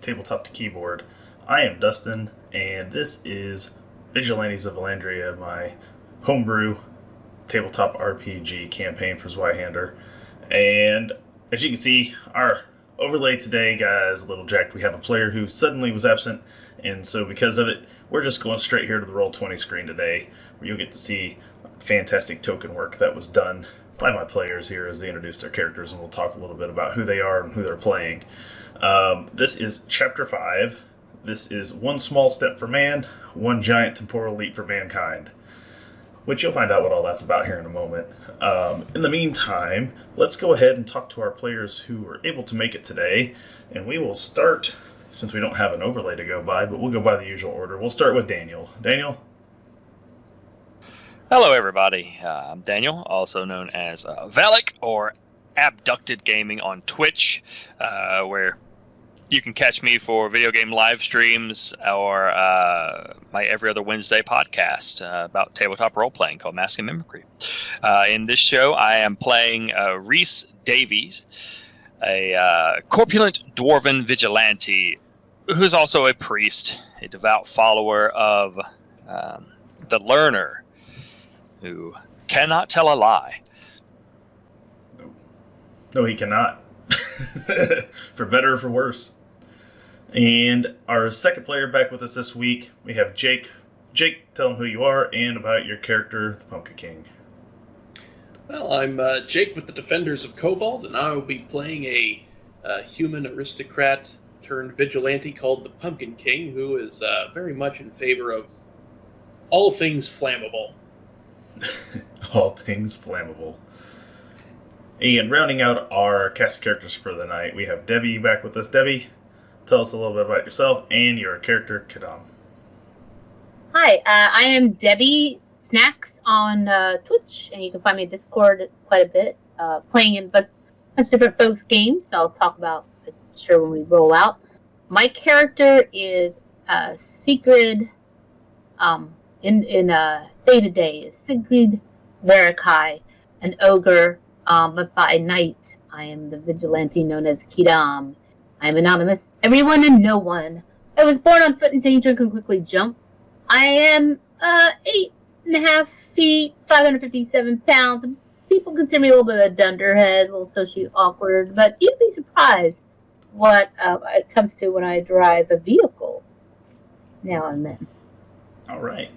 Tabletop to Keyboard. I am Dustin, and this is Vigilantes of Vallandria, my homebrew tabletop RPG campaign for Zweihander. And as you can see, our overlay today, guys, a little jacked. We have a player who suddenly was absent, and so because of it, we're just going straight here to the Roll20 screen today, where you'll get to see fantastic token work that was done by my players here as they introduce their characters, and we'll talk a little bit about who they are and who they're playing. This is Chapter 5. This is One Small Step for Man, One Giant Temporal Leap for Mankind, which you'll find out what all that's about here in a moment. In the meantime, let's go ahead and talk to our players who were able to make it today, and we will start, since we don't have an overlay to go by, but we'll go by the usual order. We'll start with Daniel. Daniel? Hello, everybody. I'm Daniel, also known as Valak or Abducted Gaming on Twitch, where you can catch me for video game live streams or my every other Wednesday podcast about tabletop role-playing called Mask and Mimicry. In this show, I am playing Reese Davies, a corpulent dwarven vigilante who's also a priest, a devout follower of the Learner, who cannot tell a lie. No, he cannot. For better or for worse. And our second player back with us this week, we have Jake. Jake, tell him who you are and about your character, the Pumpkin King. Well, I'm Jake with the Defenders of Cobalt, and I will be playing a human aristocrat turned vigilante called the Pumpkin King, who is very much in favor of all things flammable. All things flammable. And rounding out our cast of characters for the night, we have Debbie back with us. Debbie, tell us a little bit about yourself and your character, Kadam. Hi, I am Debbie Snacks on Twitch, and you can find me in Discord quite a bit, playing in a bunch of different folks' games, so I'll talk about it, sure, when we roll out. My character is Sigrid, in day-to-day, is Sigrid Verikai, an ogre, but by night, I am the vigilante known as Kidam. I am anonymous, everyone and no one. I was born on foot in danger and can quickly jump. I am 8.5 feet, 557 pounds. People consider me a little bit of a dunderhead, a little socially awkward, but you'd be surprised what it comes to when I drive a vehicle now and then. All right.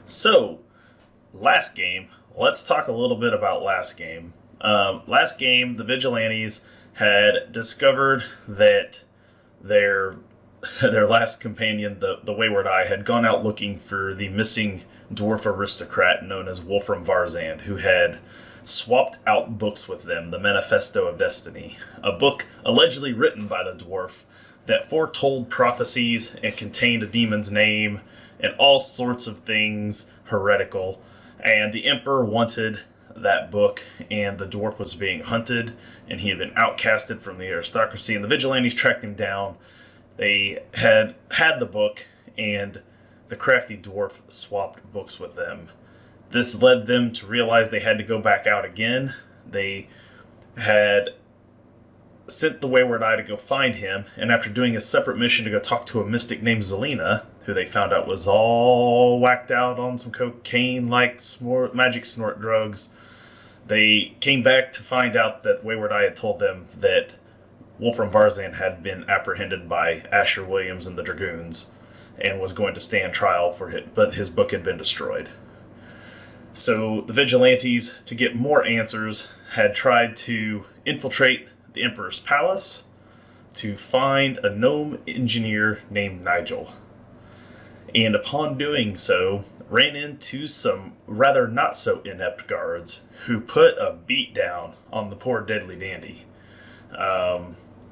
So, last game. Let's talk a little bit about last game. Last game, the Vigilantes had discovered that their last companion, the Wayward Eye, had gone out looking for the missing dwarf aristocrat known as Wolfram Varzand, who had swapped out books with them, the Manifesto of Destiny, a book allegedly written by the dwarf that foretold prophecies and contained a demon's name and all sorts of things heretical. And the Emperor wanted that book, and the dwarf was being hunted, and he had been outcasted from the aristocracy, and the Vigilantes tracked him down. They had the book, and the crafty dwarf swapped books with them. This led them to realize they had to go back out again. They had sent the Wayward Eye to go find him, and after doing a separate mission to go talk to a mystic named Zelina, who they found out was all whacked out on some cocaine-like magic snort drugs, they came back to find out that Wayward Eye had told them that Wolfram Varzand had been apprehended by Asher Williams and the Dragoons and was going to stand trial for it, but his book had been destroyed. So the Vigilantes, to get more answers, had tried to infiltrate the Emperor's palace to find a gnome engineer named Nigel. And upon doing so, ran into some rather not so inept guards who put a beat down on the poor deadly dandy.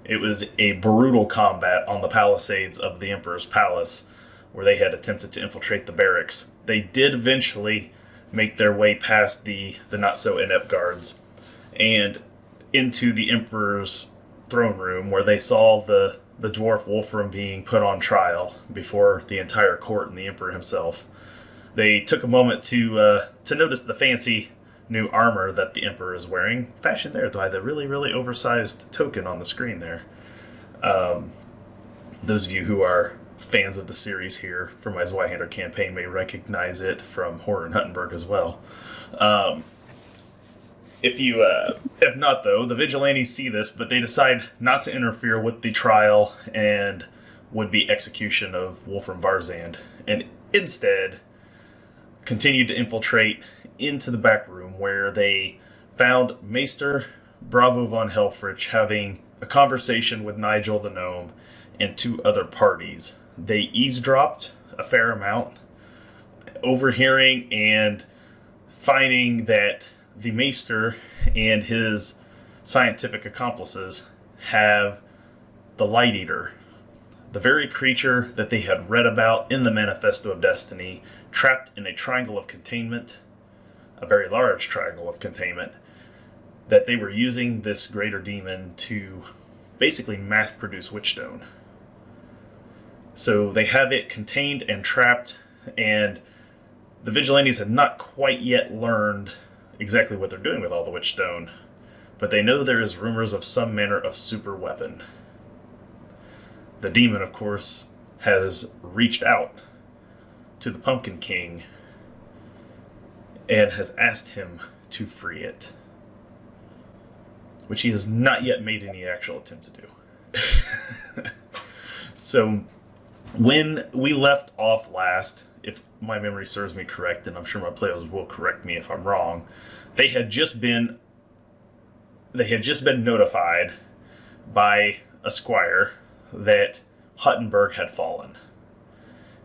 It was a brutal combat on the palisades of the Emperor's palace, where they had attempted to infiltrate the barracks. They did eventually make their way past the not so inept guards and into the Emperor's throne room, where they saw the dwarf Wolfram being put on trial before the entire court and the Emperor himself. They took a moment to notice the fancy new armor that the Emperor is wearing, fashioned there by the really, really oversized token on the screen there. Those of you who are fans of the series here for my Zweihander campaign may recognize it from Horror in Huttenberg as well. If not, though, the Vigilantes see this, but they decide not to interfere with the trial and would-be execution of Wolfram Varzand, and instead continued to infiltrate into the back room where they found Maester Bravo von Helfrich having a conversation with Nigel the Gnome and 2 other parties. They eavesdropped a fair amount, overhearing and finding that the Maester and his scientific accomplices have the Light Eater, the very creature that they had read about in the Manifesto of Destiny, trapped in a triangle of containment, a very large triangle of containment, that they were using this greater demon to basically mass produce Witchstone. So they have it contained and trapped, and the Vigilantes had not quite yet learned exactly what they're doing with all the Witchstone, but they know there is rumors of some manner of super weapon. The demon, of course, has reached out to the Pumpkin King and has asked him to free it, which he has not yet made any actual attempt to do. So, when we left off last, if my memory serves me correct, and I'm sure my players will correct me if I'm wrong, they had just been notified by a squire that Huttenberg had fallen.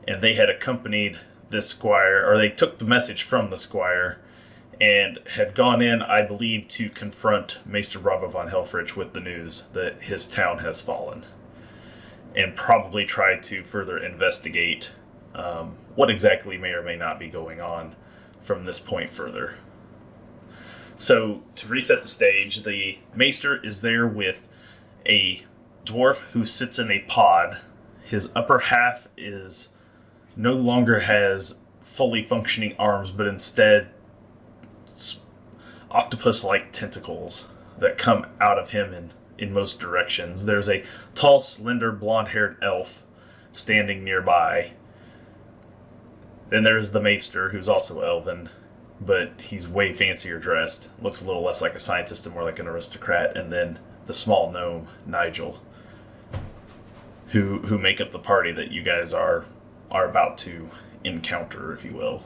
And they had accompanied this squire, or they took the message from the squire, and had gone in, I believe, to confront Maester Bravo von Helfrich with the news that his town has fallen. And probably tried to further investigate what exactly may or may not be going on from this point further. So, to reset the stage, the Maester is there with a dwarf who sits in a pod. His upper half is no longer has fully functioning arms, but instead octopus-like tentacles that come out of him in most directions. There's a tall, slender, blonde-haired elf standing nearby. Then there's the Maester, who's also elven, but he's way fancier dressed. Looks a little less like a scientist and more like an aristocrat. And then the small gnome, Nigel, who make up the party that you guys are about to encounter, if you will.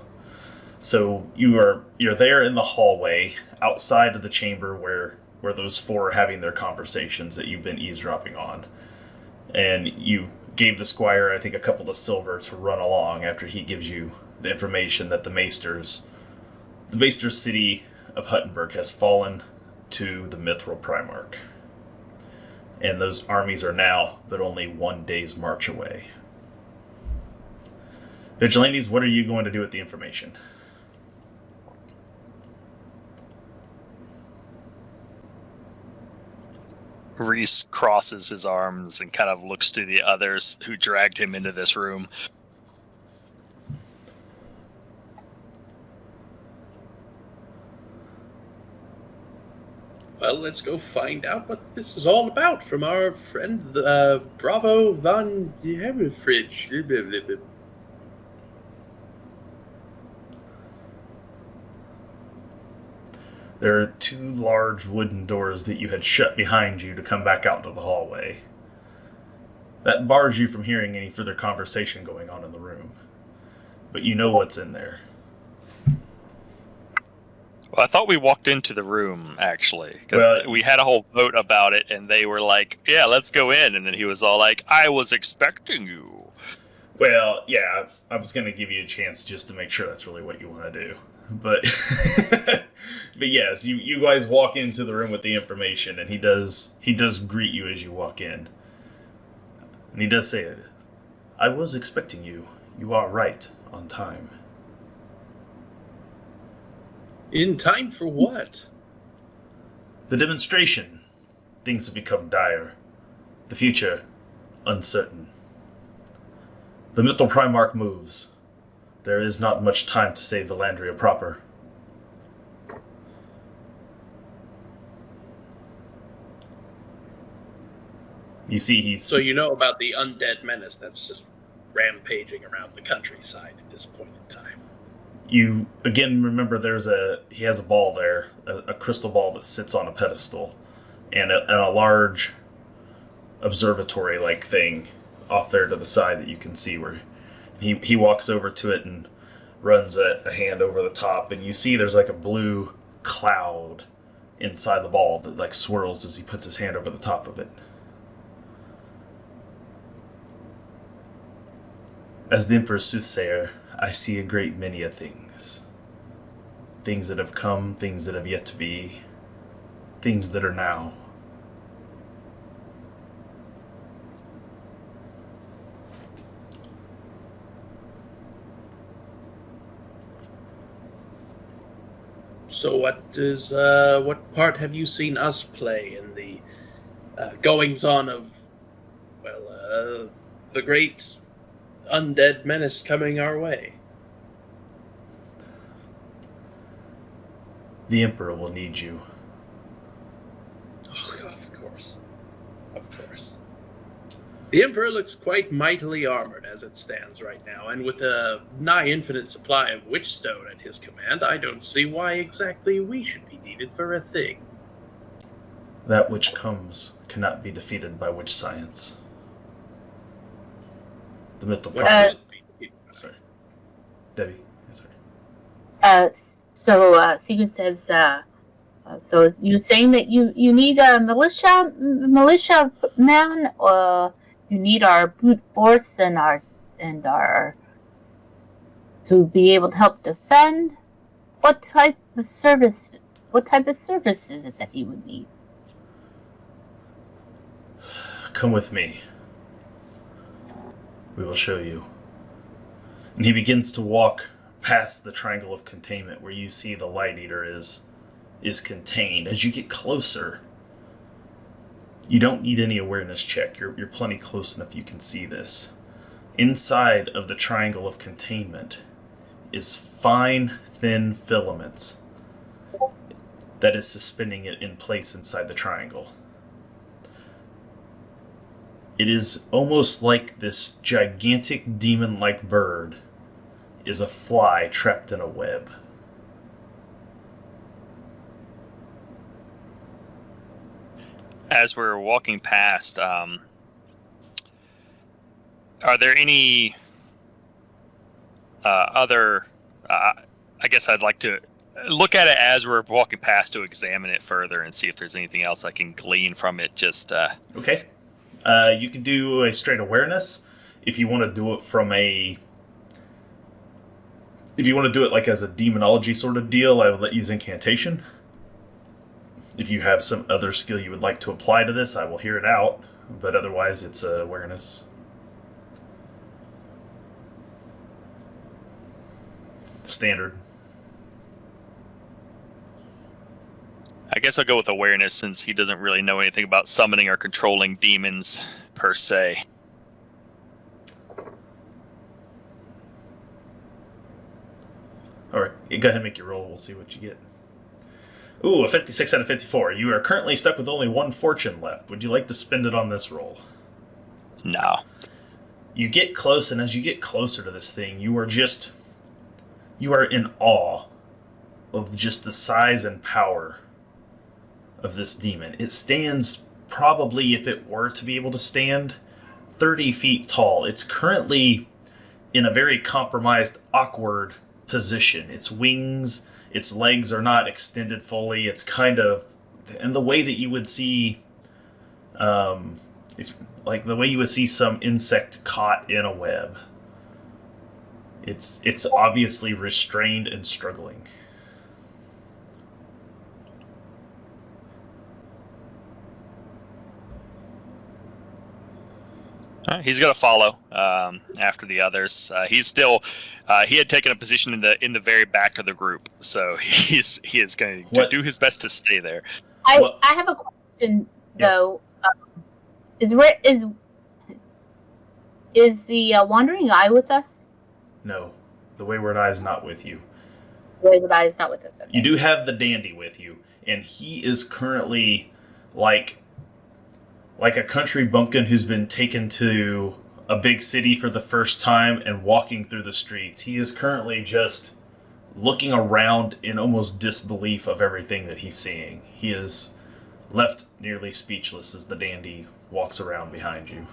So you're there in the hallway outside of the chamber where those 4 are having their conversations that you've been eavesdropping on. And you gave the squire, I think, a couple of silver to run along after he gives you the information that the Maester's city of Huttenberg has fallen to the Mithril Primarch. And those armies are now but only 1 day's march away. Vigilantes, what are you going to do with the information? Reese crosses his arms and kind of looks to the others who dragged him into this room. Well, let's go find out what this is all about from our friend, Bravo von Helfrich. There are 2 large wooden doors that you had shut behind you to come back out into the hallway. That bars you from hearing any further conversation going on in the room. But you know what's in there. Well, I thought we walked into the room, actually, because we had a whole vote about it, and they were like, yeah, let's go in. And then he was all like, I was expecting you. Well, yeah, I was going to give you a chance just to make sure that's really what you want to do. But but yes, you guys walk into the room with the information, and he does greet you as you walk in. And he does say, I was expecting you. You are right on time. In time for what? The demonstration. Things have become dire. The future, uncertain. The Mithril Primarch moves. There is not much time to save Vallandria proper. You see he's... So you know about the undead menace that's just rampaging around the countryside at this point in time. You, again, remember he has a ball there, a crystal ball that sits on a pedestal, and a large observatory-like thing off there to the side that you can see where he walks over to it and runs a hand over the top, and you see there's like a blue cloud inside the ball that like swirls as he puts his hand over the top of it. As the Emperor's soothsayer, I see a great many of things. Things that have come, things that have yet to be, things that are now. So what part have you seen us play in the goings-on of, the great undead menace coming our way? The Emperor will need you. Oh, of course. Of course. The Emperor looks quite mightily armored as it stands right now, and with a nigh infinite supply of witchstone at his command, I don't see why exactly we should be needed for a thing. That which comes cannot be defeated by witch science. The myth of sorry. Debbie, sorry. So Sigurd says, so you're saying that you need a militia man, or you need our brute force and our to be able to help defend? What type of service is it that you would need? Come with me. We will show you. And he begins to walk past the triangle of containment where you see the Light Eater is contained. As you get closer, you don't need any awareness check. You're plenty close enough you can see this. Inside of the triangle of containment is fine, thin filaments that is suspending it in place inside the triangle. It is almost like this gigantic demon-like bird is a fly trapped in a web. As we're walking past, are there any other... I guess I'd like to look at it as we're walking past to examine it further and see if there's anything else I can glean from it. Okay. You can do a straight awareness. If you want to do it if you want to do it like as a demonology sort of deal, I would let you use incantation. If you have some other skill you would like to apply to this, I will hear it out. But otherwise, it's awareness. Standard. I guess I'll go with awareness since he doesn't really know anything about summoning or controlling demons per se. Alright, go ahead and make your roll. We'll see what you get. Ooh, a 56 out of 54. You are currently stuck with only one fortune left. Would you like to spend it on this roll? No. You get close, and as you get closer to this thing, you are in awe of just the size and power of this demon. It stands probably, if it were to be able to stand, 30 feet tall. It's currently in a very compromised, awkward position. Its wings, its legs are not extended fully. It's kind of in the way that you would see, it's like the way you would see some insect caught in a web. It's obviously restrained and struggling. He's going to follow after the others. He's still he had taken a position in the very back of the group, so he is going to do his best to stay there. I have a question though. Is the Wandering Eye with us? No, the Wayward Eye is not with you. The Wayward Eye is not with us. Okay. You do have the Dandy with you, and he is currently like like a country bumpkin who's been taken to a big city for the first time and walking through the streets. He is currently just looking around in almost disbelief of everything that he's seeing. He is left nearly speechless as the dandy walks around behind you.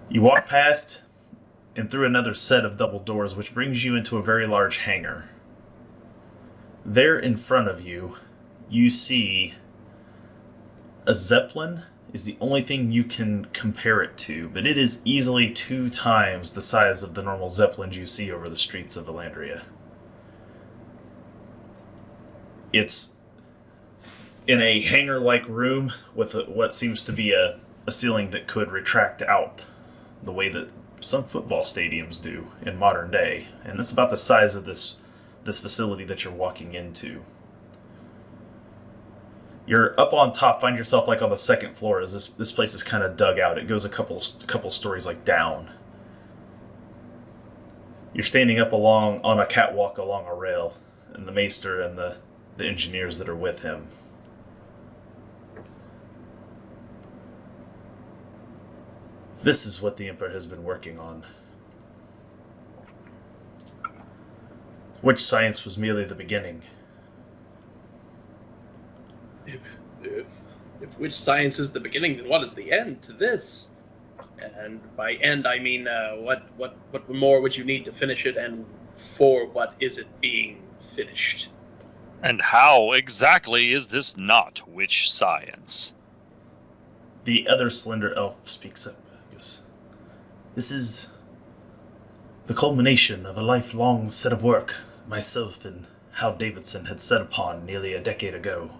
You walk past and through another set of double doors, which brings you into a very large hangar. There in front of you, you see a Zeppelin is the only thing you can compare it to, but it is easily 2 times the size of the normal Zeppelins you see over the streets of Vallandria. It's in a hangar-like room with what seems to be a ceiling that could retract out the way that some football stadiums do in modern day, and it's about the size of this facility that you're walking into. You're up on top, find yourself like on the 2nd floor as this place is kind of dug out. It goes a couple stories like down. You're standing up on a catwalk along a rail, and the maester and the engineers that are with him. This is what the Emperor has been working on. Which science was merely the beginning. If which science is the beginning, then what is the end to this? And by end, I mean, what more would you need to finish it, and for what is it being finished? And how exactly is this not witch science? The other slender elf speaks up. This is the culmination of a lifelong set of work myself and Hal Davidson had set upon nearly a decade ago.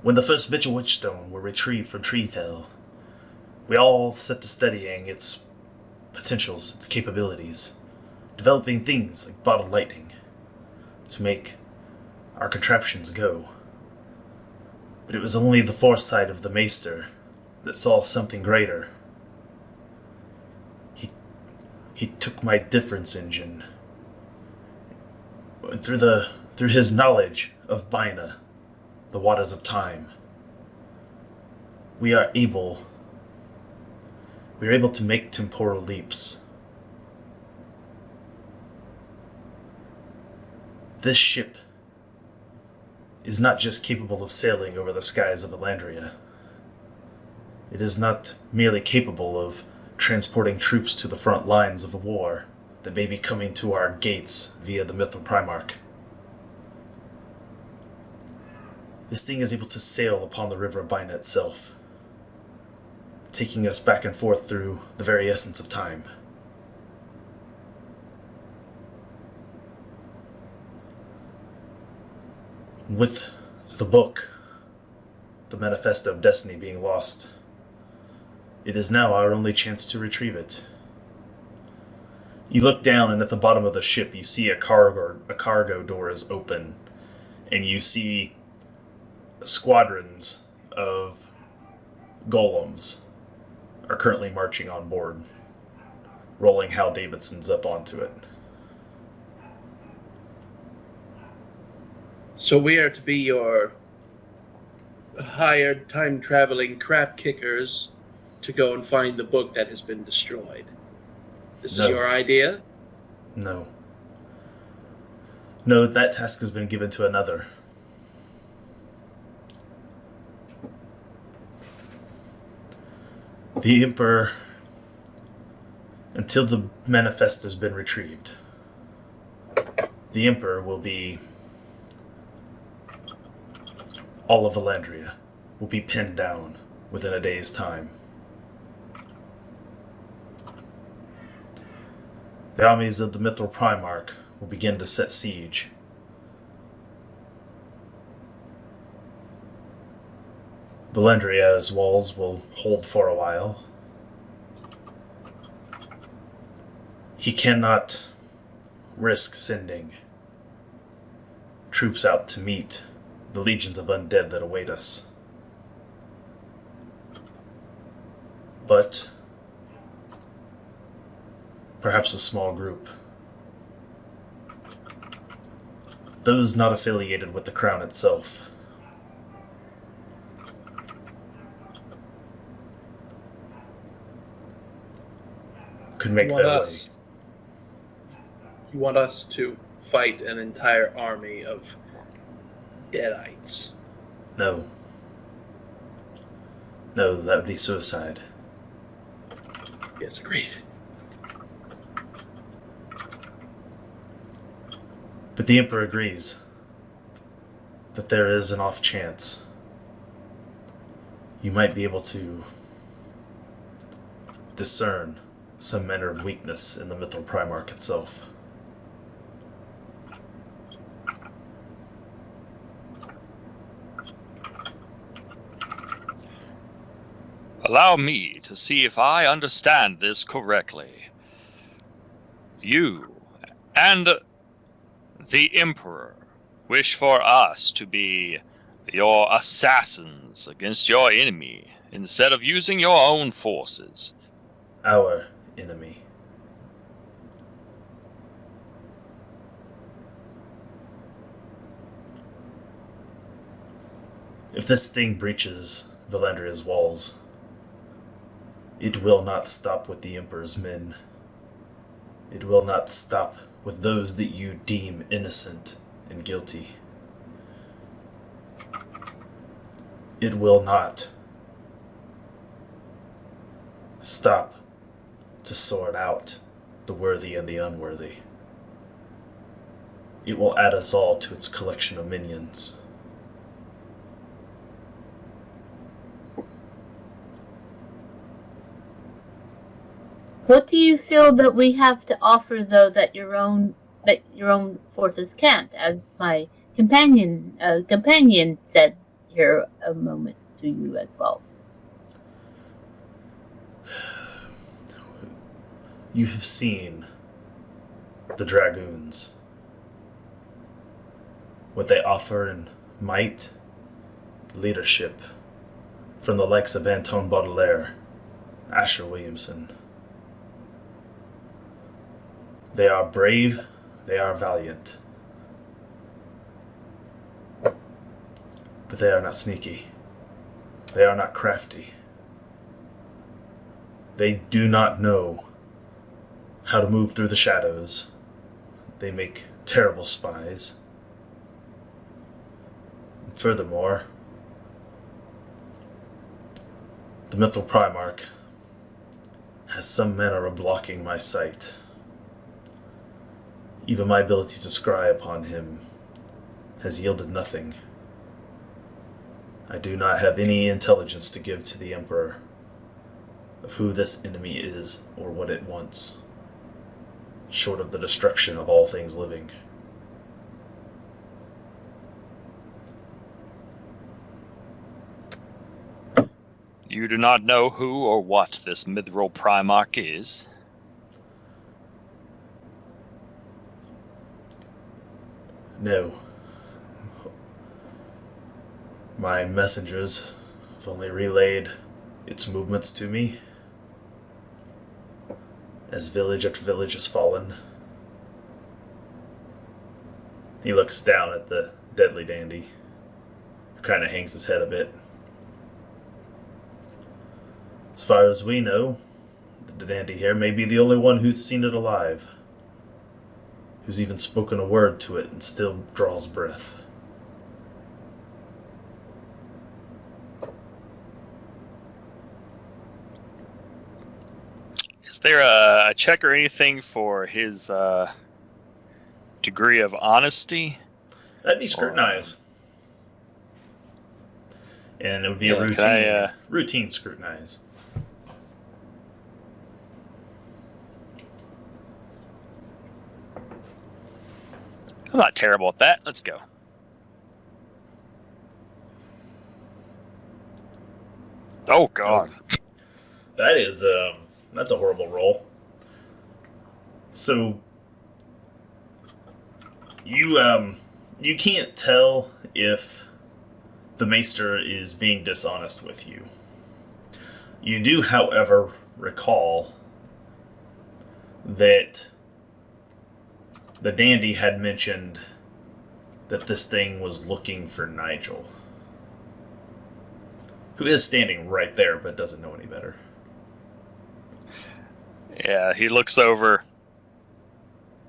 When the first Mitchell Witchstone were retrieved from Treefell, we all set to studying its potentials, its capabilities, developing things like bottled lightning to make our contraptions go. But it was only the foresight of the Maester that saw something greater. He took my difference engine, and through his knowledge of Bina, the waters of time, we are able to make temporal leaps. This ship is not just capable of sailing over the skies of Vallandria. It is not merely capable of transporting troops to the front lines of a war that may be coming to our gates via the Mithril Primarch. This thing is able to sail upon the river of Bina itself, taking us back and forth through the very essence of time. With the book, the Manifesto of Destiny, being lost, it is now our only chance to retrieve it. You look down, and at the bottom of the ship, you see a cargo door is open, and you see squadrons of golems are currently marching on board, rolling Hal Davidson's up onto it. So we are to be your hired time-traveling crap kickers to go and find the book that has been destroyed. This No. is your idea? No. No, that task has been given to another. The Emperor, until the manifest has been retrieved, the Emperor will be... all of Vallandria will be pinned down within a day's time. The armies of the Mithril Primarch will begin to set siege. Vallandria's walls will hold for a while. He cannot risk sending troops out to meet the legions of undead that await us. But perhaps a small group those not affiliated with the crown itself. Could make their way. You want us to fight an entire army of Deadites? No. No, that would be suicide. Yes, agreed. But the Emperor agrees that there is an off chance you might be able to discern some manner of weakness in the Mythal Primarch itself. Allow me to see if I understand this correctly. You and the Emperor wish for us to be your assassins against your enemy instead of using your own forces. Our enemy. If this thing breaches Vallandria's walls, it will not stop with the Emperor's men. It will not stop with those that you deem innocent and guilty. It will not stop to sort out the worthy and the unworthy. It will add us all to its collection of minions. What do you feel that we have to offer, though, that your own forces can't? As my companion said here a moment to you as well. You have seen the dragoons. What they offer in might, leadership, from the likes of Anton Baudelaire, Asher Williamson. They are brave, they are valiant. But they are not sneaky. They are not crafty. They do not know how to move through the shadows. They make terrible spies. And furthermore, the Mythal Primarch has some manner of blocking my sight. Even my ability to scry upon him has yielded nothing. I do not have any intelligence to give to the Emperor of who this enemy is or what it wants, short of the destruction of all things living. You do not know who or what this Mythal Primarch is? No. My messengers have only relayed its movements to me as village after village has fallen. He looks down at the deadly dandy, who kind of hangs his head a bit. As far as we know, the dandy here may be the only one who's seen it alive, who's even spoken a word to it and still draws breath. Is there a check or anything for his degree of honesty? That'd be scrutinize. And it would be Yeah, a routine scrutinize. I'm not terrible at that. Let's go. Oh, God. That is, that's a horrible roll. So, you can't tell if the Maester is being dishonest with you. You do, however, recall that the dandy had mentioned that this thing was looking for Nigel, who is standing right there but doesn't know any better. Yeah, he looks over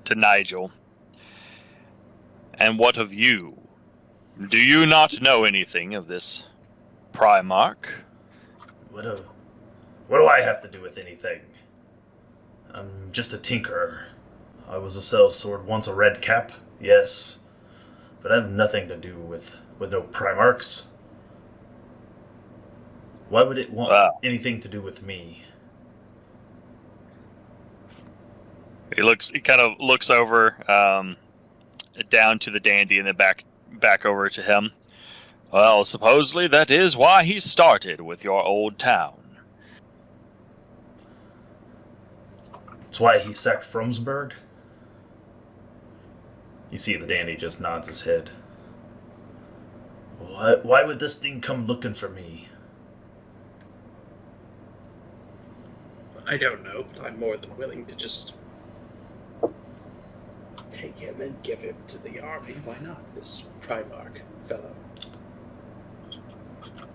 to Nigel. And what of you? Do you not know anything of this Primarch? What do I have to do with anything? I'm just a tinkerer. I was a sellsword, once a red cap, yes, but I have nothing to do with no Primarchs. Why would it want anything to do with me? He kind of looks over down to the dandy and then back over to him. Well, supposedly that is why he started with your old town. That's why he sacked Fromsburg? You see the dandy just nods his head. Why would this thing come looking for me? I don't know, but I'm more than willing to just take him and give him to the army. Why not, this Primarch fellow?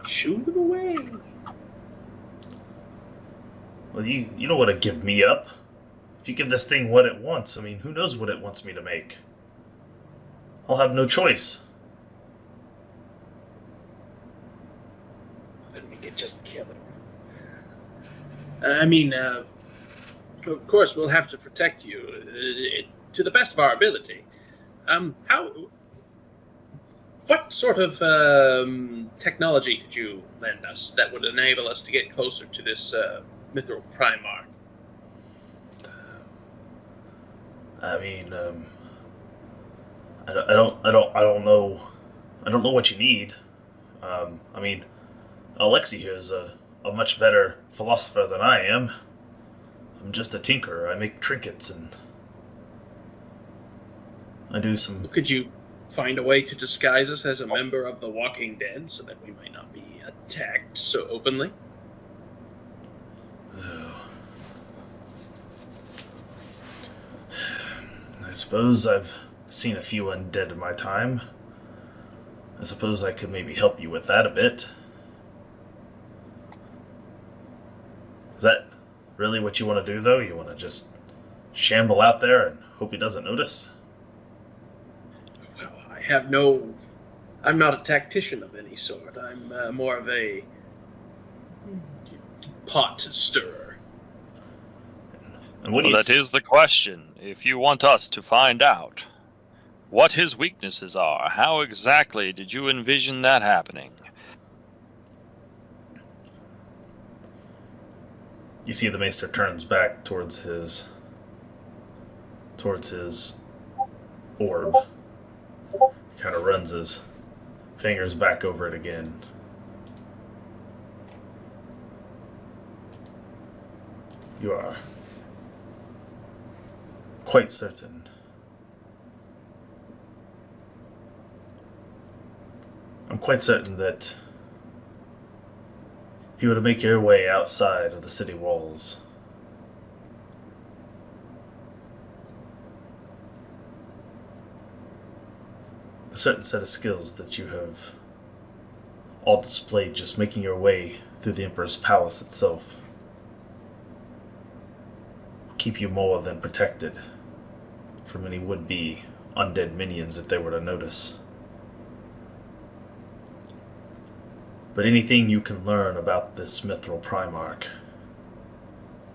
Shoo them away. Well, you don't want to give me up. If you give this thing what it wants, I mean, who knows what it wants me to make? I'll have no choice. Then we could just kill him. I mean, of course, we'll have to protect you to the best of our ability. What sort of technology could you lend us that would enable us to get closer to this Mithril Primarch? I mean, I don't know. I don't know what you need. I mean, Alexei here is a much better philosopher than I am. I'm just a tinkerer. I make trinkets and I do some... Could you find a way to disguise us as a member of the Walking Dead so that we might not be attacked so openly? I suppose I've seen a few undead in my time. I suppose I could maybe help you with that a bit. Is that really what you want to do, though? You want to just shamble out there and hope he doesn't notice? Well, I'm not a tactician of any sort. I'm more of a pot stirrer. And what That is the question. If you want us to find out what his weaknesses are, how exactly did you envision that happening? You see the maester turns back towards his orb. Kind of runs his fingers back over it again. You are quite certain. I'm quite certain that if you were to make your way outside of the city walls, a certain set of skills that you have all displayed just making your way through the Emperor's palace itself keep you more than protected from any would-be undead minions if they were to notice. But anything you can learn about this Mithril Primarch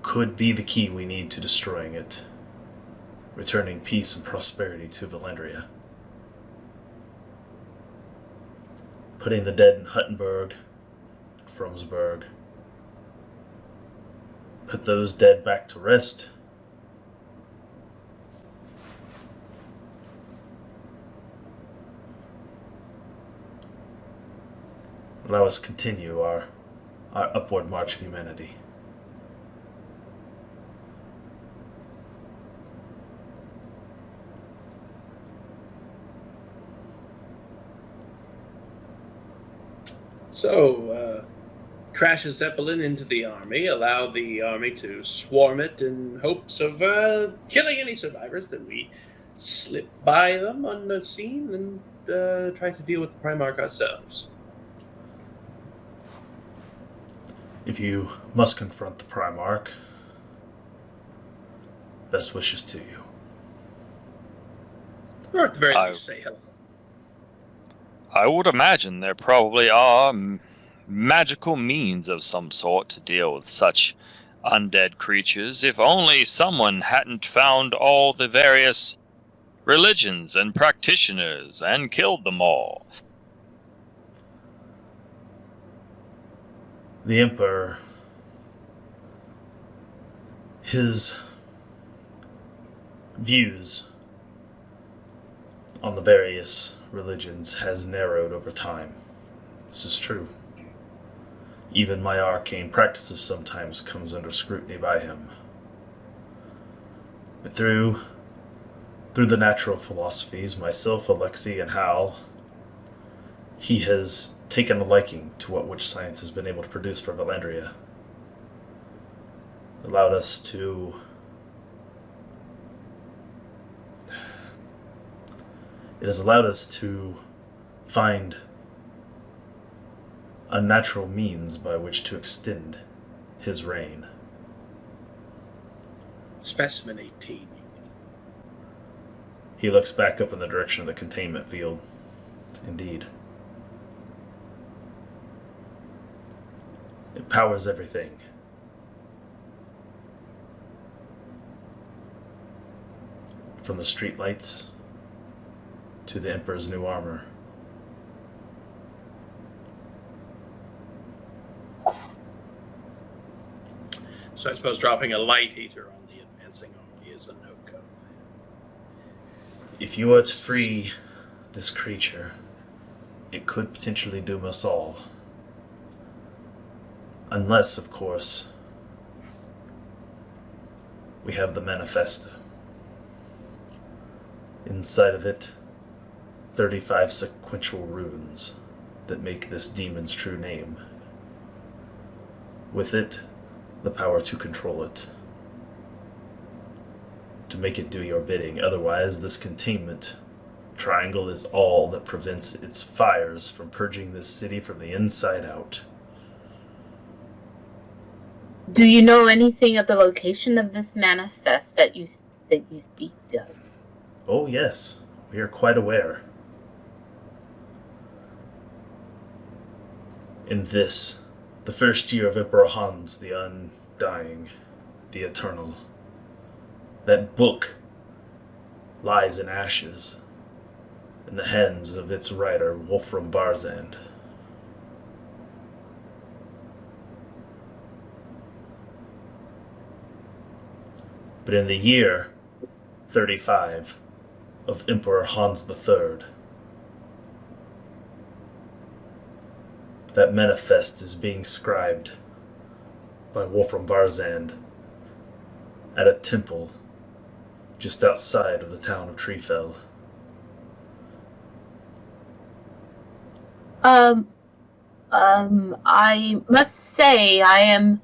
could be the key we need to destroying it, returning peace and prosperity to Vallandria. Putting the dead in Huttenberg, Fromsburg. Put those dead back to rest. Allow us continue our upward march of humanity. So, crash a Zeppelin into the army, allow the army to swarm it in hopes of killing any survivors, then we slip by them unseen and try to deal with the Primarch ourselves. If you must confront the Primarch, best wishes to you. Or at the very least, say hello. I would imagine there probably are magical means of some sort to deal with such undead creatures, if only someone hadn't found all the various religions and practitioners and killed them all. The Emperor, his views on the various religions has narrowed over time. This is true. Even my arcane practices sometimes comes under scrutiny by him. But through the natural philosophies, myself, Alexei, and Hal, he has taken a liking to what witch science has been able to produce for Vallandria. Allowed us to It has allowed us to find unnatural means by which to extend his reign. Specimen 18. He looks back up in the direction of the containment field. Indeed. It powers everything. From the streetlights to the Emperor's new armor. So I suppose dropping a light heater on the advancing army is a no-go. If you are to free this creature, it could potentially doom us all. Unless, of course, we have the Manifesto. Inside of it, 35 sequential runes that make this demon's true name. With it, the power to control it. To make it do your bidding. Otherwise, this containment triangle is all that prevents its fires from purging this city from the inside out. Do you know anything of the location of this manifest that you speak of? Oh yes, we are quite aware. In this, the first year of Emperor Hans, the Undying, the Eternal, that book lies in ashes in the hands of its writer, Wolfram Barzand. But in the year 35 of Emperor Hans III, that manifest is being scribed by Wolfram Barzand at a temple just outside of the town of Treefell. I must say I am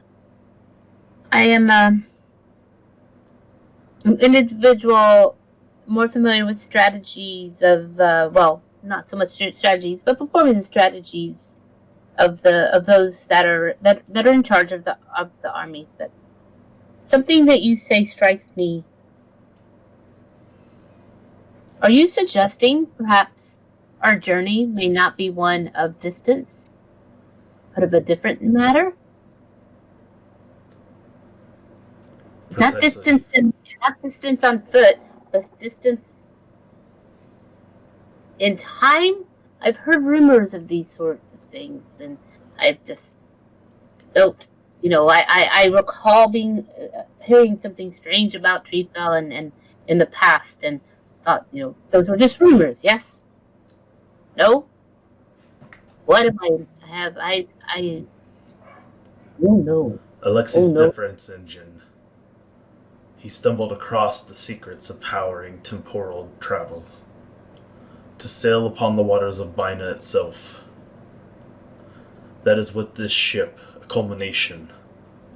an individual more familiar with strategies of well, not so much strategies, but performing the strategies of those that are in charge of the armies. But something that you say strikes me. Are you suggesting perhaps our journey may not be one of distance, but of a different matter? Precisely. Not distance on foot, but distance in time. I've heard rumors of these sorts of things, and I just don't. I recall hearing something strange about Treefell and in the past, and thought those were just rumors. Yes. No. What am I don't know. Alexei's Oh, no. difference engine. He stumbled across the secrets of powering temporal travel, to sail upon the waters of Bina itself. That is what this ship, a culmination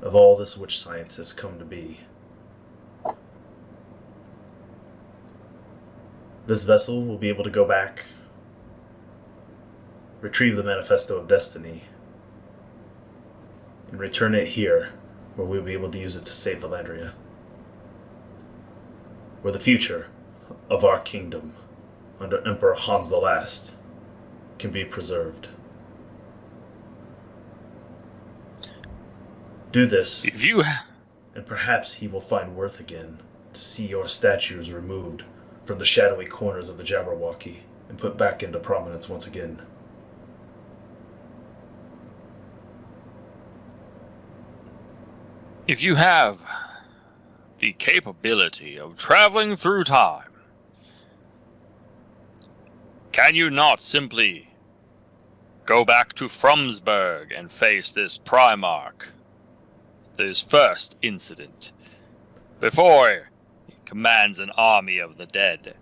of all this witch science, has come to be. This vessel will be able to go back, retrieve the Manifesto of Destiny, and return it here, where we'll be able to use it to save Vallandria. Where the future of our kingdom, under Emperor Hans the Last, can be preserved. Do this, If you and perhaps he will find worth again to see your statues removed from the shadowy corners of the Jabberwocky and put back into prominence once again. If you have the capability of traveling through time, can you not simply go back to Frumsburg and face this Primarch, this first incident, before he commands an army of the dead?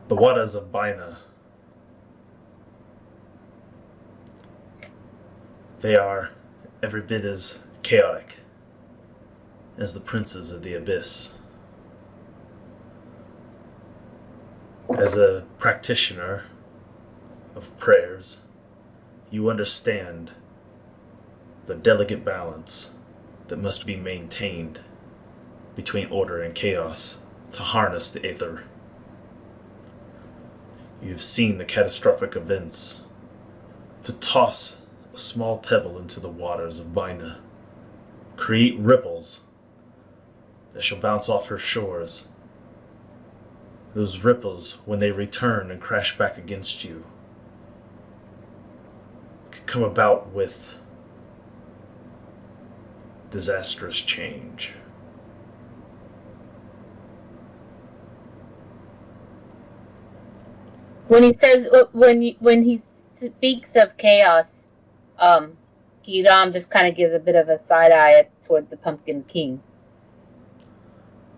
The waters of Bina, they are every bit as chaotic as the princes of the Abyss. As a practitioner of prayers, you understand the delicate balance that must be maintained between order and chaos to harness the Aether. You've seen the catastrophic events. To toss a small pebble into the waters of Bina, create ripples that shall bounce off her shores. Those ripples, when they return and crash back against you, can come about with disastrous change. When he says when he speaks of chaos, Hiram just kind of gives a bit of a side eye toward the Pumpkin King.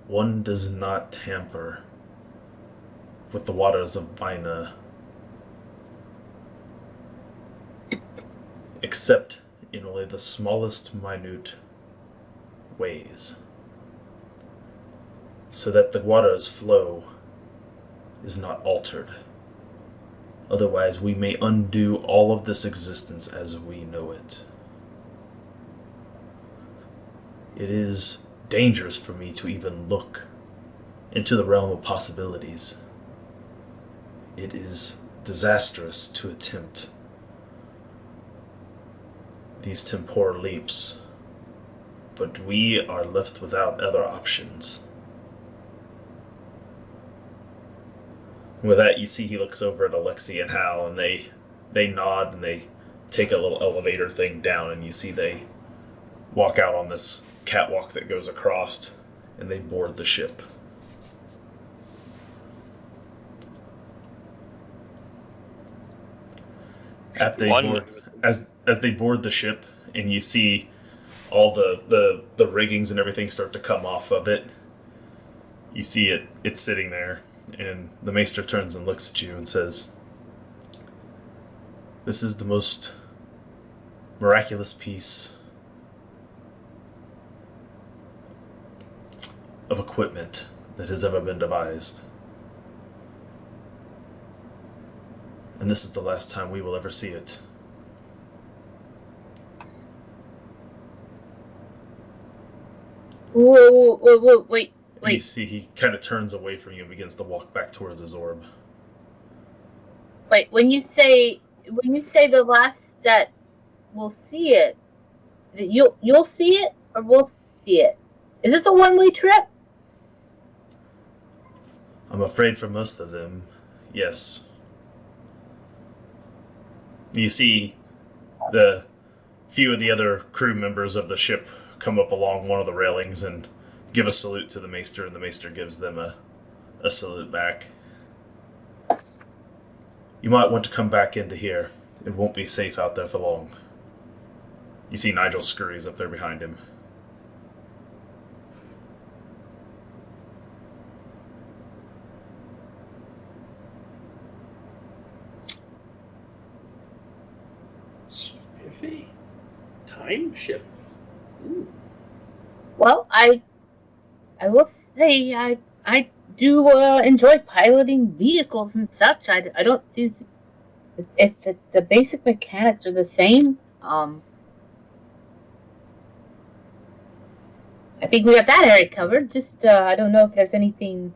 One does not tamper with the waters of Bina, except in only the smallest minute ways, so that the water's flow is not altered. Otherwise, we may undo all of this existence as we know it. It is dangerous for me to even look into the realm of possibilities. It is disastrous to attempt these temporal leaps, but we are left without other options. With that, you see he looks over at Alexi and Hal, and they nod and they take a little elevator thing down, and you see they walk out on this catwalk that goes across, and they board the ship. As they board the ship, and you see all the riggings and everything start to come off of it, you see it's sitting there, and the Maester turns and looks at you and says, "This is the most miraculous piece of equipment that has ever been devised. And this is the last time we will ever see it." Whoa, wait. You see he kind of turns away from you and begins to walk back towards his orb. Wait, when you say the last that we'll see it, you'll see it or we'll see it? Is this a one-way trip? I'm afraid for most of them, yes. You see the few of the other crew members of the ship come up along one of the railings and give a salute to the Maester, and the Maester gives them a salute back. You might want to come back into here. It won't be safe out there for long. You see Nigel scurries up there behind him. Spiffy. Time ship. Ooh. Well, I I will say I do enjoy piloting vehicles and such. I don't see if the basic mechanics are the same. I think we got that area covered. Just I don't know if there's anything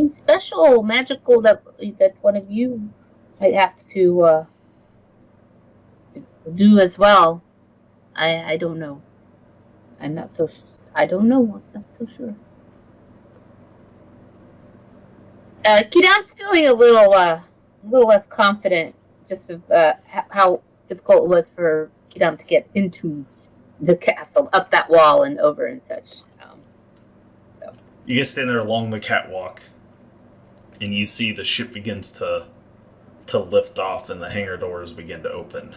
special, magical that one of you might have to do as well. I don't know. I'm not so. I don't know. I'm not so sure. Kidam's feeling a little less confident, just of how difficult it was for Kidam to get into the castle, up that wall and over and such. So You guys stand there along the catwalk, and you see the ship begins to lift off, and the hangar doors begin to open.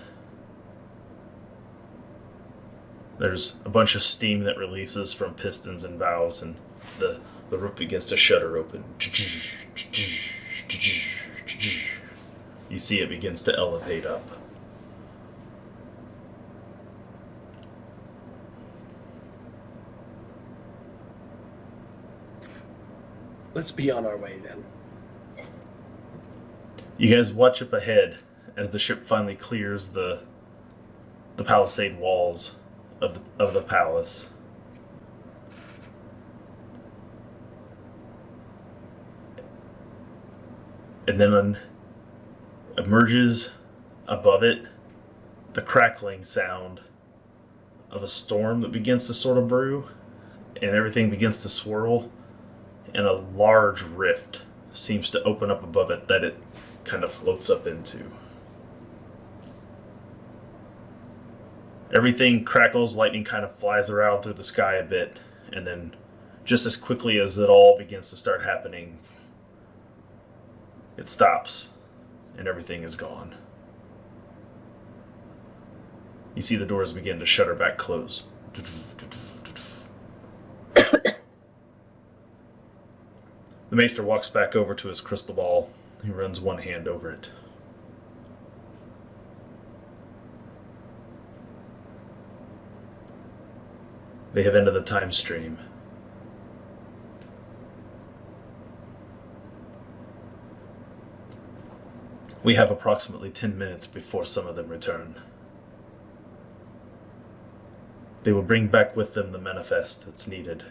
There's a bunch of steam that releases from pistons and valves, and the roof begins to shudder open. You see it begins to elevate up. Let's be on our way then. You guys watch up ahead as the ship finally clears the palisade walls of the palace. And then emerges above it the crackling sound of a storm that begins to sort of brew, and everything begins to swirl, and a large rift seems to open up above it that it kind of floats up into. Everything crackles, lightning kind of flies around through the sky a bit, and then just as quickly as it all begins to start happening, it stops, and everything is gone. You see the doors begin to shutter back close. The maester walks back over to his crystal ball. He runs one hand over it. They have ended the time stream. We have approximately 10 minutes before some of them return. They will bring back with them the manifest that's needed.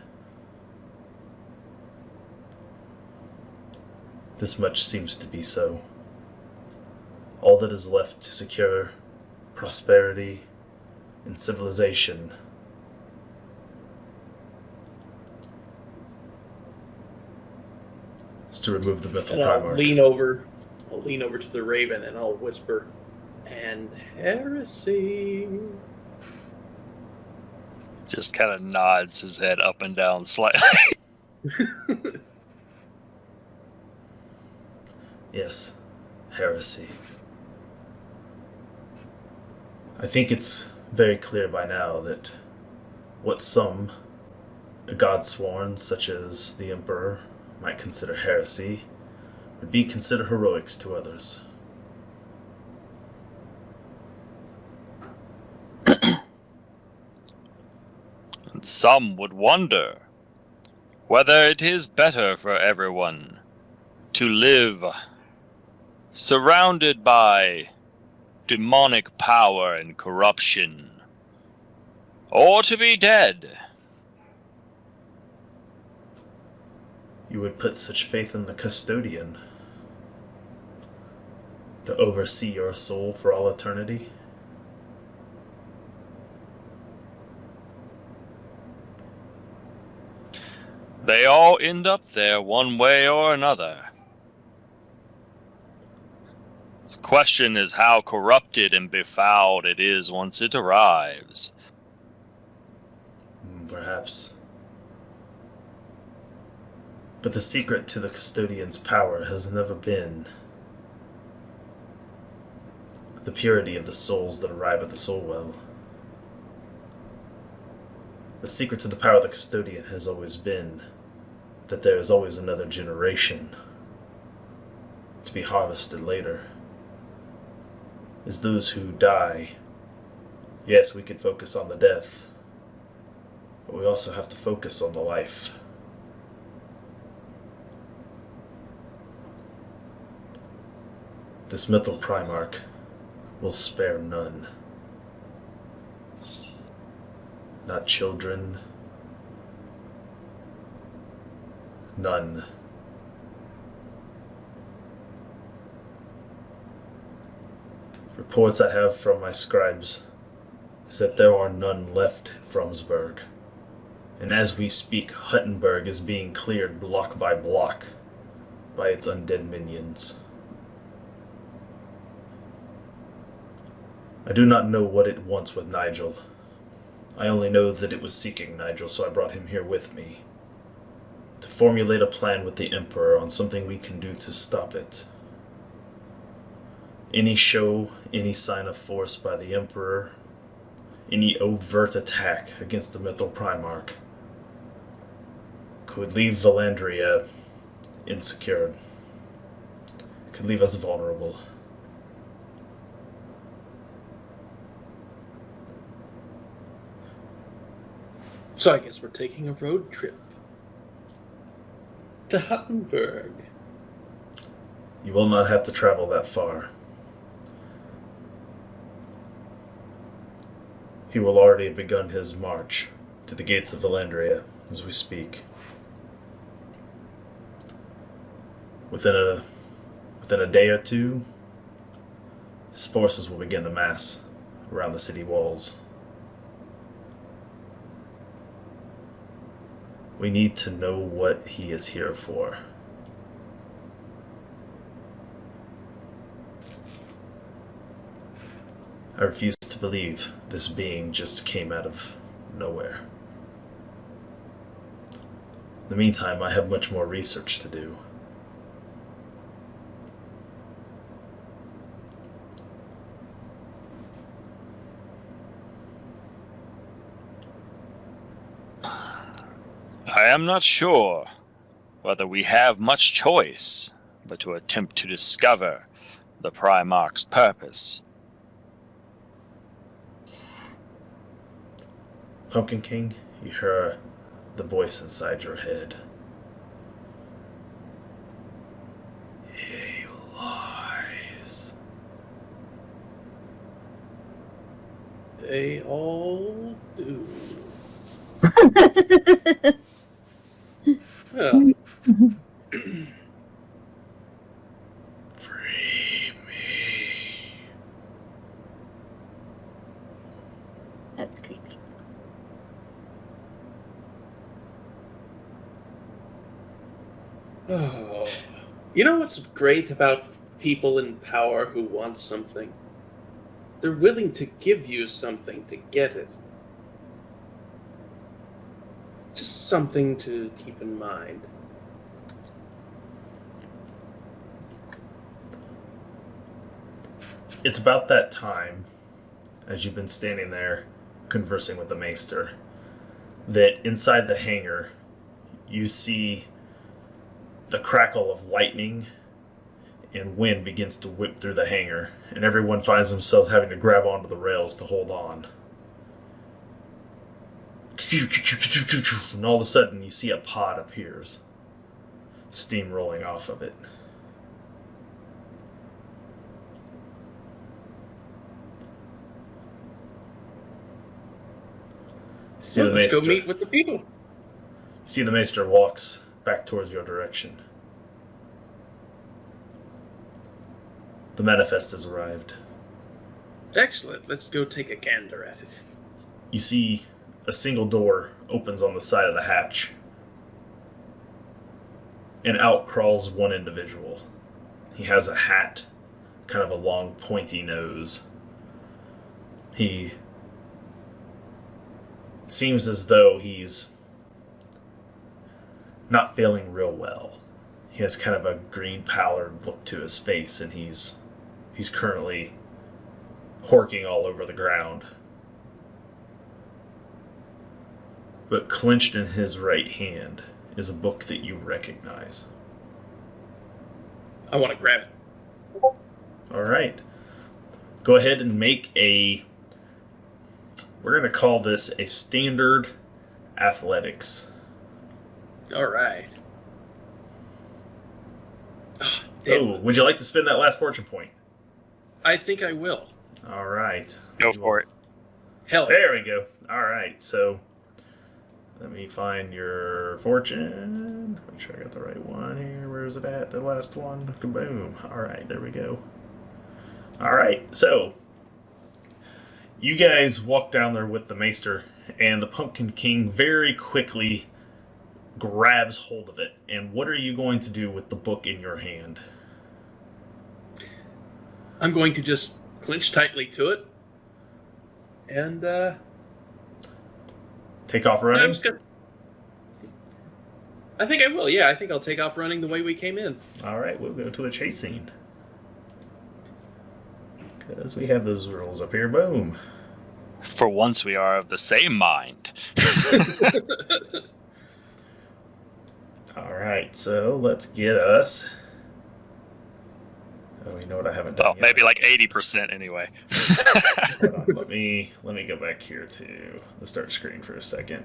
This much seems to be so. All that is left to secure prosperity and civilization is to remove the mythal And I'll Primarch. lean over to the Raven and I'll whisper, "And heresy." Just kind of nods his head up and down slightly. Yes, heresy. I think it's very clear by now that what some, a god sworn such as the Emperor, might consider heresy, would be considered heroics to others. And some would wonder whether it is better for everyone to live surrounded by demonic power and corruption, or to be dead. You would put such faith in the custodian to oversee your soul for all eternity? They all end up there one way or another. The question is how corrupted and befouled it is once it arrives. Perhaps. But the secret to the custodian's power has never been the purity of the souls that arrive at the soul well. The secret to the power of the custodian has always been that there is always another generation to be harvested later. As those who die, yes, we could focus on the death, but we also have to focus on the life. This Mythal Primarch will spare none. Not children. None. Reports I have from my scribes is that there are none left in Fromsburg. And as we speak, Huttenberg is being cleared block by block by its undead minions. I do not know what it wants with Nigel. I only know that it was seeking Nigel, so I brought him here with me. To formulate a plan with the Emperor on something we can do to stop it. Any show, any sign of force by the Emperor, any overt attack against the Mythal Primarch could leave Vallandria insecure. Could leave us vulnerable. So I guess we're taking a road trip to Huttenberg. You will not have to travel that far. He will already have begun his march to the gates of Vallandria as we speak. Within a day or two, his forces will begin to mass around the city walls. We need to know what he is here for. I refuse to believe this being just came out of nowhere. In the meantime, I have much more research to do. I am not sure whether we have much choice but to attempt to discover the Primarch's purpose. Pumpkin King, you hear the voice inside your head. He lies. They all do. Well, Free me. That's creepy. oh. You know what's great about people in power who want something? They're willing to give you something to get it. Just something to keep in mind. It's about that time, as you've been standing there conversing with the Maester, that inside the hangar you see the crackle of lightning and wind begins to whip through the hangar, and everyone finds themselves having to grab onto the rails to hold on. And all of a sudden you see a pod appears, steam rolling off of it. See the Let's go Maester. meet with the people. See the Maester walks back towards your direction. The manifest has arrived. Excellent. Let's go take a gander at it. You see a single door opens on the side of the hatch, and out crawls one individual. He has a hat, kind of a long pointy nose. He seems as though he's not feeling real well. He has kind of a green pallid look to his face, and he's currently horking all over the ground. But clenched in his right hand is a book that you recognize. I want to grab it. All right. Go ahead and make a... We're going to call this a standard athletics. All right. Oh, would you like to spend that last fortune point? I think I will. All right. Go for it. Hell yeah. There we go. All right. So let me find your fortune. Make sure I got the right one here. Where is it at? The last one. Boom. All right. There we go. All right. So you guys walk down there with the maester, and the Pumpkin King very quickly grabs hold of it. And what are you going to do with the book in your hand? I'm going to just clinch tightly to it. And, Take off running? I think I will, yeah. I think I'll take off running the way we came in. All right, we'll go to a chase scene. Because we have those rules up here. Boom. For once, we are of the same mind. All right, so let's get us. Oh, you know what I haven't done Well, yet? maybe like 80% anyway. Hold on, let me go back here to the start screen for a second.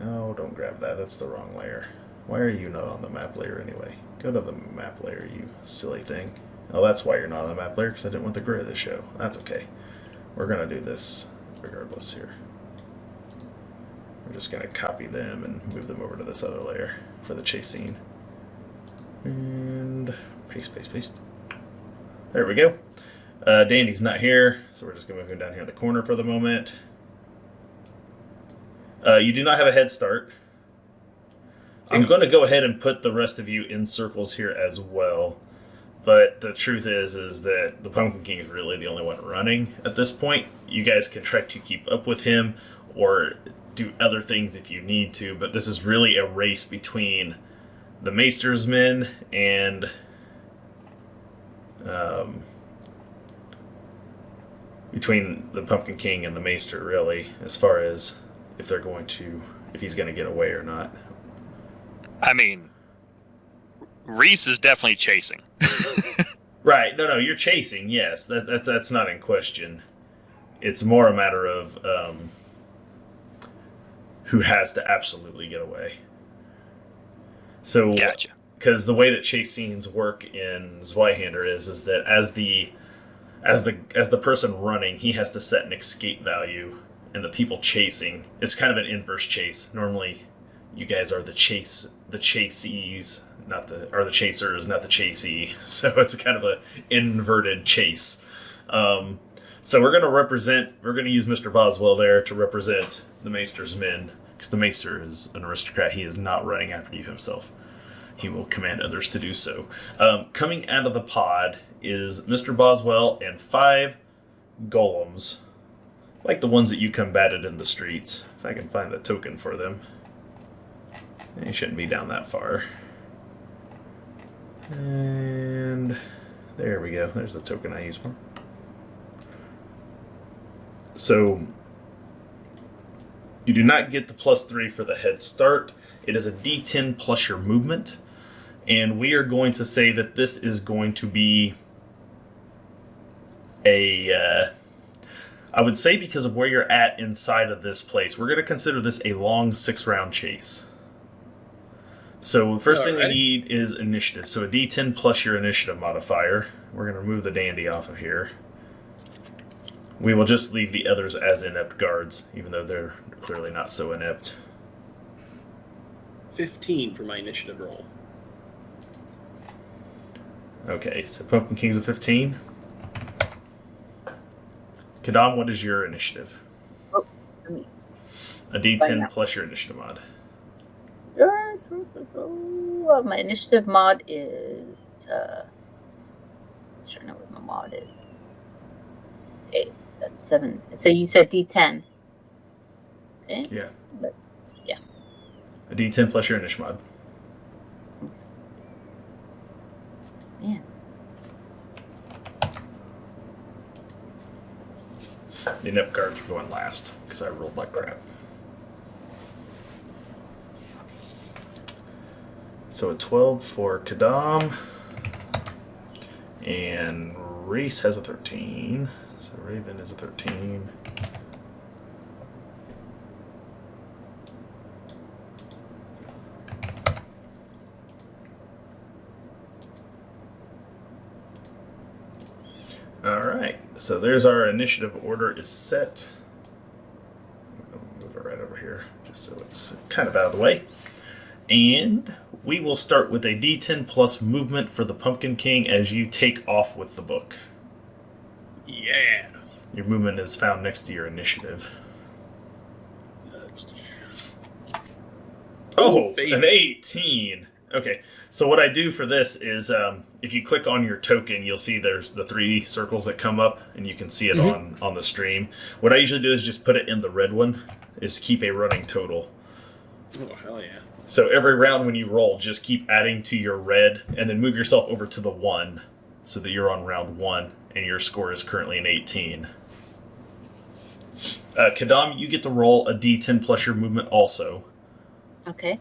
Oh, don't grab that. That's the wrong layer. Why are you not on the map layer anyway? Go to the map layer, you silly thing. Oh, that's why you're not on the map layer, because I didn't want the grid to show. That's okay. We're going to do this regardless here. We're just going to copy them and move them over to this other layer for the chase scene. And paste, paste, paste. There we go. Dandy's not here, so we're just going to move him down here in the corner for the moment. You do not have a head start. I'm going to go ahead and put the rest of you in circles here as well. But the truth is that the Pumpkin King is really the only one running at this point. You guys can try to keep up with him or do other things if you need to, but this is really a race between the Maester's men and between the Pumpkin King and the Maester, really, as far as if he's going to get away or not. I mean, Reese is definitely chasing. Right. No, you're chasing, yes. That's not in question. It's more a matter of who has to absolutely get away. So, Gotcha. Because the way that chase scenes work in Zweihander is that as the person running, he has to set an escape value, and the people chasing, it's kind of an inverse chase. Normally, you guys are the chasees, the chasers, not the chasee. So it's kind of an inverted chase. So we're going to use Mr. Boswell there to represent the Maester's men, because the Maester is an aristocrat. He is not running after you himself. He will command others to do so. Coming out of the pod is Mr. Boswell and 5 golems, like the ones that you combated in the streets. If I can find the token for them. They shouldn't be down that far. And there we go. There's the token I use for them. So you do not get the +3 for the head start. It is a D10 plus your movement. And we are going to say that this is going to be I would say because of where you're at inside of this place, we're going to consider this a long 6-round chase. So the first thing we need is initiative. So a D10 plus your initiative modifier. We're going to remove the dandy off of here. We will just leave the others as inept guards, even though they're clearly not so inept. 15 for my initiative roll. Okay, so Pumpkin King's a 15. Kadam, what is your initiative? Oh, let me. A D10 plus your initiative mod. My initiative mod is. I'm sure I know what my mod is. Okay, that's 7. So you said D10. Okay? Yeah. But, yeah. A D10 plus your initiative mod. Man. The inept guards are going last, because I rolled like crap. So a 12 for Kadam. And Reese has a 13. So Raven is a 13. So there's our initiative order is set. I'll move it right over here just so it's kind of out of the way. And we will start with a D10 plus movement for the Pumpkin King as you take off with the book. Yeah. Your movement is found next to your initiative. Oh, baby. an 18. Okay, so what I do for this is if you click on your token, you'll see there's the 3 circles that come up, and you can see it on the stream. What I usually do is just put it in the red one, is keep a running total. Oh, hell yeah. So every round when you roll, just keep adding to your red, and then move yourself over to the 1, so that you're on round 1, and your score is currently an 18. Kadam, you get to roll a d10 plus your movement also. Okay.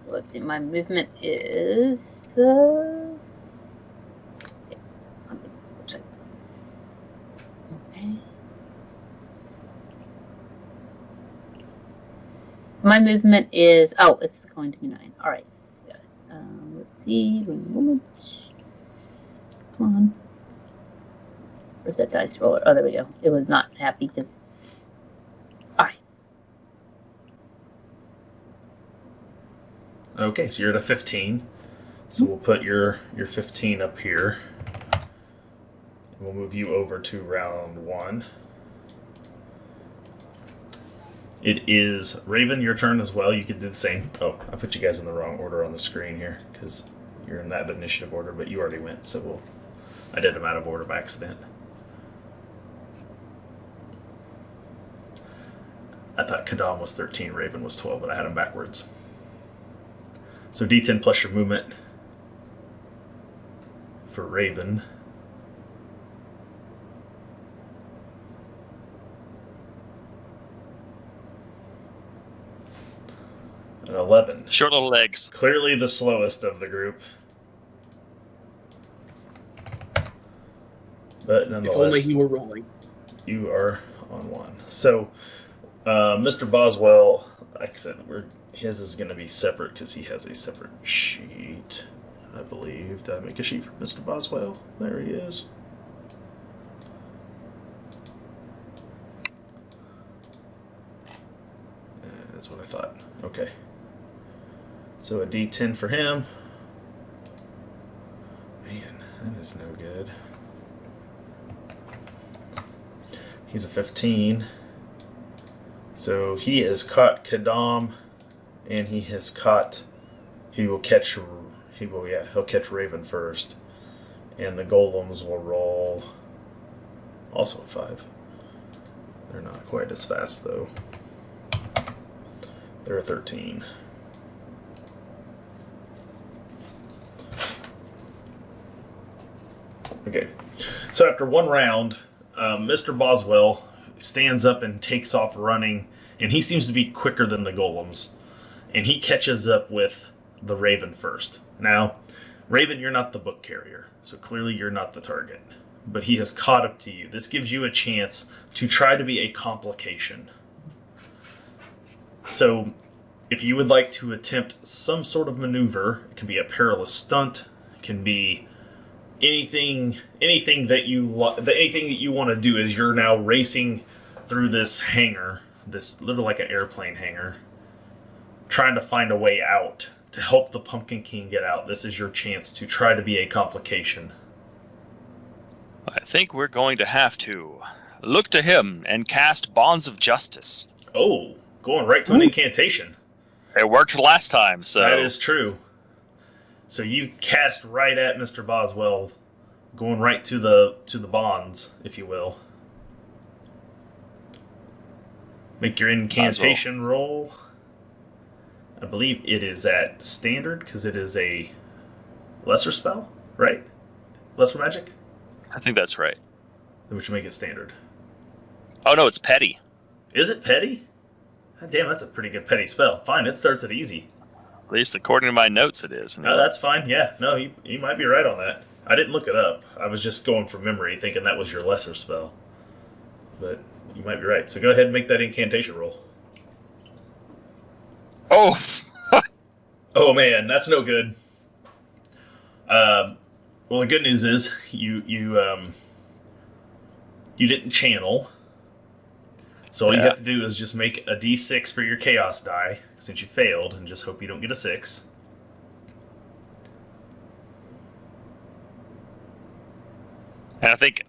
Let's see, my movement is... Okay, let me check. Okay. So my movement is... Oh, it's going to be 9. Alright, got it. Let's see, 1 moment. Come on. Where's that dice roller? Oh, there we go. It was not happy because... Alright. Okay, so you're at a 15. So we'll put your 15 up here. And we'll move you over to round 1. It is Raven, your turn as well. You could do the same. Oh, I put you guys in the wrong order on the screen here because you're in that initiative order, but you already went, so I did them out of order by accident. I thought Kadam was 13, Raven was 12, but I had them backwards. So D10 plus your movement for Raven. An 11. Short little legs. Clearly the slowest of the group. But nonetheless, If only you were rolling. You are on 1. So, Mr. Boswell, like I said, his is going to be separate because he has a separate sheet, I believe. Did I make a sheet for Mr. Boswell? There he is. That's what I thought. Okay. So a D10 for him. Man, that is no good. He's a 15. So he has caught Kadam, and he has caught. He'll catch Raven first, and the golems will roll. Also a 5. They're not quite as fast though. They're a 13. Okay, so after 1 round, Mr. Boswell stands up and takes off running, and he seems to be quicker than the golems, and he catches up with the Raven first. Now, Raven, you're not the book carrier, so clearly you're not the target, but he has caught up to you. This gives you a chance to try to be a complication. So, if you would like to attempt some sort of maneuver, it can be a perilous stunt, it can be anything that you want to do is you're now racing through this hangar, this literally like an airplane hangar, trying to find a way out to help the Pumpkin King get out. This is your chance to try to be a complication. I think we're going to have to look to him and cast Bonds of Justice. Oh, going right to an incantation. It worked last time, so... That is true. So you cast right at Mr. Boswell, going right to the bonds, if you will. Make your incantation roll. I believe it is at standard, because it is a lesser spell, right? Lesser magic? I think that's right. Which would make it standard. Oh no, it's petty. Is it petty? God damn, that's a pretty good petty spell. Fine, it starts at easy. At least according to my notes it is. Oh, that's fine, yeah. No, you might be right on that. I didn't look it up. I was just going from memory, thinking that was your lesser spell. But you might be right. So go ahead and make that incantation roll. Oh! Oh man, that's no good. Well, the good news is you You didn't channel. So all you have to do is just make a d6 for your chaos die, since you failed, and just hope you don't get a 6. And I think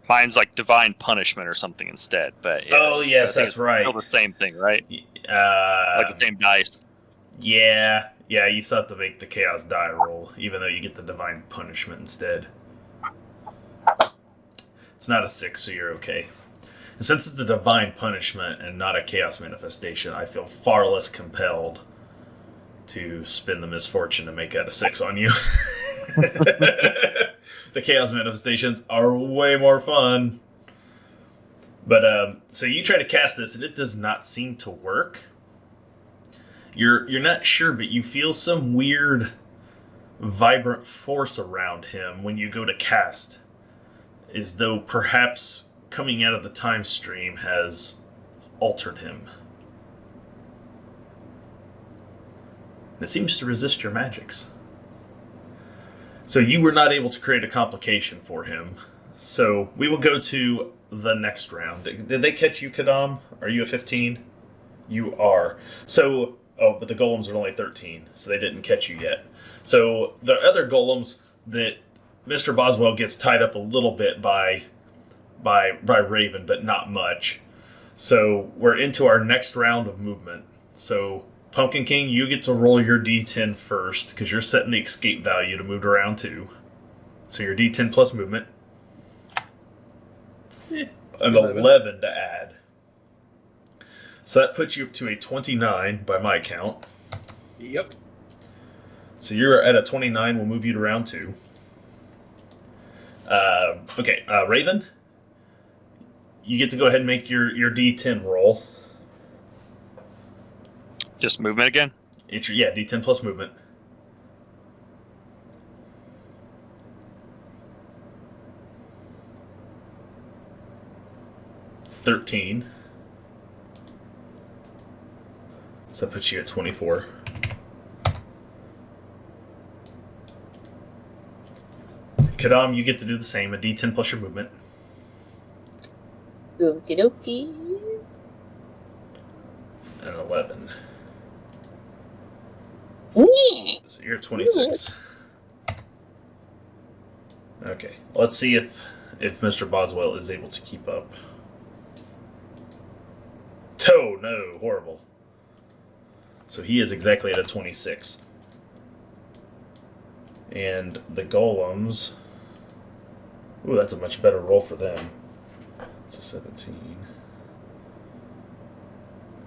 mine's like divine punishment or something instead. But yes, that's right. Still the same thing, right? Like the same dice. Yeah, you still have to make the chaos die roll, even though you get the divine punishment instead. It's not a 6, so you're okay. And since it's a divine punishment and not a chaos manifestation, I feel far less compelled to spin the misfortune to make that a 6 on you. The chaos manifestations are way more fun. But, so you try to cast this, and it does not seem to work. You're not sure, but you feel some weird, vibrant force around him when you go to cast. As though perhaps coming out of the time stream has altered him. It seems to resist your magics. So you were not able to create a complication for him. So we will go to the next round. Did they catch you, Kadam? Are you a 15? You are. So, but the golems are only 13, so they didn't catch you yet. So the other golems that Mr. Boswell gets tied up a little bit by Raven, but not much. So we're into our next round of movement. So Pumpkin King, you get to roll your d10 first, because you're setting the escape value to move to round 2. So your d10 plus movement. An 11 to add. So that puts you up to a 29 by my count. Yep. So you're at a 29, we'll move you to round 2. Raven, you get to go ahead and make your d10 roll. Just movement again? D10 plus movement. $13. So that puts you at 24. Kadam, you get to do the same, a d10 plus your movement. Okie dokie. And 11. Yeah. So you're 26. Okay, let's see if Mr. Boswell is able to keep up. Oh, no, horrible. So he is exactly at a 26. And the golems... Ooh, that's a much better roll for them. It's a 17.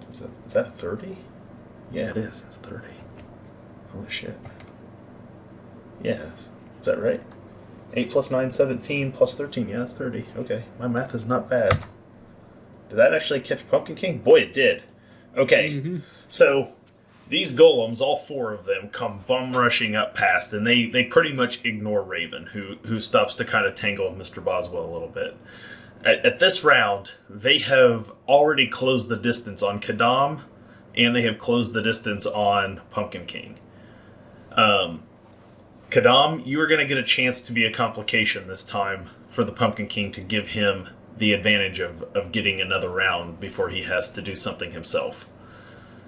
Is that a 30? Yeah, it is. It's 30. Holy shit. Yes. Is that right? 8 plus 9, 17, plus 13. Yeah, that's 30. Okay, my math is not bad. Did that actually catch Pumpkin King? Boy, it did. Okay, So these golems, all 4 of them, come bum rushing up past, and they pretty much ignore Raven, who stops to kind of tangle with Mr. Boswell a little bit. At this round, they have already closed the distance on Kadam, and they have closed the distance on Pumpkin King. Kadam, you are going to get a chance to be a complication this time for the Pumpkin King to give him the advantage of getting another round before he has to do something himself.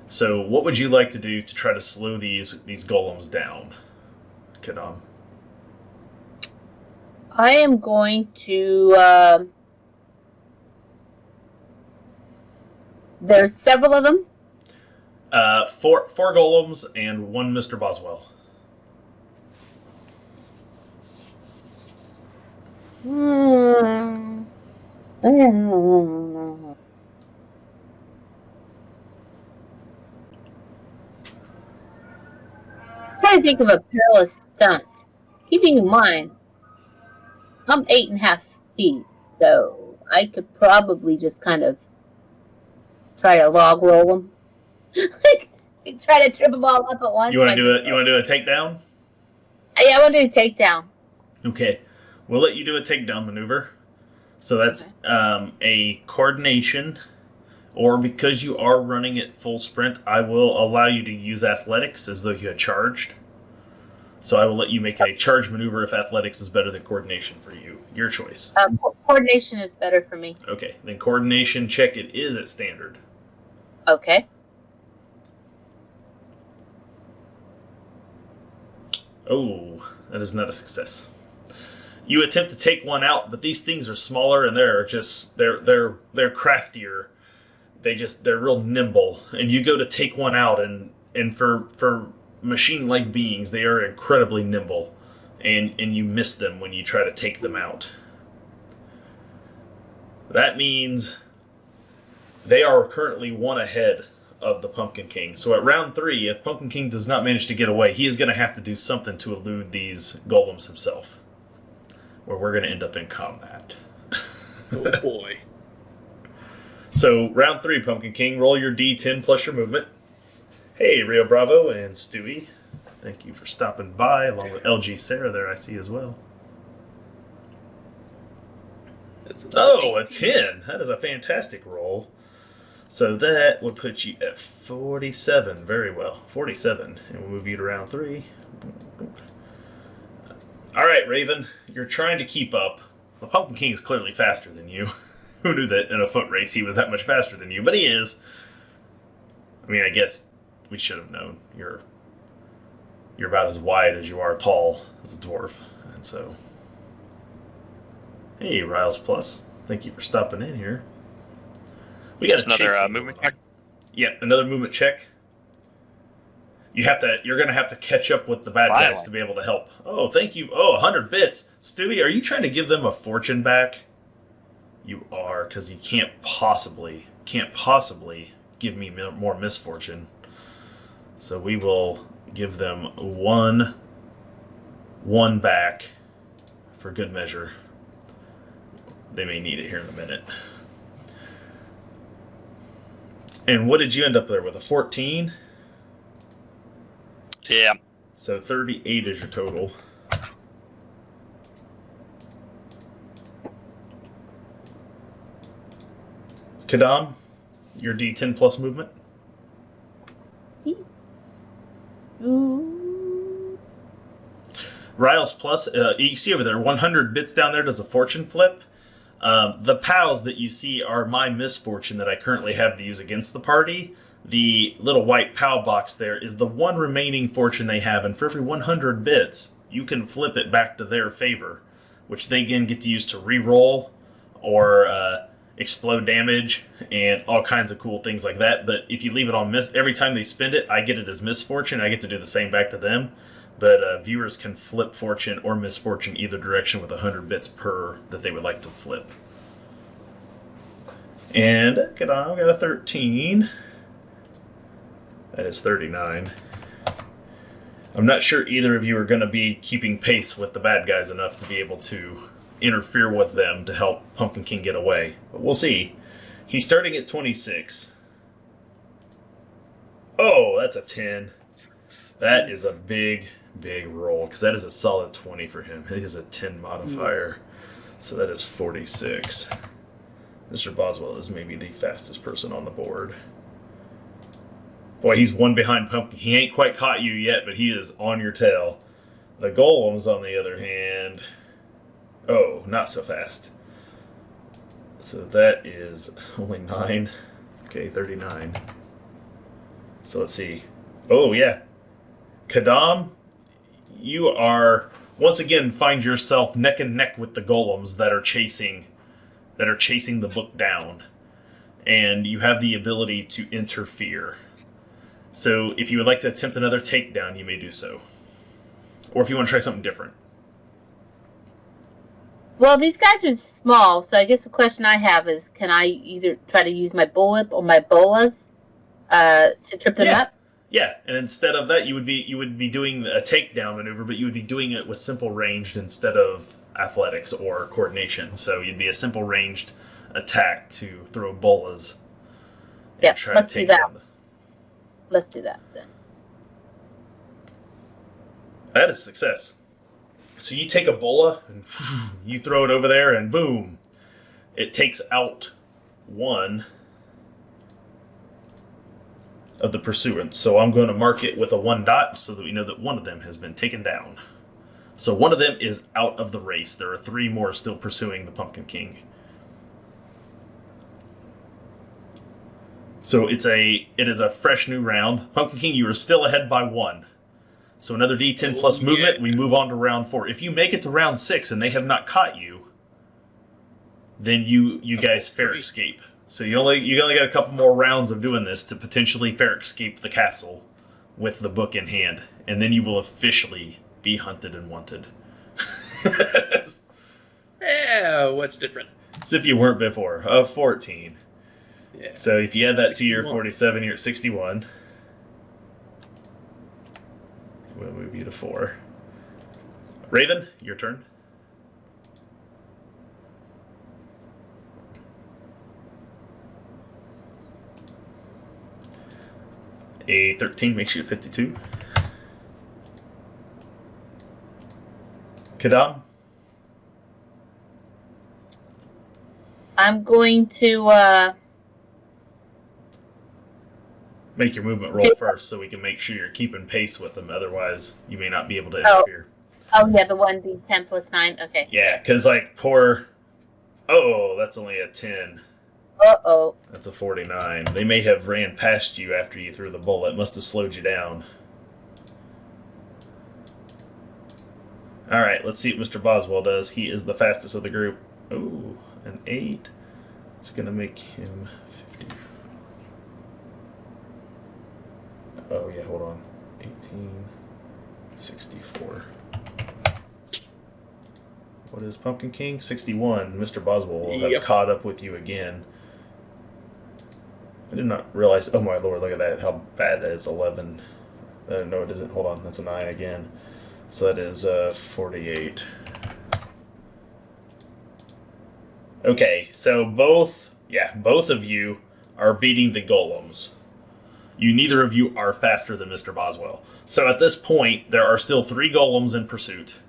So what would you like to do to try to slow these golems down, Kadam? I am going to... there's several of them? 4 golems and 1 Mr. Boswell. Trying to think of a perilous stunt. Keeping in mind, I'm 8.5 feet, so I could probably just kind of try to log roll them. Try to trip them all up at once. You want to do a takedown? Yeah, I want to do a takedown. Okay, we'll let you do a takedown maneuver. So that's a coordination, or because you are running at full sprint, I will allow you to use athletics as though you had charged. So I will let you make a charge maneuver if athletics is better than coordination for you. Your choice. Coordination is better for me. Okay, then coordination check it is at standard. Okay. Oh, that is not a success. You attempt to take one out, but these things are smaller and they're craftier. They're real nimble, and you go to take one out, and for machine-like beings, they are incredibly nimble, and you miss them when you try to take them out. That means they are currently one ahead of the Pumpkin King. So at round 3, if Pumpkin King does not manage to get away, he is going to have to do something to elude these golems himself, or we're going to end up in combat. Oh boy. So round 3, Pumpkin King, roll your D10 plus your movement. Hey, Rio Bravo and Stewie. Thank you for stopping by, along with LG Sarah there I see as well. Oh, a 10. That is a fantastic roll. So that would put you at 47. Very well. 47. And we'll move you to round 3. All right, Raven. You're trying to keep up. The Pumpkin King is clearly faster than you. Who knew that in a foot race he was that much faster than you? But he is. I mean, I guess we should have known. You're about as wide as you are tall as a dwarf. And so... Hey, Riles Plus. Thank you for stopping in here. We got another movement check. Yeah, another movement check. You're going to have to catch up with the bad guys to be able to help. Oh, thank you. Oh, 100 bits. Stewie, are you trying to give them a fortune back? You are, because you can't possibly give me more misfortune. So we will give them one back for good measure. They may need it here in a minute. And what did you end up there with? A 14? Yeah. So 38 is your total. Kadam, your D10 plus movement. See? Ooh. Riles Plus, you see over there, 100 bits down there does a fortune flip. The POWs that you see are my misfortune that I currently have to use against the party. The little white POW box there is the one remaining fortune they have, and for every 100 bits, you can flip it back to their favor, which they again get to use to re-roll or explode damage and all kinds of cool things like that. But if you leave it on every time they spend it, I get it as misfortune. I get to do the same back to them. But viewers can flip fortune or misfortune either direction with 100 bits per that they would like to flip. And I got a 13. That is 39. I'm not sure either of you are going to be keeping pace with the bad guys enough to be able to interfere with them to help Pumpkin King get away. But we'll see. He's starting at 26. Oh, that's a 10. That is a big roll, because that is a solid 20 for him. It is a 10 modifier. So that is 46. Mr. Boswell is maybe the fastest person on the board. Boy, he's one behind Pumpkin. He ain't quite caught you yet, but he is on your tail. The golems, on the other hand... Oh, not so fast. So that is only 9. Okay, 39. So let's see. Oh, yeah. Kadam, you are once again find yourself neck and neck with the golems that are chasing the book down, and you have the ability to interfere. So if you would like to attempt another takedown, you may do so, or if you want to try something different. Well, these guys are small, so I guess the question I have is, can I either try to use my bullwhip or my bolas to trip them up? Yeah, and instead of that, you would be doing a takedown maneuver, but you would be doing it with simple ranged instead of athletics or coordination. So you'd be a simple ranged attack to throw bolas. Yeah, let's do that. Let's do that then. That is success. So you take a bola and you throw it over there, and boom, it takes out one. of the pursuance. So I'm going to mark it with a 1 dot so that we know that one of them has been taken down. So one of them is out of the race. There are 3 more still pursuing the Pumpkin King. So it is a fresh new round. Pumpkin King, you are still ahead by 1. So another D10 plus movement, we move on to round 4. If you make it to round 6 and they have not caught you, then you guys fair escape. So you only got a couple more rounds of doing this to potentially fair escape the castle with the book in hand. And then you will officially be hunted and wanted. Yeah, what's different? As if you weren't before. 14. Yeah. So if you add that 61. to your 61. 47, you're at 61. We'll move you to 4. Raven, your turn. A 13 makes you 52. Kadam? I'm going to Make your movement roll first so we can make sure you're keeping pace with them. Otherwise, you may not be able to interfere. Oh yeah, the 1d10 plus 9. Okay. Yeah, because like poor... Oh, that's only a 10. Uh-oh. That's a 49. They may have ran past you after you threw the bullet. Must have slowed you down. Alright, let's see what Mr. Boswell does. He is the fastest of the group. Oh, an 8. It's going to make him 50. Oh, yeah, hold on. 18. 64. What is Pumpkin King? 61. Mr. Boswell will have caught up with you again. I did not realize... Oh, my lord, look at that. How bad that is. 11. No, it isn't. Hold on. That's a 9 again. So that is 48. Okay, so both of you are beating the golems. Neither of you are faster than Mr. Boswell. So at this point, there are still 3 golems in pursuit.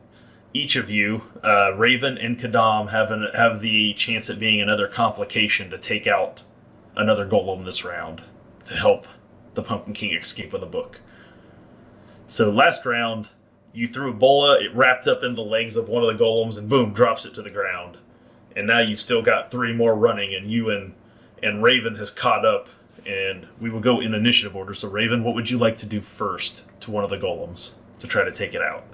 Each of you, Raven and Kadam, have the chance at being another complication to take out another golem this round to help the Pumpkin King escape with a book. So last round, you threw a bola, it wrapped up in the legs of one of the golems, and boom, drops it to the ground. And now you've still got 3 more running, and you and Raven has caught up, and we will go in initiative order. So Raven, what would you like to do first to one of the golems to try to take it out?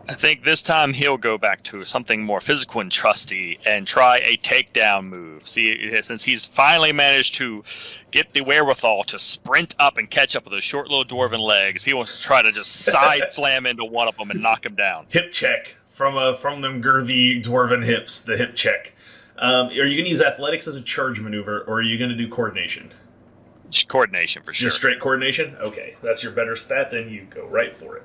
I think this time he'll go back to something more physical and trusty and try a takedown move. See, since he's finally managed to get the wherewithal to sprint up and catch up with those short little dwarven legs, he wants to try to just side slam into one of them and knock him down. Hip check from them girthy dwarven hips, the hip check. Are you going to use athletics as a charge maneuver, or are you going to do coordination? Coordination, for sure. Just straight coordination? Okay, that's your better stat, then you go right for it.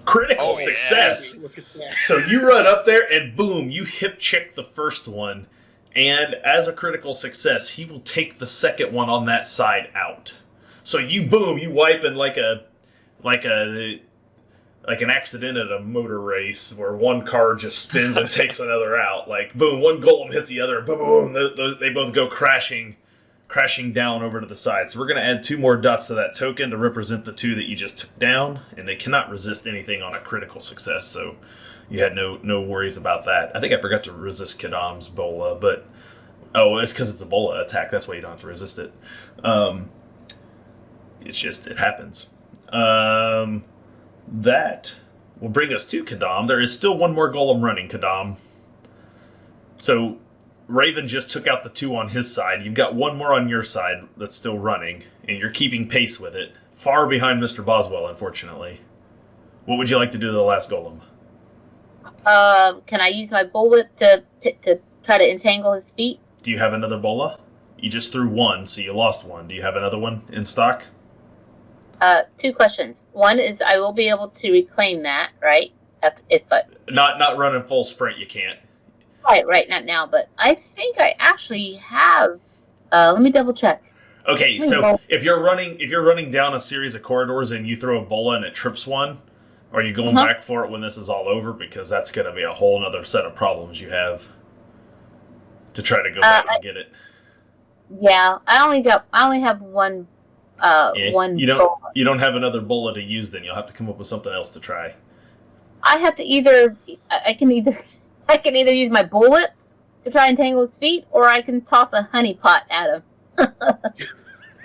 Critical success. Look at that. So you run up there and boom, you hip check the first one, and as a critical success, he will take the second one on that side out. So you wipe in like an accident at a motor race where one car just spins and takes another out. Like boom, one golem hits the other, boom, they both go crashing down over to the side. So we're going to add 2 more dots to that token to represent the 2 that you just took down, and they cannot resist anything on a critical success, so you had no worries about that. I think I forgot to resist Kadam's bola, but it's because it's a bola attack. That's why you don't have to resist it. It's just, it happens. That will bring us to Kadam. There is still 1 more golem running, Kadam. So Raven just took out the 2 on his side. You've got 1 more on your side that's still running, and you're keeping pace with it. Far behind Mr. Boswell, unfortunately. What would you like to do to the last golem? Can I use my bullwhip to try to entangle his feet? Do you have another bola? You just threw 1, so you lost 1. Do you have another one in stock? 2 questions. One is I will be able to reclaim that, right? If I... Not running full sprint, you can't. Right, not now, but I think I actually have. Let me double check. Okay, so if you're running down a series of corridors and you throw a bola and it trips one, are you going back for it when this is all over? Because that's going to be a whole other set of problems you have. to try to go back and get it? Yeah, I only have one. One. You bullet. don't have another bullet to use. Then you'll have to come up with something else to try. I have to I can either use my bullet to try and tangle his feet, or I can toss a honey pot at him.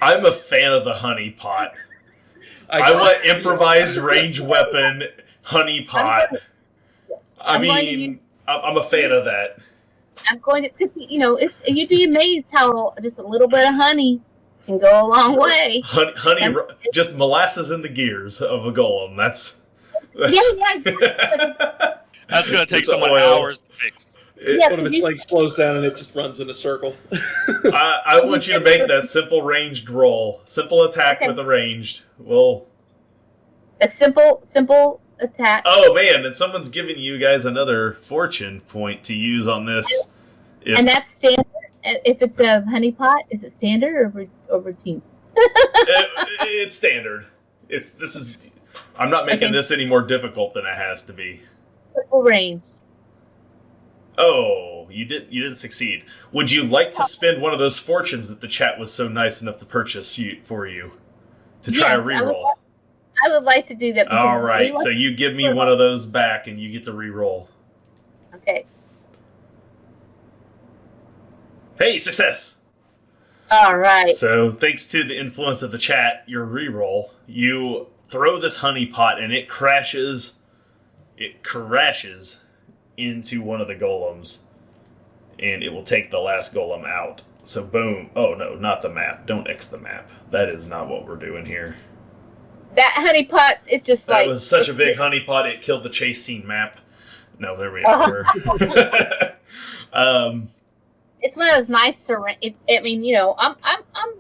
I'm a fan of the honey pot. I want improvised range weapon, honey pot. I'm a fan of that. I'm going to, cause, you'd be amazed how just a little bit of honey can go a long way. Honey, just molasses in the gears of a golem. That's yeah. That's going to take someone oil. hours to fix. One of its legs slows down and it just runs in a circle. I want you to make that simple ranged roll. Simple attack with a ranged. Well, a simple attack. Oh man, and someone's giving you guys another fortune point to use on this. And that's standard. If it's a honey pot, is it standard or routine? It's standard. I'm not making this any more difficult than it has to be. Triple ranged. Oh, you didn't succeed. Would you like to spend one of those fortunes that the chat was so nice enough to purchase for you to try a reroll? I would like to do that. All right, so you give me one of those back, and you get to reroll. Okay. Hey, success! All right. So, thanks to the influence of the chat, your reroll, you throw this honey pot, and it crashes. It crashes into one of the golems, and it will take the last golem out. So, boom. Oh no, not the map. Don't X the map. That is not what we're doing here. That honey pot, it just that was such a big honey pot. It killed the chase scene map. No, there we are. It's one of those nice. I'm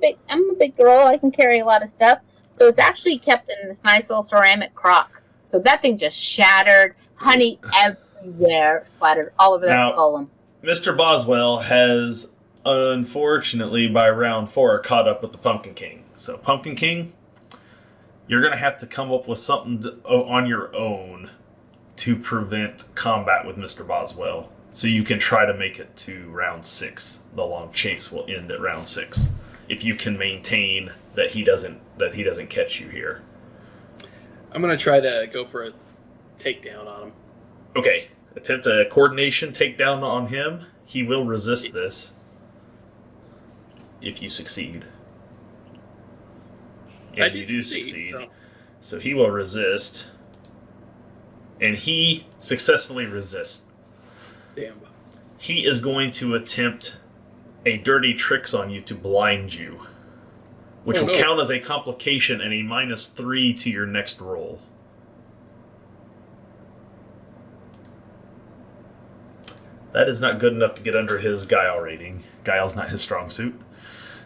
big. I'm a big girl. I can carry a lot of stuff. So it's actually kept in this nice little ceramic crock. So that thing just shattered. Honey everywhere, splattered all over that golem. Mr. Boswell has, unfortunately, by round 4, caught up with the Pumpkin King. So, Pumpkin King, you're going to have to come up with something on your own to prevent combat with Mr. Boswell. So you can try to make it to round 6. The long chase will end at round 6 if you can maintain that he doesn't catch you here. I'm going to try to go for a takedown on him. Okay. Attempt a coordination takedown on him. He will resist this if you succeed. And you do succeed. So he will resist. And he successfully resists. Damn. He is going to attempt a dirty tricks on you to blind you, which will count as a complication and a -3 to your next roll. That is not good enough to get under his guile rating. Guile's not his strong suit.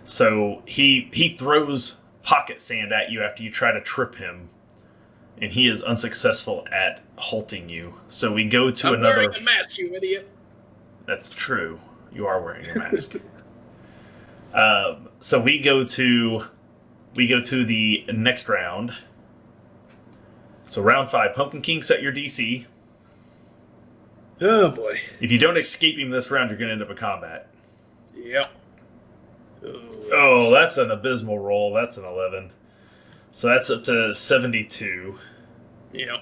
So he throws pocket sand at you after you try to trip him, and he is unsuccessful at halting you. So we go to another... I'm wearing a mask, you idiot. That's true. You are wearing a mask. So we go to the next round. So round 5, Pumpkin King, set your DC. Oh boy. If you don't escape him this round, you're going to end up in combat. Yep. Oh, that's an abysmal roll. That's an 11. So that's up to 72. Yep.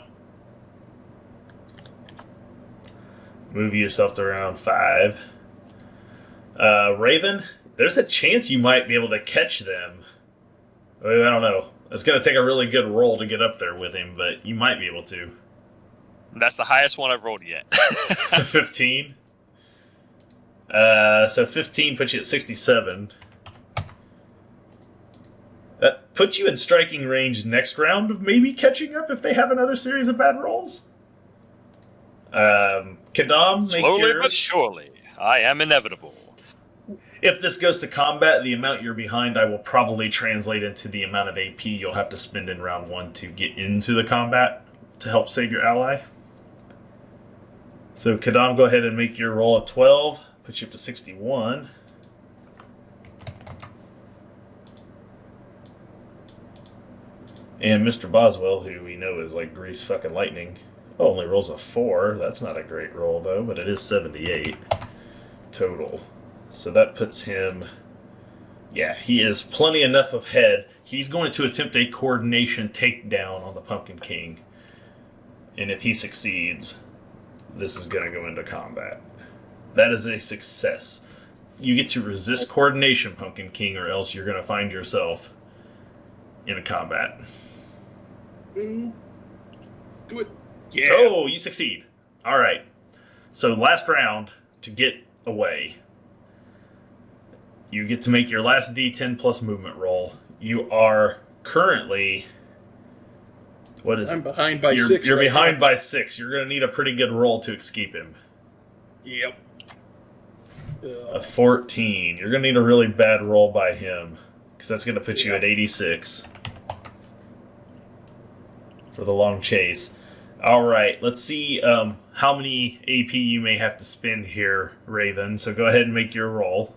Move yourself to round 5. Raven, there's a chance you might be able to catch them. I don't know. It's going to take a really good roll to get up there with him, but you might be able to. That's the highest one I've rolled yet. 15. So 15 puts you at 67. That puts you in striking range next round of maybe catching up if they have another series of bad rolls. Kadam, make Slowly yours. but surely, I am inevitable. If this goes to combat, the amount you're behind I will probably translate into the amount of AP you'll have to spend in round 1 to get into the combat to help save your ally. So Kadam, go ahead and make your roll a 12. Put you up to 61. And Mr. Boswell, who we know is like grease fucking lightning, only rolls a 4. That's not a great roll, though, but it is 78 total. So that puts him... Yeah, he is plenty enough ahead. He's going to attempt a coordination takedown on the Pumpkin King. And if he succeeds, this is going to go into combat. That is a success. You get to resist coordination, Pumpkin King, or else you're going to find yourself in a combat. Do it. Yeah. Oh, you succeed. All right. So last round, to get away, you get to make your last D10 plus movement roll. You are currently... What is I'm it? behind by You're 6. You're right behind now. by 6. You're going to need a pretty good roll to escape him. Yep. A 14. You're going to need a really bad roll by him, because that's going to put you at 86 for the long chase. All right, let's see how many AP you may have to spend here, Raven. So go ahead and make your roll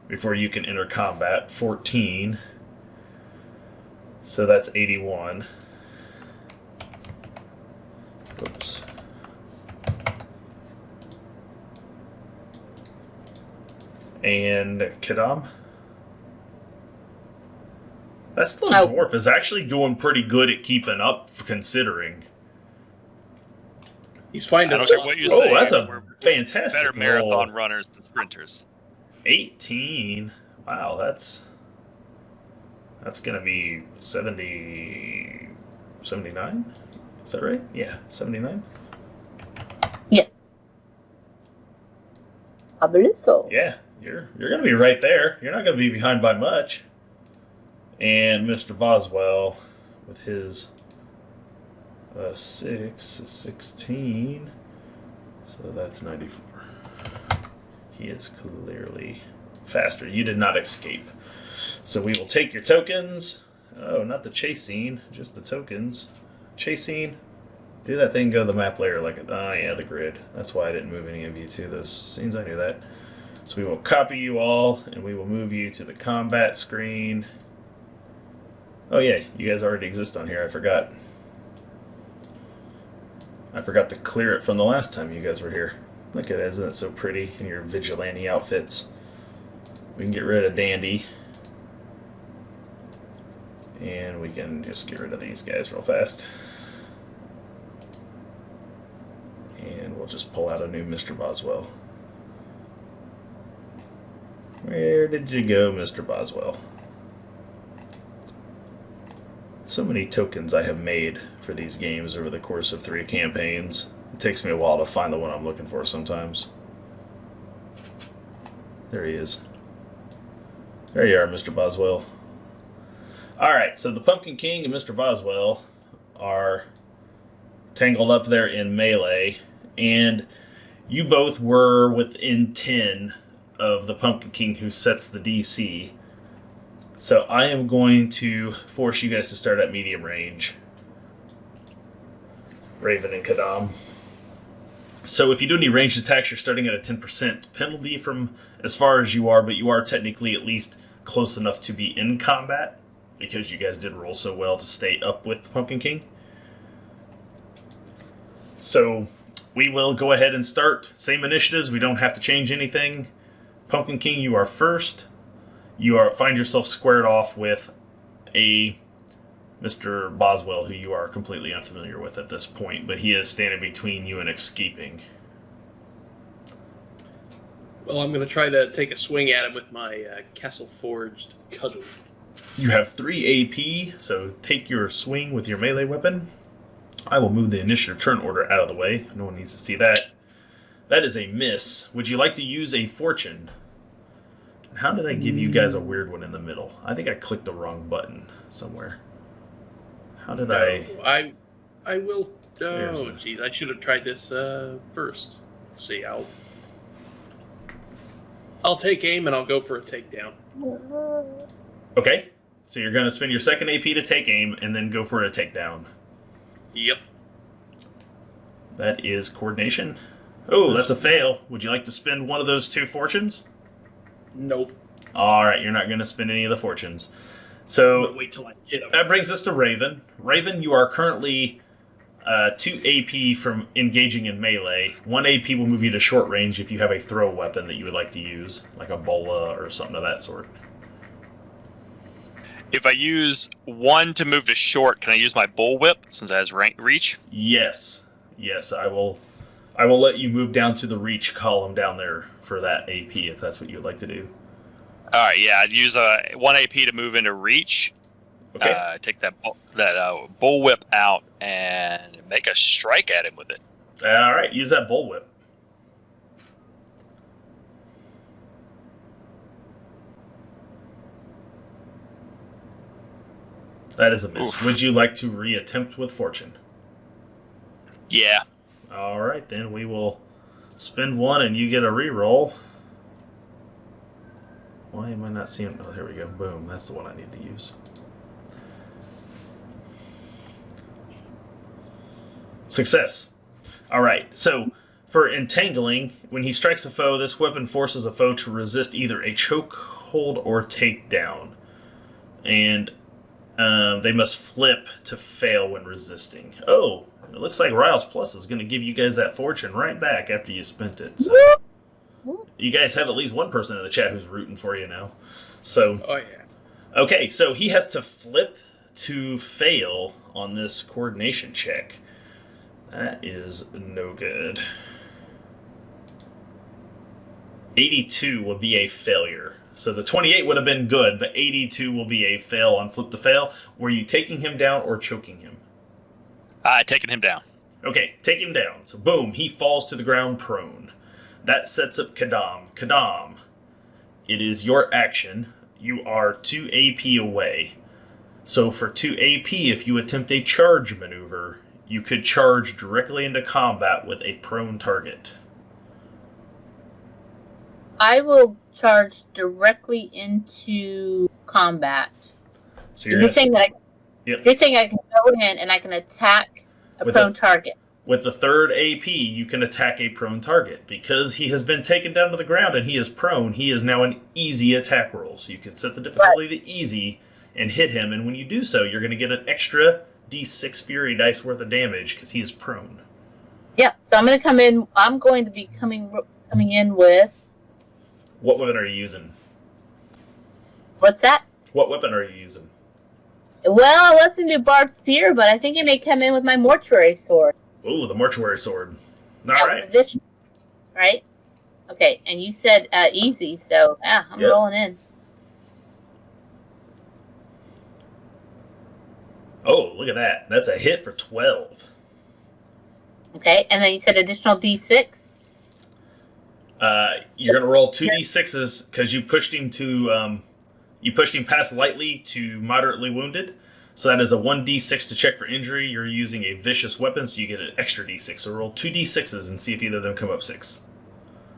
before you can enter combat. 14. So that's 81. Oops. And Kadam? That little dwarf is actually doing pretty good at keeping up, considering. He's finding. I don't care what you Oh, say. that's we're a fantastic better roll. marathon runners than sprinters. 18. Wow, that's going to be 70... 79? Is that right? Yeah, 79? Yes. I believe so. Yeah, you're going to be right there. You're not going to be behind by much. And Mr. Boswell, with his 16, so that's 94. He is clearly faster. You did not escape. So we will take your tokens. Oh, not the chase scene, just the tokens. Chase scene. Do that thing, go to the map layer like it. Oh, yeah, the grid. That's why I didn't move any of you to those scenes. I knew that. So we will copy you all, and we will move you to the combat screen. Oh, yeah, you guys already exist on here. I forgot. I forgot to clear it from the last time you guys were here. Look at it, isn't it so pretty in your vigilante outfits? We can get rid of Dandy. And we can just get rid of these guys real fast. And we'll just pull out a new Mr. Boswell. Where did you go, Mr. Boswell? So many tokens I have made for these games over the course of 3 campaigns. It takes me a while to find the one I'm looking for sometimes. There he is. There you are, Mr. Boswell. Alright, so the Pumpkin King and Mr. Boswell are tangled up there in melee, and you both were within 10 of the Pumpkin King who sets the DC. So I am going to force you guys to start at medium range. Raven and Kadam. So if you do any ranged attacks, you're starting at a 10% penalty from as far as you are, but you are technically at least close enough to be in combat, because you guys did roll so well to stay up with the Pumpkin King. So we will go ahead and start. Same initiatives. We don't have to change anything. Pumpkin King, you are first. You find yourself squared off with a Mr. Boswell, who you are completely unfamiliar with at this point, but he is standing between you and escaping. Well, I'm going to try to take a swing at him with my castle-forged cudgel. You have 3 AP, so take your swing with your melee weapon. I will move the initiative turn order out of the way. No one needs to see that. That is a miss. Would you like to use a fortune? How did I give you guys a weird one in the middle? I think I clicked the wrong button somewhere. How did I will... There's Oh, jeez, I should have tried this first. Let's see, I'll take aim and I'll go for a takedown. Okay, so you're going to spend your second AP to take aim and then go for a takedown. Yep. That is coordination. Oh, that's a fail. Would you like to spend one of those 2 fortunes? Nope. Alright, you're not going to spend any of the fortunes. So Wait till I get him. that brings us to Raven. Raven, you are currently 2 AP from engaging in melee. 1 AP will move you to short range if you have a throw weapon that you would like to use, like a bola or something of that sort. If I use 1 to move to short, can I use my bullwhip since it has reach? Yes. Yes, I will let you move down to the reach column down there for that AP if that's what you would like to do. All right, yeah, I'd use 1 AP to move into reach. Okay. Take that bullwhip out and make a strike at him with it. All right, use that bullwhip. That is a miss. Oof. Would you like to reattempt with fortune? Yeah. All right, then we will spend 1 and you get a reroll. Why am I not seeing? Oh, here we go. Boom. That's the one I need to use. Success. All right. So for entangling, when he strikes a foe, this weapon forces a foe to resist either a choke, hold, or takedown, and they must flip to fail when resisting. Oh, it looks like Riles Plus is going to give you guys that fortune right back after you spent it. So you guys have at least one person in the chat who's rooting for you now. So, Oh, yeah. okay, so he has to flip to fail on this coordination check. That is no good. 82 will be a failure. So the 28 would have been good, but 82 will be a fail on flip to fail. Were you taking him down or choking him? Taking him down. Okay, take him down. So boom, he falls to the ground prone. That sets up Kadam. Kadam, it is your action. You are 2 AP away. So for 2 AP, if you attempt a charge maneuver, you could charge directly into combat with a prone target. I will charge directly into combat. So You're saying that Yep. you're saying I can go in and I can attack a With prone target. With the 3rd AP, you can attack a prone target. Because he has been taken down to the ground and he is prone, he is now an easy attack roll. So you can set the difficulty to easy and hit him, and when you do so, you're going to get an extra D6 Fury dice worth of damage because he is prone. Yep. So I'm going to come in. I'm going to be coming in with. What weapon are you using? What's that? What weapon are you using? Well, I was going to do Barbed Spear, but I think it may come in with my Mortuary Sword. Ooh, the Mortuary Sword. All Yeah, right. with the right? Okay, and you said easy, so I'm Yep. rolling in. Oh, look at that. That's a hit for 12. Okay, and then you said additional D6. You're going to roll 2 D6s because you pushed him past lightly to moderately wounded. So that is a 1d6 to check for injury. You're using a vicious weapon, so you get an extra d6. So roll 2 d6s and see if either of them come up 6.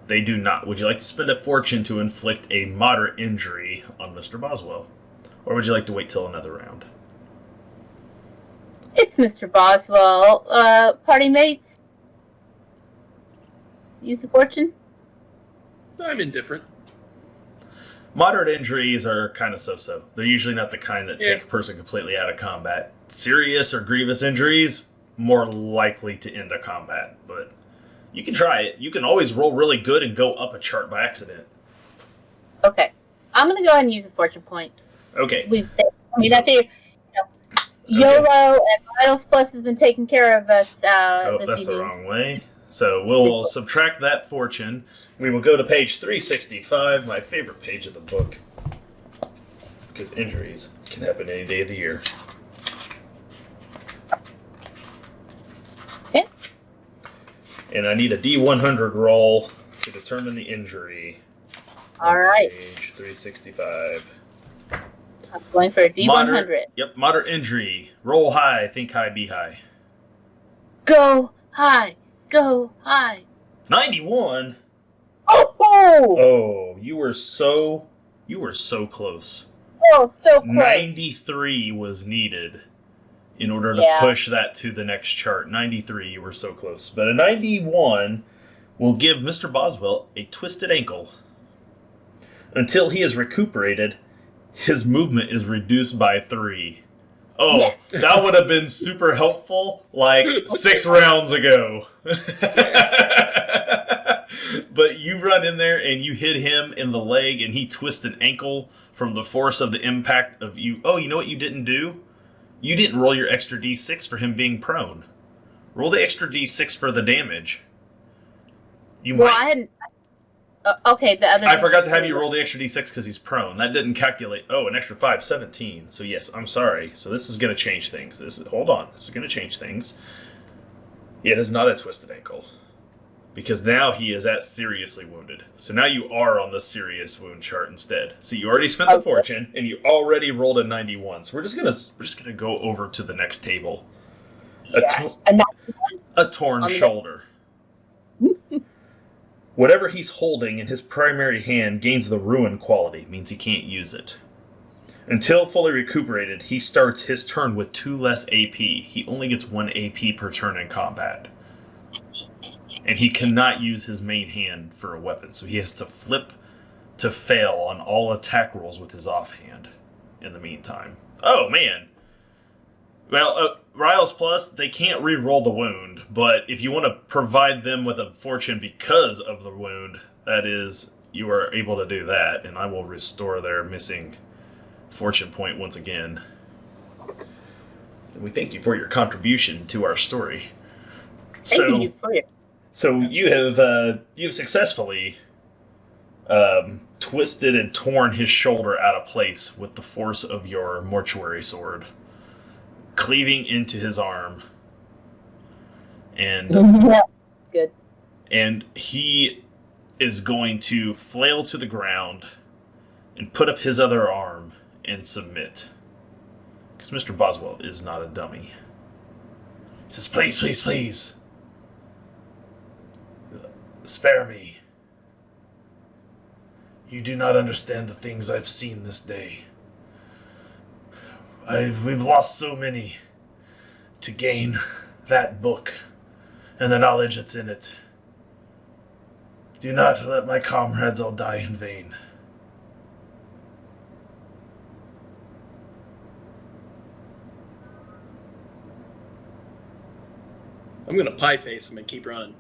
They do not. Would you like to spend a fortune to inflict a moderate injury on Mr. Boswell? Or would you like to wait till another round? It's Mr. Boswell. Party mates? Use the fortune? I'm indifferent. Moderate injuries are kind of so-so. They're usually not the kind that take a person completely out of combat. Serious or grievous injuries, more likely to end a combat. But you can try it. You can always roll really good and go up a chart by accident. Okay. I'm going to go ahead and use a fortune point. Okay. I think YOLO and Miles Plus has been taking care of us this That's evening. the wrong way. So we'll subtract that fortune. We will go to page 365, my favorite page of the book. Because injuries can happen any day of the year. Okay. And I need a D100 roll to determine the injury. All right. Page 365. I'm going for a D100. Moderate injury. Roll high, think high, be high. Go high. Go high. 91? Oh! Oh, you were so close. Oh, so close. 93 was needed in order to push that to the next chart. 93, you were so close. But a 91 will give Mr. Boswell a twisted ankle. Until he is recuperated, his movement is reduced by 3. Oh, Yes. that would have been super helpful like 6 rounds ago. But you run in there and you hit him in the leg and he twists an ankle from the force of the impact of you. Oh, you know what you didn't do? You didn't roll your extra d6 for him being prone. Roll the extra d6 for the damage. I hadn't. Okay, the other. I forgot to have you roll the extra d6 because he's prone. That didn't calculate. Oh, an extra 5, 17. So yes, I'm sorry. So this is going to change things. Hold on. This is going to change things. It is not a twisted ankle. Because now he is at seriously wounded. So now you are on the serious wound chart instead. So you already spent the fortune, and you already rolled a 91. So we're just gonna go over to the next table. Yes. A torn shoulder. Whatever he's holding in his primary hand gains the ruin quality, means he can't use it. Until fully recuperated, he starts his turn with 2 less AP. He only gets 1 AP per turn in combat. And he cannot use his main hand for a weapon, so he has to flip to fail on all attack rolls with his offhand in the meantime. Oh, man. Well, Riles Plus, they can't re-roll the wound, but if you want to provide them with a fortune because of the wound, that is, you are able to do that, and I will restore their missing fortune point once again. And we thank you for your contribution to our story. Thank you for it. So you've successfully twisted and torn his shoulder out of place with the force of your mortuary sword, cleaving into his arm, and good. And he is going to flail to the ground and put up his other arm and submit, because Mr. Boswell is not a dummy. He says, "Please, please, please. Spare me. You do not understand the things I've seen this day. We've lost so many to gain that book and the knowledge that's in it. Do not let my comrades all die in vain." I'm gonna pie face him and keep running.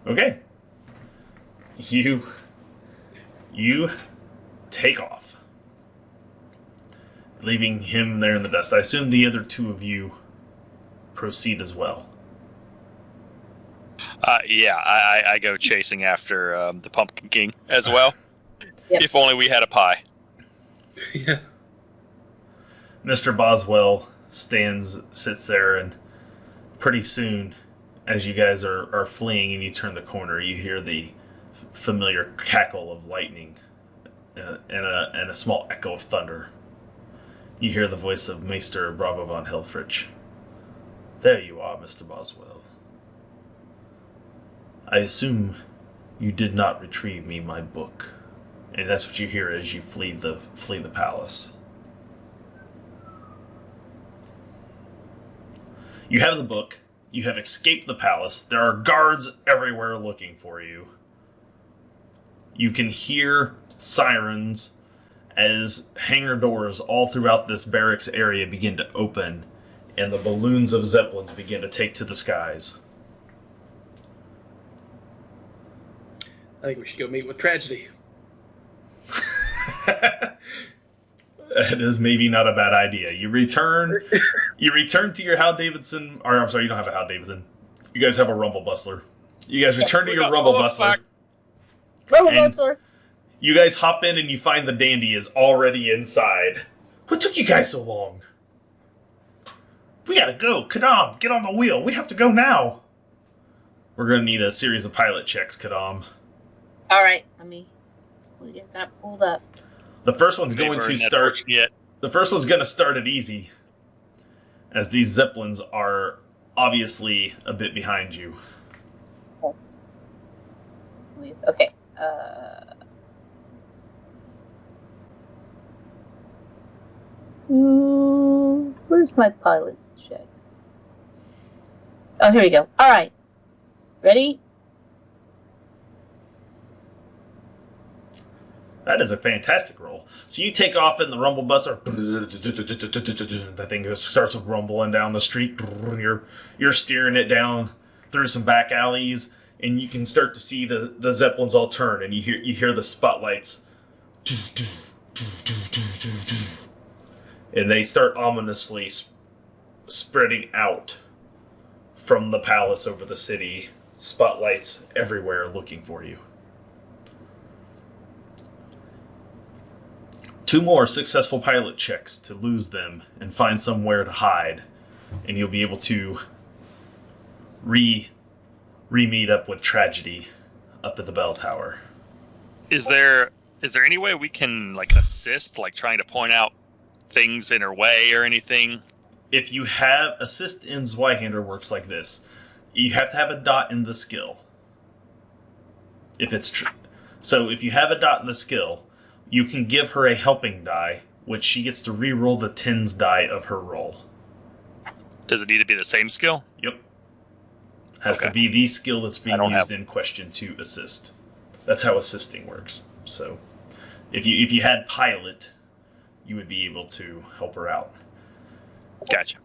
Okay. You take off, leaving him there in the dust. I assume the other 2 of you proceed as well. Yeah, I go chasing after the Pumpkin King as well. Yep. If only we had a pie. Yeah. Mr. Boswell sits there, and pretty soon, as you guys are fleeing and you turn the corner, you hear the familiar cackle of lightning and a small echo of thunder. You hear the voice of Maester Bravo von Helfrich. "There you are, Mr. Boswell. I assume you did not retrieve me my book." And that's what you hear as you flee the palace. You have the book. You have escaped the palace. There are guards everywhere looking for you. You can hear sirens as hangar doors all throughout this barracks area begin to open, and the balloons of Zeppelins begin to take to the skies. I think we should go meet with Tragedy. That is maybe not a bad idea. You return to your Hal Davidson, or I'm sorry, you don't have a Hal Davidson. You guys have a Rumble Bustler. You guys return to your Rumble Bustler. Rumble Bustler. You guys hop in and you find the dandy is already inside. What took you guys so long? We gotta go. Kadam, get on the wheel. We have to go now. We're gonna need a series of pilot checks, Kadam. Alright, we'll get that pulled up. The first one's going to start. The first one's going to start it easy, as these Zeppelins are obviously a bit behind you. Okay. Where's my pilot check? Oh, here we go. All right. Ready? That is a fantastic roll. So you take off in the rumble buster. That thing just starts rumbling down the street. You're steering it down through some back alleys, and you can start to see the Zeppelins all turn, and you hear the spotlights. And they start ominously spreading out from the palace over the city. Spotlights everywhere looking for you. 2 more successful pilot checks to lose them and find somewhere to hide, and you'll be able to re-meet up with Tragedy up at the bell tower. Is there any way we can like assist, like trying to point out things in her way or anything? If you have assist in Zweihander works like this. You have to have a dot in the skill. If it's true. So if you have a dot in the skill, you can give her a helping die, which she gets to re-roll the tens die of her roll. Does it need to be the same skill? Yep. Has to be the skill that's being used in question to assist. That's how assisting works. So if you had pilot, you would be able to help her out. Gotcha.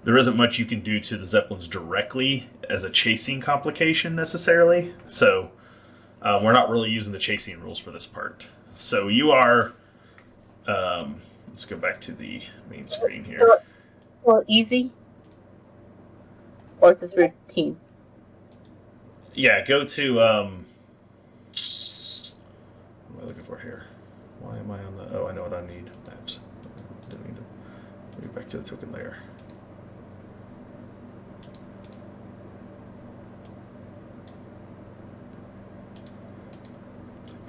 There isn't much you can do to the Zeppelins directly as a chasing complication necessarily, so we're not really using the chasing rules for this part. So you are... let's go back to the main screen here. So easy? Or is this routine? Yeah, go to... what am I looking for here? Why am I on the... Oh, I know what I need. Maps. Didn't need to... Go back to the token layer.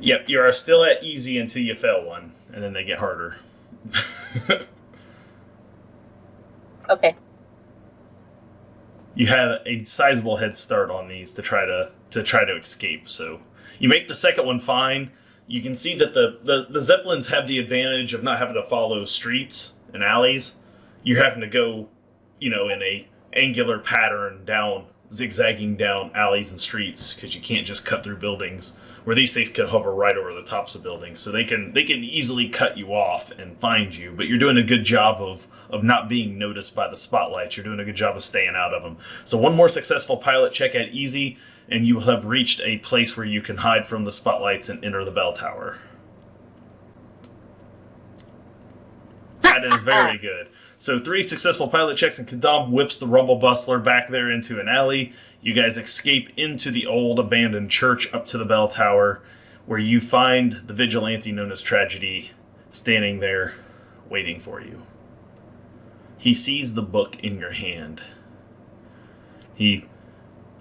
Yep, you are still at easy until you fail one, and then they get harder. Okay. You have a sizable head start on these to try to escape. So you make the second one fine. You can see that the Zeppelins have the advantage of not having to follow streets and alleys. You're having to go, in a angular pattern down, zigzagging down alleys and streets because you can't just cut through buildings. Where these things can hover right over the tops of buildings, so they can easily cut you off and find you. But you're doing a good job of not being noticed by the spotlights. You're doing a good job of staying out of them. So one more successful pilot check at easy, and you will have reached a place where you can hide from the spotlights and enter the bell tower. That is very good. So 3 successful pilot checks, and Kadam whips the rumble bustler back there into an alley. You guys escape into the old abandoned church up to the bell tower, where you find the vigilante known as Tragedy standing there waiting for you. He sees the book in your hand. He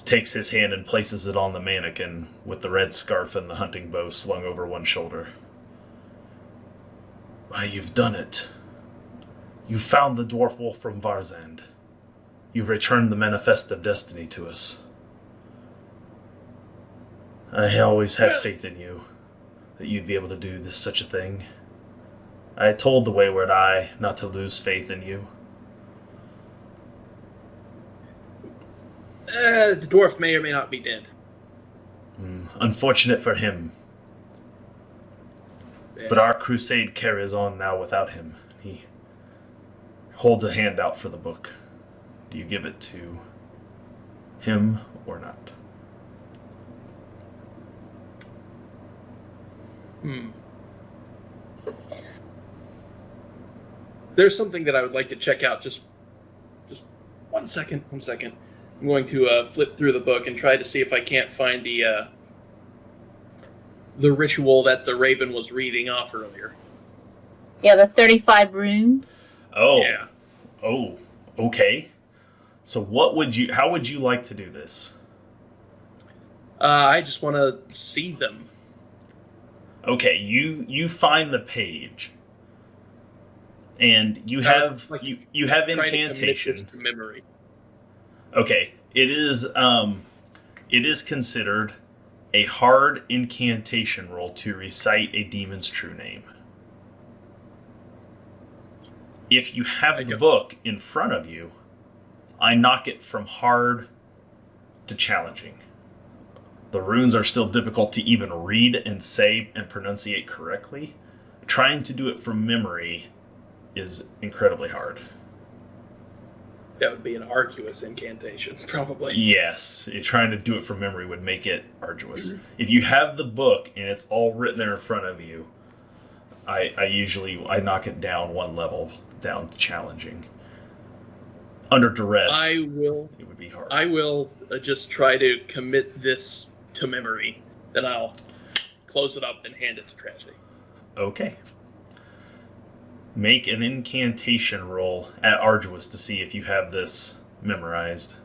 takes his hand and places it on the mannequin with the red scarf and the hunting bow slung over one shoulder. Why, you've done it. You found the dwarf wolf from Varzand. You've returned the Manifesto of Destiny to us. I always had faith in you, that you'd be able to do such a thing. I told the Wayward Eye not to lose faith in you. The dwarf may or may not be dead. Unfortunate for him. Yeah. But our crusade carries on now without him. He holds a hand out for the book. Do you give it to him or not? There's something that I would like to check out. Just 1 second. 1 second. I'm going to flip through the book and try to see if I can't find the ritual that the Raven was reading off earlier. Yeah, the 35 runes. Oh. Yeah. Oh. Okay. So how would you like to do this? I just want to see them. Okay, you find the page. And you have you have incantation. To memory. Okay. It is considered a hard incantation roll to recite a demon's true name. If you have the book in front of you, I knock it from hard to challenging. The runes are still difficult to even read and say and pronunciate correctly. Trying to do it from memory is incredibly hard. That would be an arduous incantation, probably. Yes, trying to do it from memory would make it arduous. If you have the book and it's all written there in front of you, I usually knock it down one level, down to challenging. Under duress, it would be hard. I will just try to commit this to memory. Then I'll close it up and hand it to Tragedy. Okay. Make an incantation roll at Arduous to see if you have this memorized.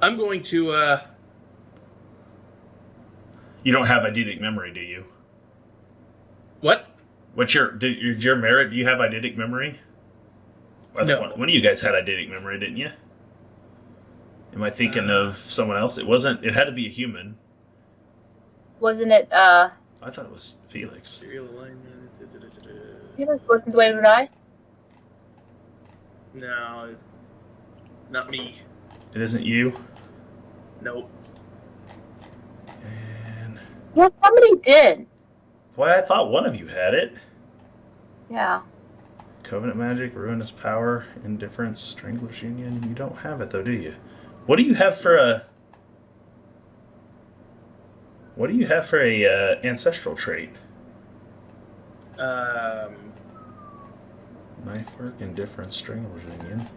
I'm going to, You don't have eidetic memory, do you? What? What's your merit? Do you have eidetic memory? No. One of you guys had eidetic memory, didn't you? Am I thinking of someone else? It wasn't. It had to be a human. Wasn't it, I thought it was Felix. Serial alignment. Felix wasn't the way to die? No, not me. It isn't you? Nope. And Yeah, somebody did. why, I thought one of you had it. Yeah. Covenant magic, ruinous power, indifference, strangler's union. You don't have it though, do you? What do you have for a ancestral trait? Knife work, indifference, strangler's union.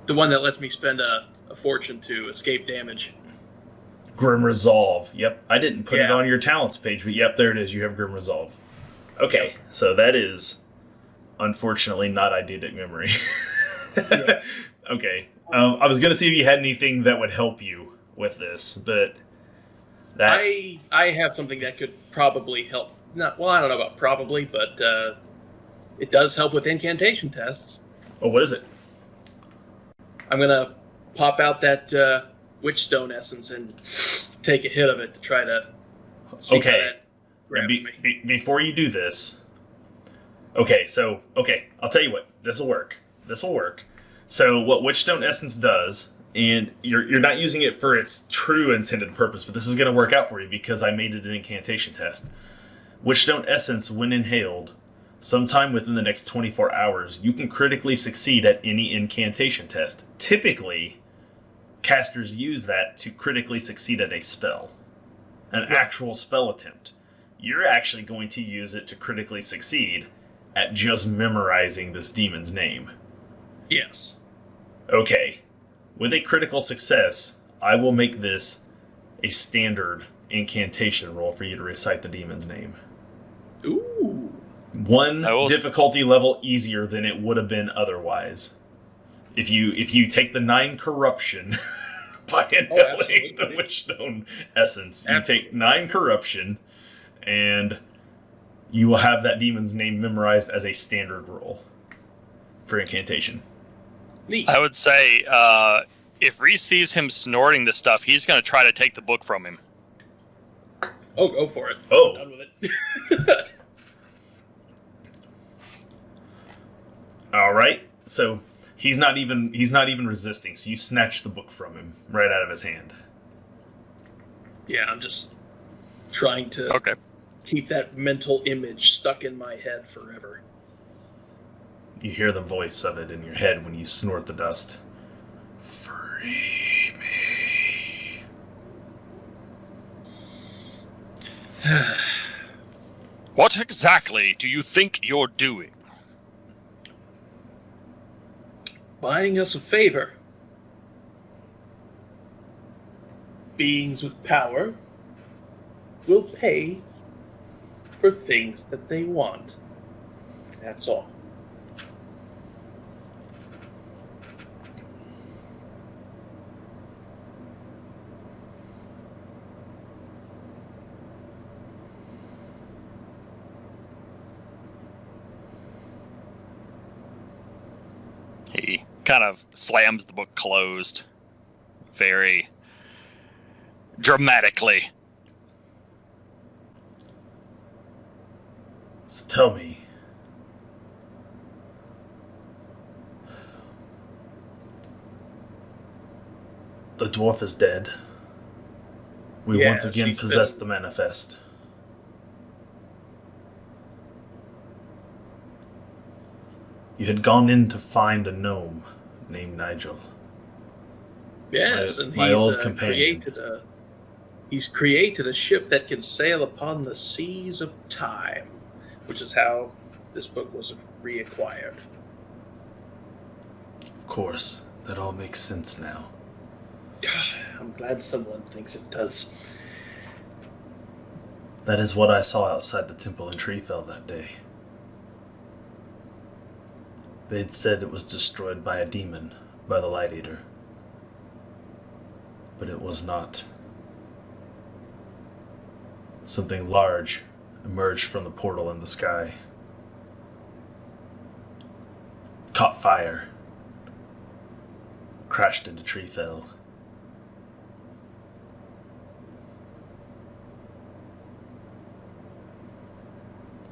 The one that lets me spend a fortune to escape damage. Grim Resolve. Yep, I didn't put it Yeah. on your talents page, but yep, there it is. You have Grim Resolve. Okay, so that is unfortunately not eidetic memory. Yeah. Okay, I was gonna see if you had anything that would help you with this, but that I have something that could probably help. I don't know about probably, but it does help with incantation tests. oh, what is it? I'm gonna pop out that Witchstone essence and take a hit of it to try to see how Okay. that grabs me. Before you do this, I'll tell you what. This will work. So what Witchstone Essence does, and you're not using it for its true intended purpose, but this is going to work out for you because I made it an incantation test. Witchstone Essence, when inhaled, sometime within the next 24 hours, you can critically succeed at any incantation test. Typically, casters use that to critically succeed at a spell, an actual spell attempt. You're actually going to use it to critically succeed at just memorizing this demon's name. Yes. Okay. With a critical success, I will make this a standard incantation roll for you to recite the demon's name. Ooh. One difficulty level easier than it would have been otherwise. If you take the 9 corruption by inhaling the Witchstone Essence, you take 9 corruption, and you will have that demon's name memorized as a standard roll for incantation. Neat. I would say if Reese sees him snorting the stuff, he's going to try to take the book from him. Oh, go for it. Oh. I'm done with it. All right. So he's not even resisting. So you snatch the book from him right out of his hand. Yeah, I'm just trying to keep that mental image stuck in my head forever. You hear the voice of it in your head when you snort the dust. Free me. What exactly do you think you're doing? Buying us a favor. Beings with power will pay for things that they want. That's all. He kind of slams the book closed very dramatically. So tell me, the dwarf is dead. We Yeah, once again she's possessed been- the manifest. You had gone in to find a gnome named Nigel. Yes, My- and my he's old companion. he's created a ship that can sail upon the seas of time, which is how this book was reacquired. Of course, that all makes sense now. I'm glad someone thinks it does. That is what I saw outside the temple in Treefell that day. They had said it was destroyed by a demon, by the Light Eater. But it was not. Something large emerged from the portal in the sky. Caught fire. Crashed into Treefell.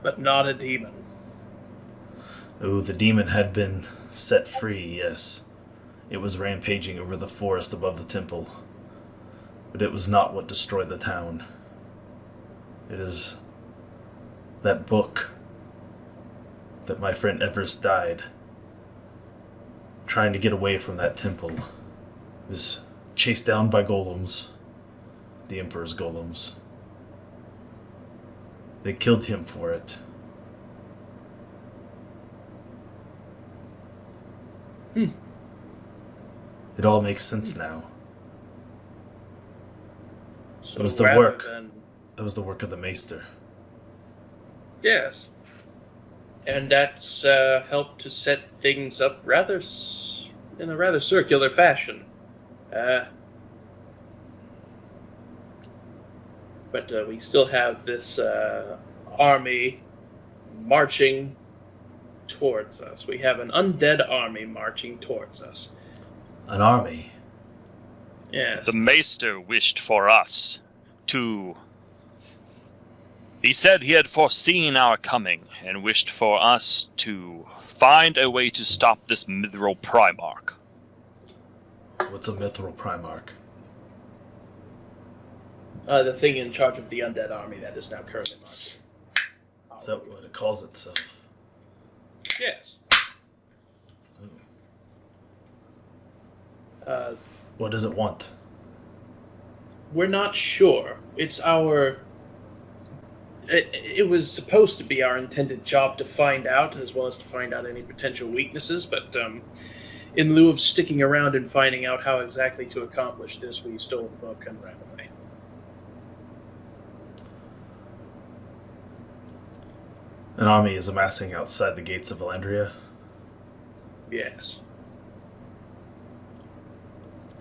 But not a demon. Oh, the demon had been set free, yes. It was rampaging over the forest above the temple. But it was not what destroyed the town. It is that book that my friend Everest died trying to get away from that temple. He was chased down by golems, the Emperor's golems. They killed him for it. It all makes sense now. So It was the rather work. than- It was the work of the Maester. Yes. And that's helped to set things up in a rather circular fashion. But we still have this army marching towards us. We have an undead army marching towards us. An army. Yes. The Maester wished for us to... He said he had foreseen our coming and wished for us to find a way to stop this Mithril Primarch. What's a Mithril Primarch? The thing in charge of the undead army that is now currently marching. Is that what it calls itself? Yes. What does it want? We're not sure. It's our... It was supposed to be our intended job to find out, as well as to find out any potential weaknesses, but in lieu of sticking around and finding out how exactly to accomplish this, we stole the book and ran away. An army is amassing outside the gates of Vallandria, Yes.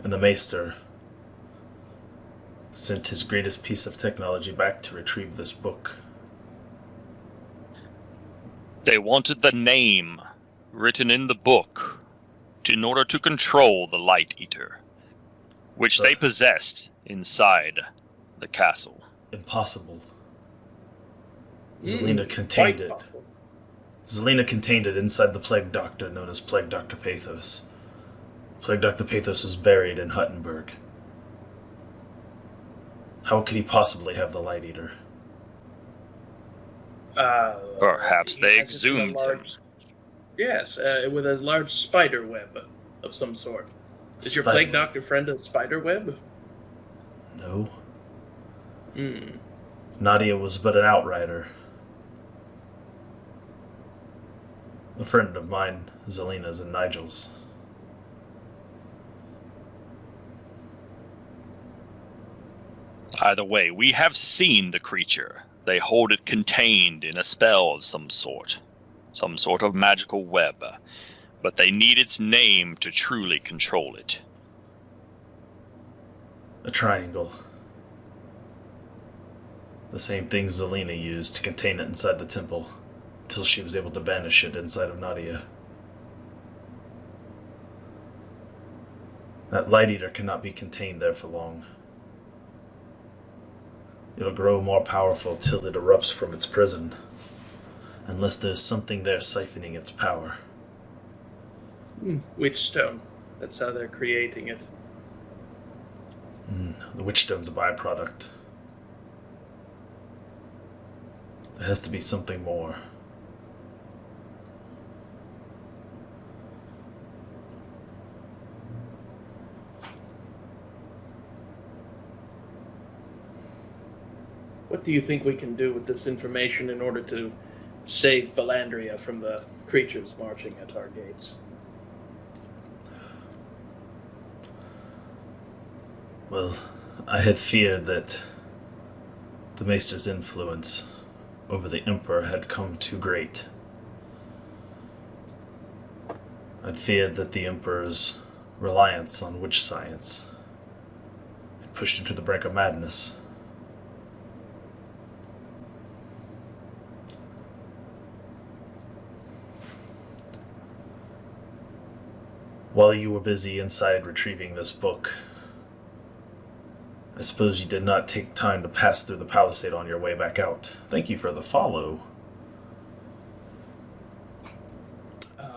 and the Maester sent his greatest piece of technology back to retrieve this book. They wanted the name written in the book in order to control the Light Eater, which they possessed inside the castle. Impossible. Zelina contained Quite it. possible. Zelina contained it inside the Plague Doctor known as Plague Doctor Pathos. Plague Doctor Pathos is buried in Huttenberg. How could he possibly have the Light Eater? Perhaps he they has it in a exhumed large- him. Yes, with a large spider web of some sort. Is your Spider- plague doctor friend a spider web? No. Hmm. Nadia was but an outrider. A friend of mine, Zelina's and Nigel's. Either way, we have seen the creature. They hold it contained in a spell of some sort of magical web, but they need its name to truly control it. A triangle. The same thing Zelina used to contain it inside the temple, until she was able to banish it inside of Nadia. That Light Eater cannot be contained there for long. It'll grow more powerful till it erupts from its prison, unless there's something there siphoning its power. Witchstone. That's how they're creating it. The Witchstone's a byproduct. There has to be something more. What do you think we can do with this information in order to save Vallandria from the creatures marching at our gates? Well, I had feared that the Maester's influence over the Emperor had come too great. I'd feared that the Emperor's reliance on witch science had pushed him to the brink of madness. While you were busy inside retrieving this book, I suppose you did not take time to pass through the palisade on your way back out. Thank you for the follow.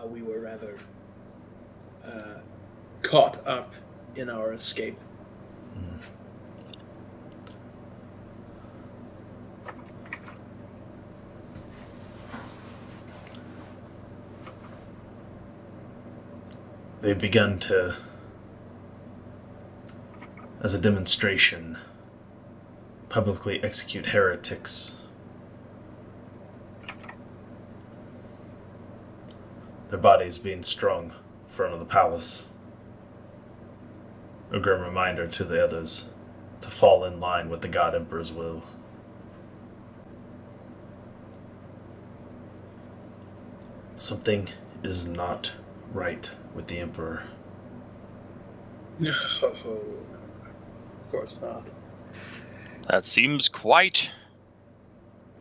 We were rather caught up in our escape. They've begun to, as a demonstration, publicly execute heretics. Their bodies being strung in front of the palace. A grim reminder to the others to fall in line with the God Emperor's will. Something is not right with the Emperor. No, of course not. That seems quite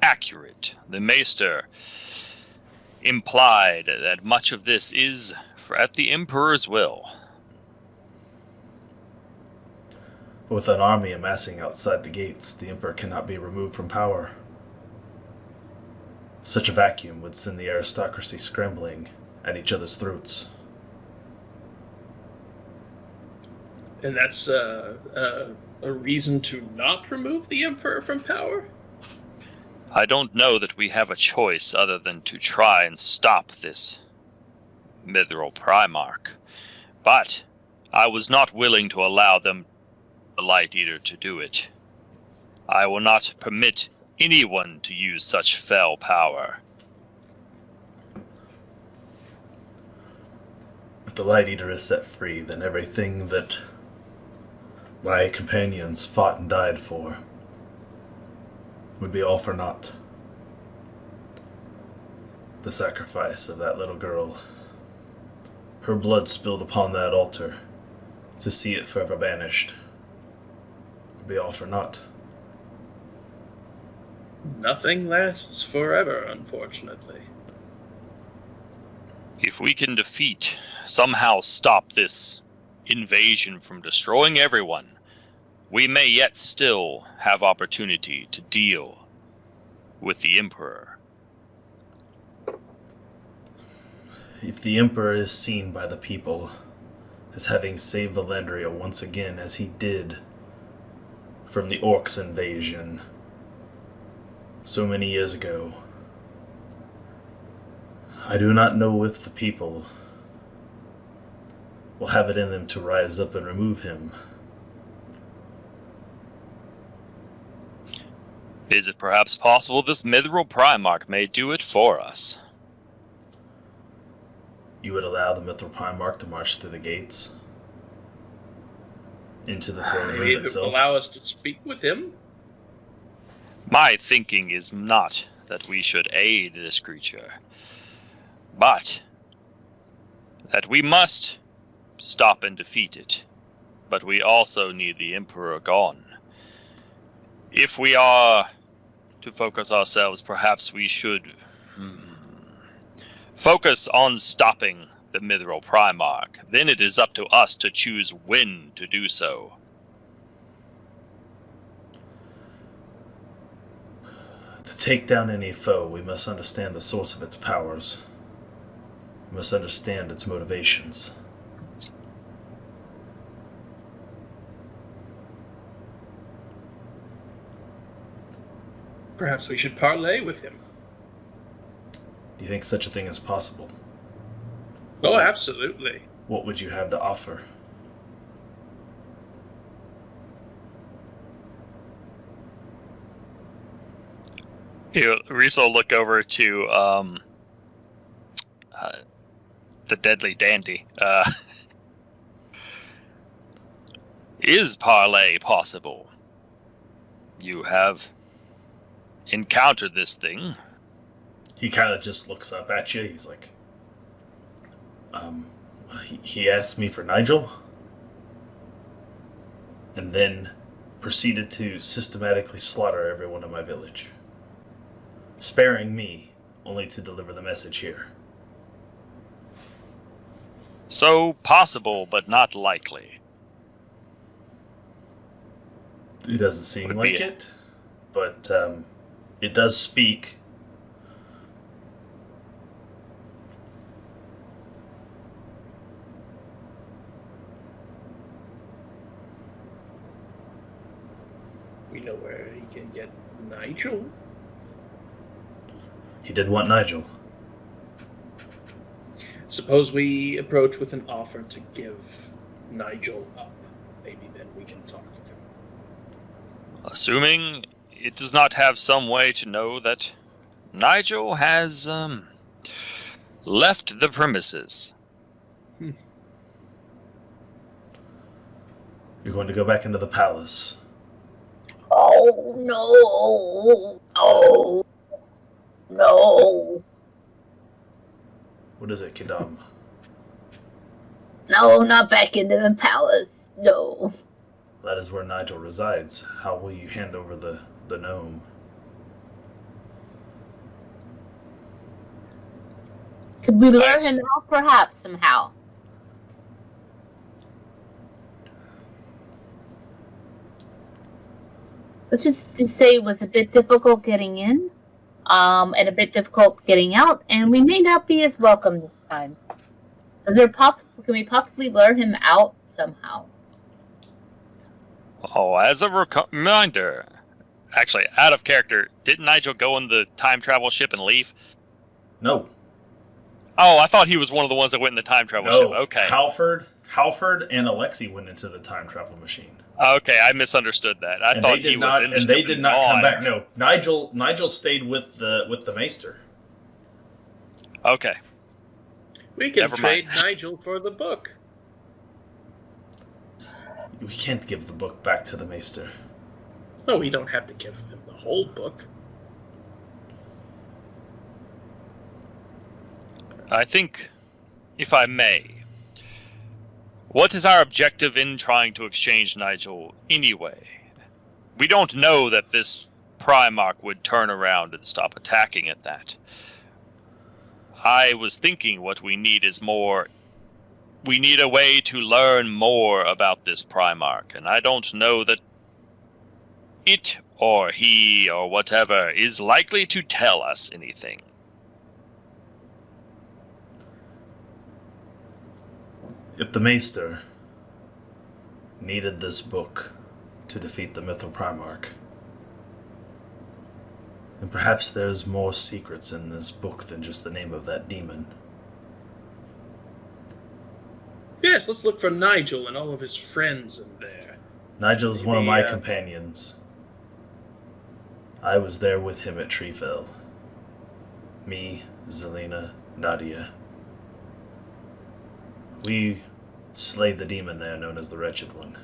accurate. The Maester implied that much of this is at the Emperor's will. With an army amassing outside the gates, the Emperor cannot be removed from power. Such a vacuum would send the aristocracy scrambling at each other's throats. And that's a reason to not remove the Emperor from power? I don't know that we have a choice other than to try and stop this Mithril Primarch. But I was not willing to allow them, the Light Eater, to do it. I will not permit anyone to use such fell power. If the Light Eater is set free, then everything that my companions fought and died for would be all for naught. The sacrifice of that little girl, her blood spilled upon that altar, to see it forever banished, would be all for naught. Nothing lasts forever, unfortunately. If we can somehow stop this invasion from destroying everyone, we may yet still have opportunity to deal with the Emperor. If the Emperor is seen by the people as having saved Vallandria once again as he did from the Orcs' invasion so many years ago, I do not know if the people will have it in them to rise up and remove him. Is it perhaps possible this Mithril Primarch may do it for us? You would allow the Mithril Primarch to march through the gates? Into the throne Maybe room it will itself? allow us to speak with him? My thinking is not that we should aid this creature, but that we must stop and defeat it. But we also need the Emperor gone. If we are to focus ourselves, perhaps we should focus on stopping the Mithril Primarch. Then it is up to us to choose when to do so. To take down any foe, we must understand the source of its powers. We must understand its motivations. Perhaps we should parley with him. Do you think such a thing is possible? Oh, absolutely. What would you have to offer? Reese will look over to the Deadly Dandy. Is parley possible? You have encountered this thing. He kind of just looks up at you. He's like, he asked me for Nigel, and then proceeded to systematically slaughter everyone in my village, sparing me only to deliver the message here. So possible, but not likely. It doesn't seem Would like be- it, but it does speak. We know where he can get Nigel. He did want Nigel. Suppose we approach with an offer to give Nigel up. Maybe then we can talk with him. Assuming it does not have some way to know that Nigel has left the premises. You're going to go back into the palace. Oh no! Oh no! What is it, Kidam? No, not back into the palace. No. That is where Nigel resides. How will you hand over the gnome? Could we lure him out, perhaps, somehow? Let's just say it was a bit difficult getting in, and a bit difficult getting out, and we may not be as welcome this time. So, can we possibly lure him out somehow? Oh, as a reminder, actually, out of character, didn't Nigel go on the time travel ship and leave? No. Oh, I thought he was one of the ones that went in the time travel ship. Okay. Halford and Alexi went into the time travel machine. Okay, I misunderstood that. I thought he was in the and ship they did not come gone. back. No, Nigel stayed with the Maester. Okay. We can Never trade mind. Nigel for the book. We can't give the book back to the Maester. No, we don't have to give him the whole book. I think, if I may, what is our objective in trying to exchange Nigel anyway? We don't know that this Primarch would turn around and stop attacking at that. I was thinking what we need is more. We need a way to learn more about this Primarch, and I don't know that it or he or whatever is likely to tell us anything. If the Maester needed this book to defeat the Mythal Primarch, then perhaps there's more secrets in this book than just the name of that demon. Yes, let's look for Nigel and all of his friends in there. Nigel's one of my Maybe, companions. I was there with him at Treefell. Me, Zelina, Nadia. We slayed the demon there known as the Wretched One.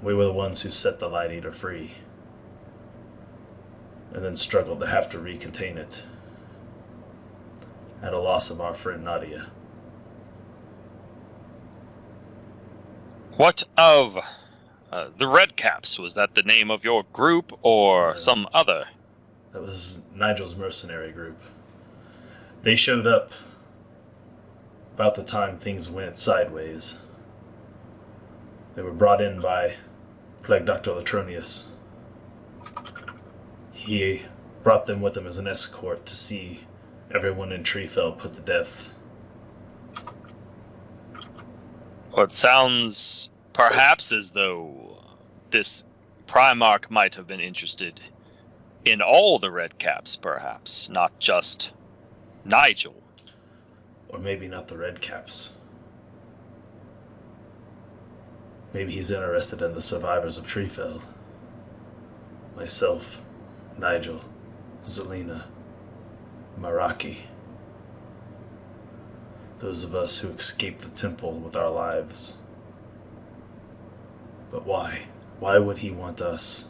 We were the ones who set the Light Eater free, and then struggled to have to recontain it, at a loss of our friend Nadia. What of the Redcaps? Was that the name of your group or some other? That was Nigel's mercenary group. They showed up about the time things went sideways. They were brought in by Plague Dr. Latronius. He brought them with him as an escort to see everyone in Treefell put to death. Well, it sounds perhaps as though this Primarch might have been interested in all the Red Caps, perhaps, not just Nigel. Or maybe not the Red Caps. Maybe he's interested in the survivors of Treefell. Myself, Nigel, Zelina, Maraki. Those of us who escaped the temple with our lives. But why? Why would he want us?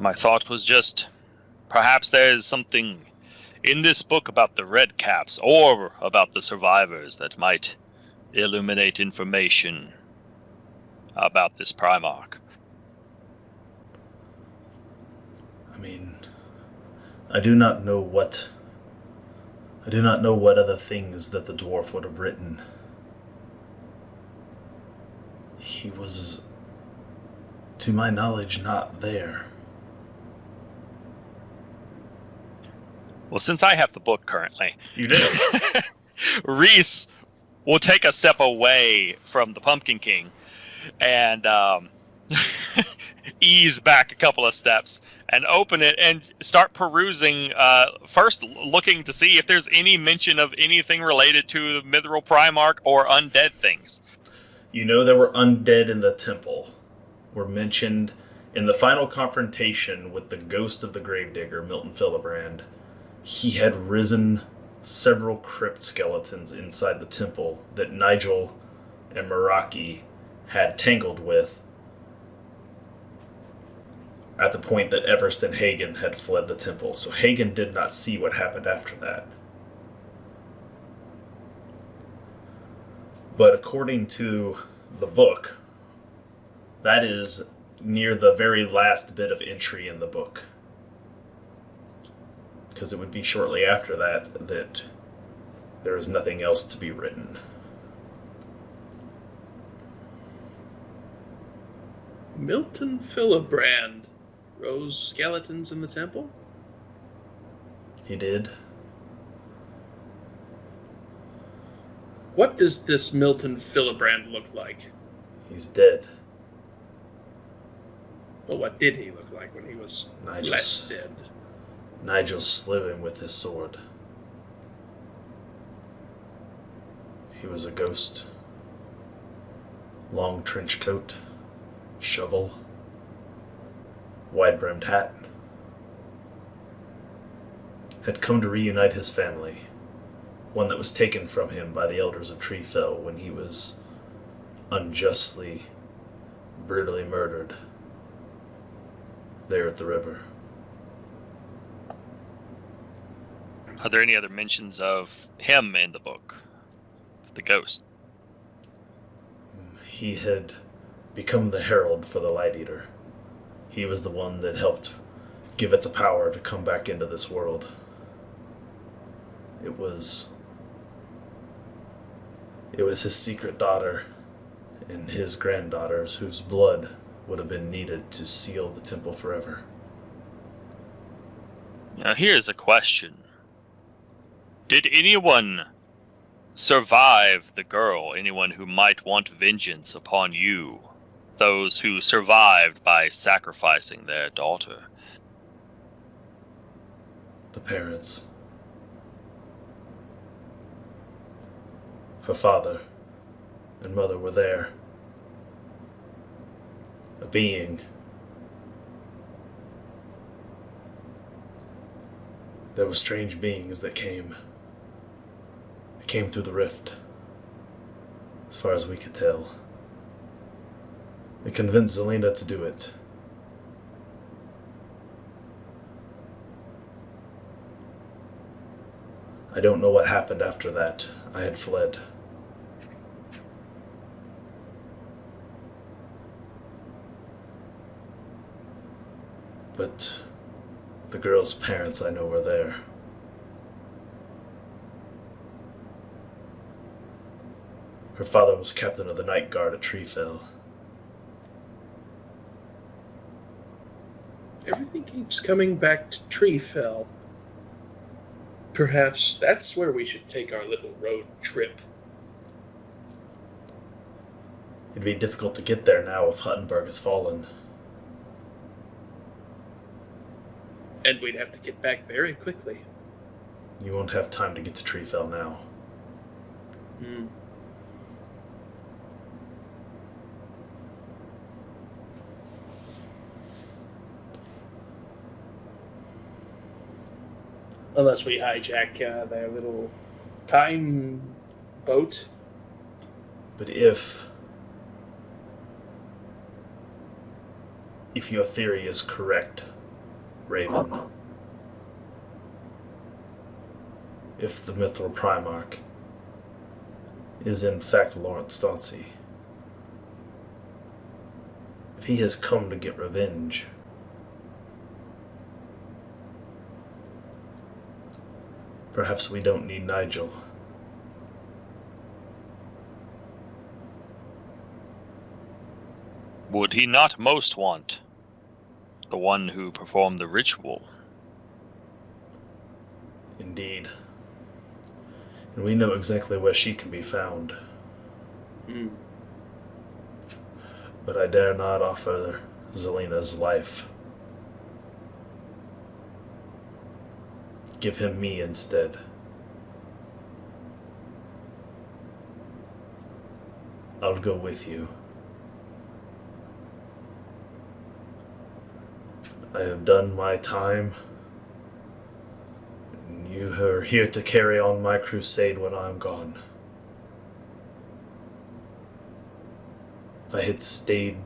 My thought was just, perhaps there's something in this book about the Red Caps or about the survivors that might illuminate information about this Primarch. I mean, I do not know what other things that the dwarf would have written. He was, to my knowledge, not there. Well, since I have the book currently, You do? Reese will take a step away from the Pumpkin King and ease back a couple of steps and open it and start perusing, first looking to see if there's any mention of anything related to the Mithril Primarch or undead things. You know there were undead in the temple. Were mentioned in the final confrontation with the ghost of the gravedigger, Milton Philibrand. He had risen several crypt skeletons inside the temple that Nigel and Meraki had tangled with at the point that Everest and Hagen had fled the temple. So Hagen did not see what happened after that. But according to the book, that is near the very last bit of entry in the book. Because it would be shortly after that that there is nothing else to be written. Milton Philibrand rose skeletons in the temple? He did. What does this Milton Philibrand look like? He's dead. Well, what did he look like when he was Nigel's- less dead? Nigel slew him with his sword. He was a ghost. Long trench coat, shovel, wide-brimmed hat. Had come to reunite his family, one that was taken from him by the elders of Treefell when he was unjustly, brutally murdered there at the river. Are there any other mentions of him in the book? The ghost? He had become the herald for the Light Eater. He was the one that helped give it the power to come back into this world. It was his secret daughter and his granddaughters whose blood would have been needed to seal the temple forever. Now here's a question. Did anyone survive the girl? Anyone who might want vengeance upon you? Those who survived by sacrificing their daughter? The parents. Her father and mother were there. A being. There were strange beings that came. They came through the rift, as far as we could tell. They convinced Zelina to do it. I don't know what happened after that. I had fled. But the girl's parents, I know, were there. Her father was captain of the night guard at Treefell. Everything keeps coming back to Treefell. Perhaps that's where we should take our little road trip. It'd be difficult to get there now if Huttenberg has fallen. And we'd have to get back very quickly. You won't have time to get to Treefell now. Hmm. Unless we hijack their little time boat. But if your theory is correct, Raven, if the Mithril Primarch is in fact Lawrence Stauncy, if he has come to get revenge, perhaps we don't need Nigel. Would he not most want the one who performed the ritual? Indeed. And we know exactly where she can be found. Hmm. But I dare not offer Zelena's life. Give him me instead. I'll go with you. I have done my time. And you are here to carry on my crusade when I'm gone. If I had stayed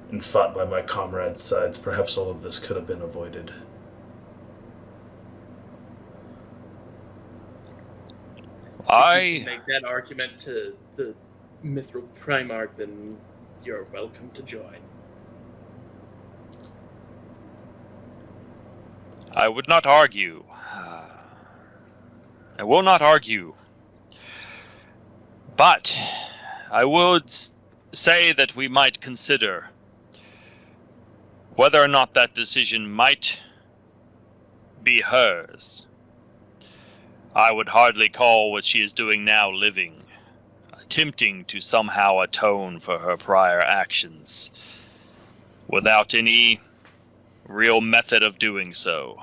and fought by my comrades' sides, perhaps all of this could have been avoided. If you can make that argument to the Mithril Primarch, then you're welcome to join. I would not argue. I will not argue. But I would say that we might consider whether or not that decision might be hers. I would hardly call what she is doing now living, attempting to somehow atone for her prior actions, without any real method of doing so.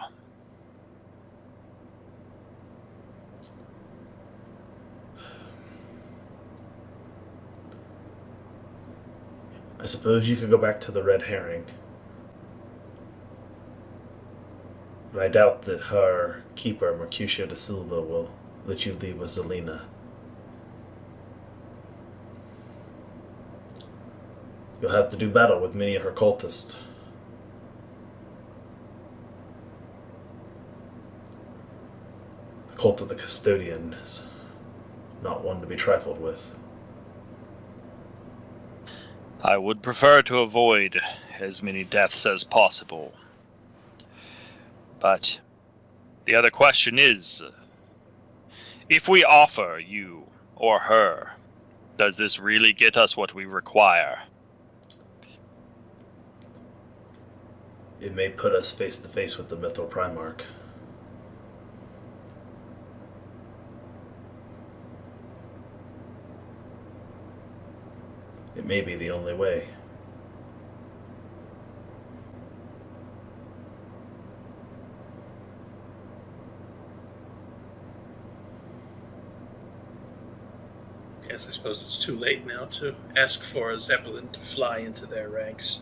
I suppose you could go back to the Red Herring. But I doubt that her keeper, Mercutio da Silva, will let you leave with Zelena. You'll have to do battle with many of her cultists. The cult of the Custodian is not one to be trifled with. I would prefer to avoid as many deaths as possible. But the other question is, if we offer you or her, does this really get us what we require? It may put us face to face with the Mithril Primarch. It may be the only way. Yes, I suppose it's too late now to ask for a Zeppelin to fly into their ranks.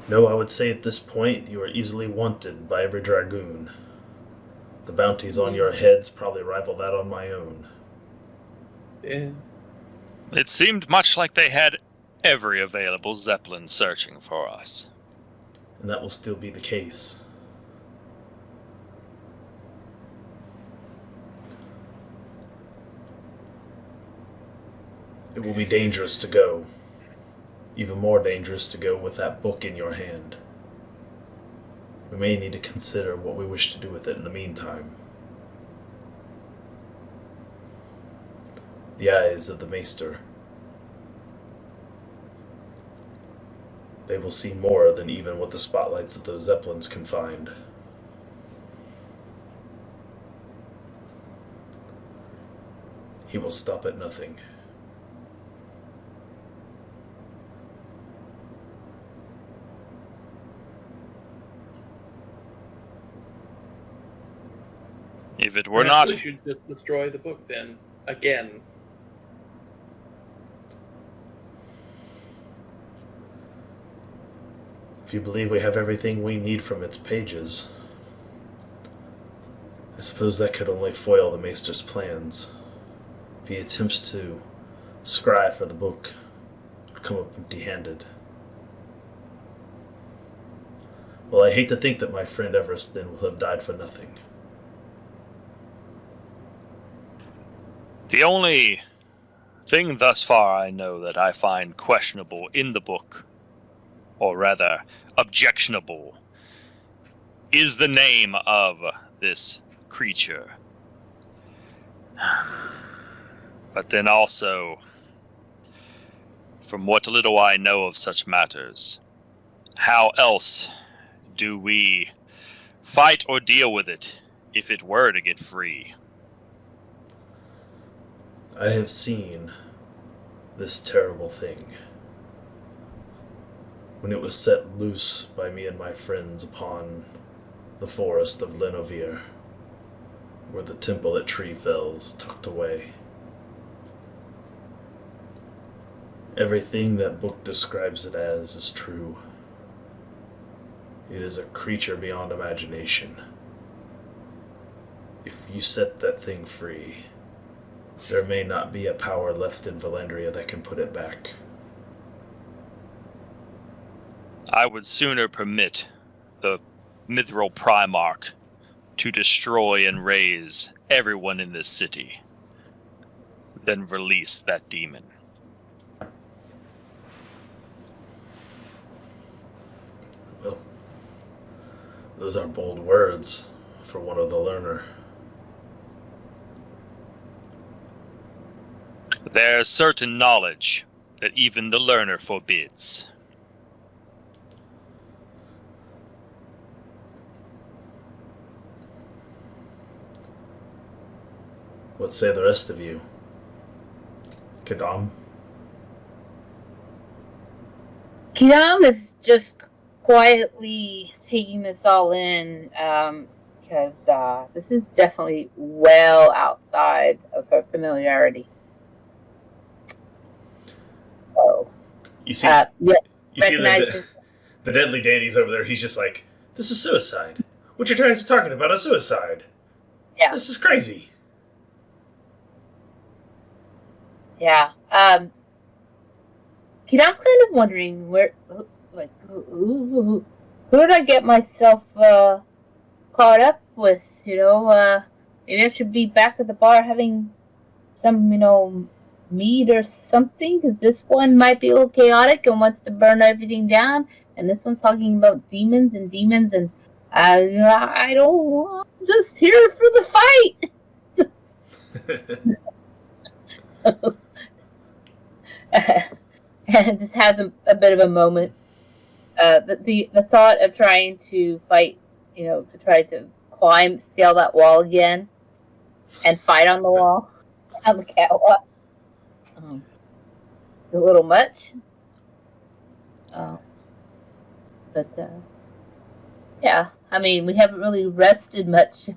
No, I would say at this point you are easily wanted by every dragoon. The bounties on your heads probably rival that on my own. Yeah. It seemed much like they had every available Zeppelin searching for us. And that will still be the case. It will be dangerous to go. Even more dangerous to go with that book in your hand. We may need to consider what we wish to do with it in the meantime. The eyes of the Maester. They will see more than even what the spotlights of those Zeppelins can find. He will stop at nothing. If it were Perhaps not, we should just destroy the book then, again. If you believe we have everything we need from its pages, I suppose that could only foil the Maester's plans. If he attempts to scry for the book, would come up empty-handed. Well, I hate to think that my friend Everest then will have died for nothing. the only thing thus far I know that I find questionable in the book, or rather objectionable, is the name of this creature. But then also, from what little I know of such matters, how else do we fight or deal with it if it were to get free? I have seen this terrible thing when it was set loose by me and my friends upon the forest of Lenovir, where the temple at Tree Fells tucked away. Everything that book describes it as is true. It is a creature beyond imagination. If you set that thing free, there may not be a power left in Vallandria that can put it back. I would sooner permit the Mithril Primarch to destroy and raise everyone in this city than release that demon. Well, those are bold words for one of the learner. There's certain knowledge that even the learner forbids. What say the rest of you? Kadam? Kiram is just quietly taking this all in, because this is definitely well outside of her familiarity. So, You see, yeah, you see recognizes- the deadly deities over there. He's just like, this is suicide. What you guys are talking about is suicide. Yeah. This is crazy. Yeah. Kiram's kind of wondering who did I get myself caught up with? Maybe I should be back at the bar having some, mead or something, because this one might be a little chaotic and wants to burn everything down, and this one's talking about demons, and I don't. I'm just here for the fight. And just has a bit of a moment. The thought of trying to fight, to try to scale that wall again, and fight on the wall, on the catwalk. It's a little much. But yeah, I mean, we haven't really rested much.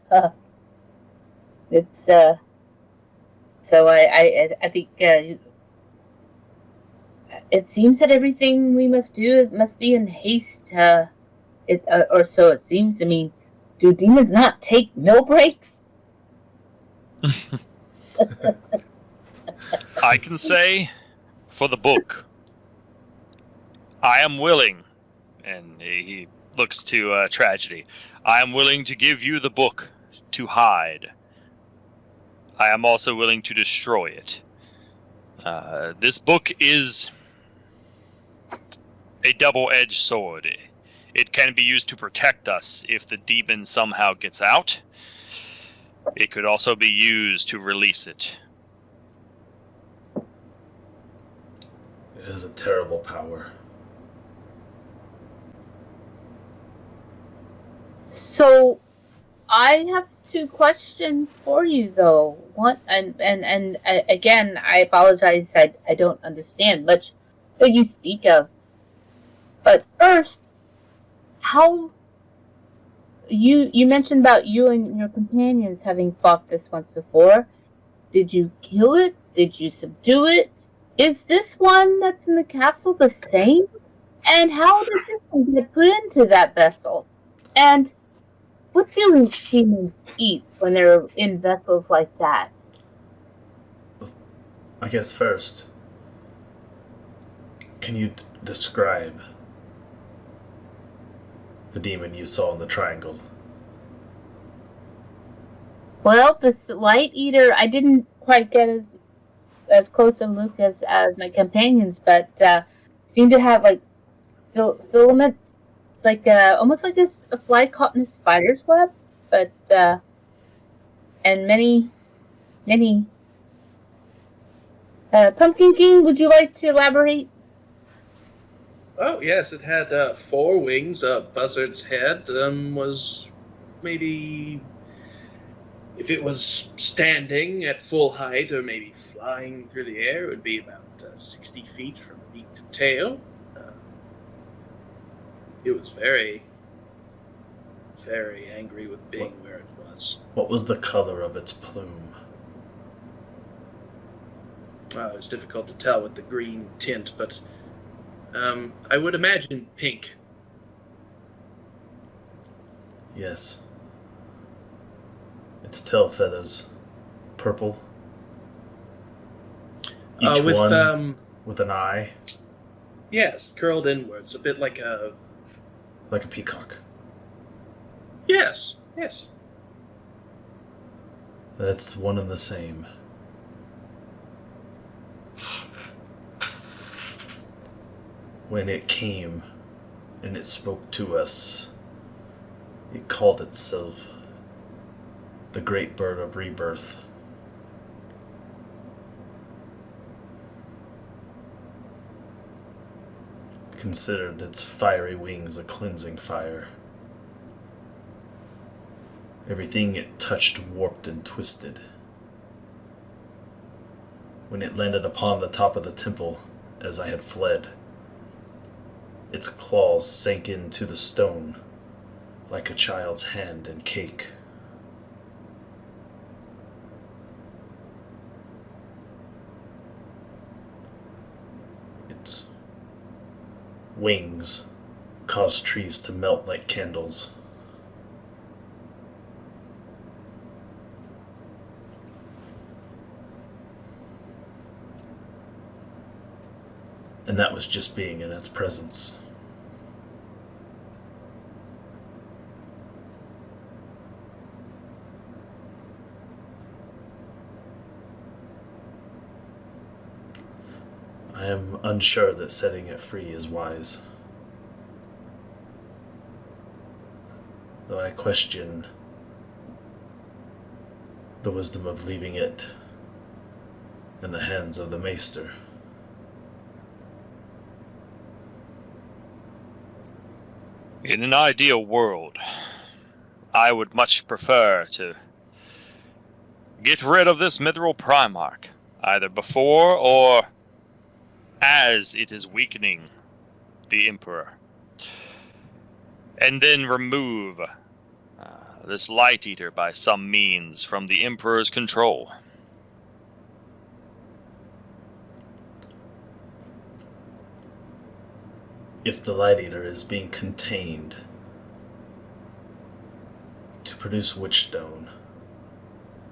It's so I think it seems that everything we must do must be in haste. Or so it seems to me. Do demons not take meal breaks? I can say, for the book, I am willing, and he looks to Tragedy, I am willing to give you the book to hide. I am also willing to destroy it. This book is a double-edged sword. It can be used to protect us if the demon somehow gets out. It could also be used to release it. It has a terrible power. So, I have two questions for you, though. One, and again, I apologize. I don't understand much that you speak of. But first, how you mentioned about you and your companions having fought this once before. Did you kill it? Did you subdue it? Is this one that's in the castle the same? And how does this one get put into that vessel? And what do demons eat when they're in vessels like that? I guess first, can you describe the demon you saw in the triangle? Well, this light eater, I didn't quite get as close a look as my companions, but seemed to have like filament. It's like almost like a fly caught in a spider's web, but and many. Pumpkin King, would you like to elaborate? Oh, yes, it had 4 wings. A buzzard's head was maybe, if it was standing at full height or maybe flying through the air, it would be about 60 feet from beak to tail. It was very, very angry with being where it was. What was the color of its plume? It was difficult to tell with the green tint, but I would imagine pink. Yes. Its tail feathers, purple. Each one with an eye. Yes, curled inwards, a bit like a... Like a peacock. Yes. That's one and the same. When it came and it spoke to us, it called itself the Great Bird of Rebirth. Considered its fiery wings a cleansing fire. Everything it touched warped and twisted. When it landed upon the top of the temple, as I had fled, its claws sank into the stone like a child's hand in cake. Its wings caused trees to melt like candles. And that was just being in its presence. I am unsure that setting it free is wise. Though I question the wisdom of leaving it in the hands of the Maester. In an ideal world, I would much prefer to get rid of this Mithril Primarch, either before or as it is weakening the Emperor, and then remove this Light Eater by some means from the Emperor's control. If the Light Eater is being contained to produce Witchstone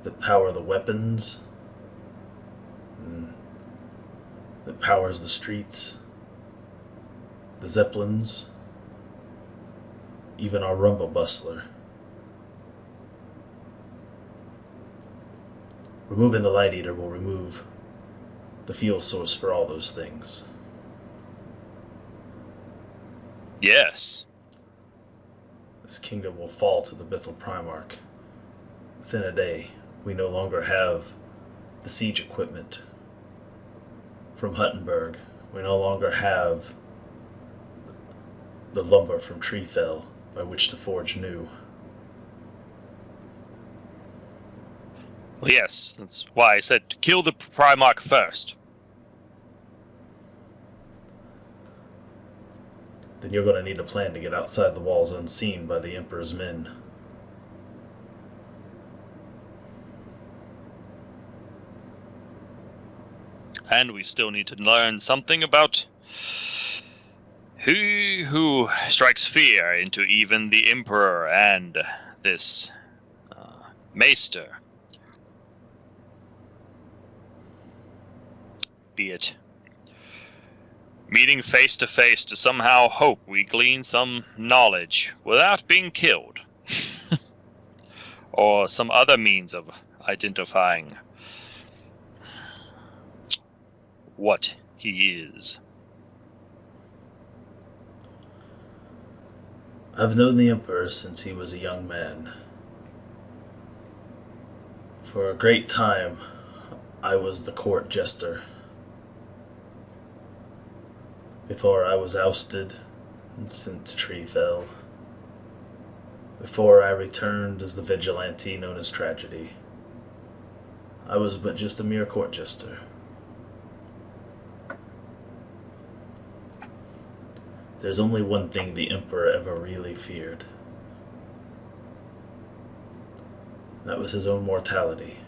that power the weapons, that powers the streets, the Zeppelins, even our Rumble Bustler. Removing the Light Eater will remove the fuel source for all those things. Yes. This kingdom will fall to the Bithel Primarch. Within a day, we no longer have the siege equipment from Huttenberg. We no longer have the lumber from Treefell by which to forge new. Well, yes, that's why I said to kill the Primarch first. Then you're going to need a plan to get outside the walls unseen by the Emperor's men. And we still need to learn something about who strikes fear into even the Emperor and this Maester. Be it meeting face to face to somehow hope we glean some knowledge without being killed. Or some other means of identifying what he is. I've known the Emperor since he was a young man. For a great time, I was the court jester. Before I was ousted and since Tree fell. Before I returned as the vigilante known as Tragedy. I was but just a mere court jester. There's only one thing the Emperor ever really feared. That was his own mortality.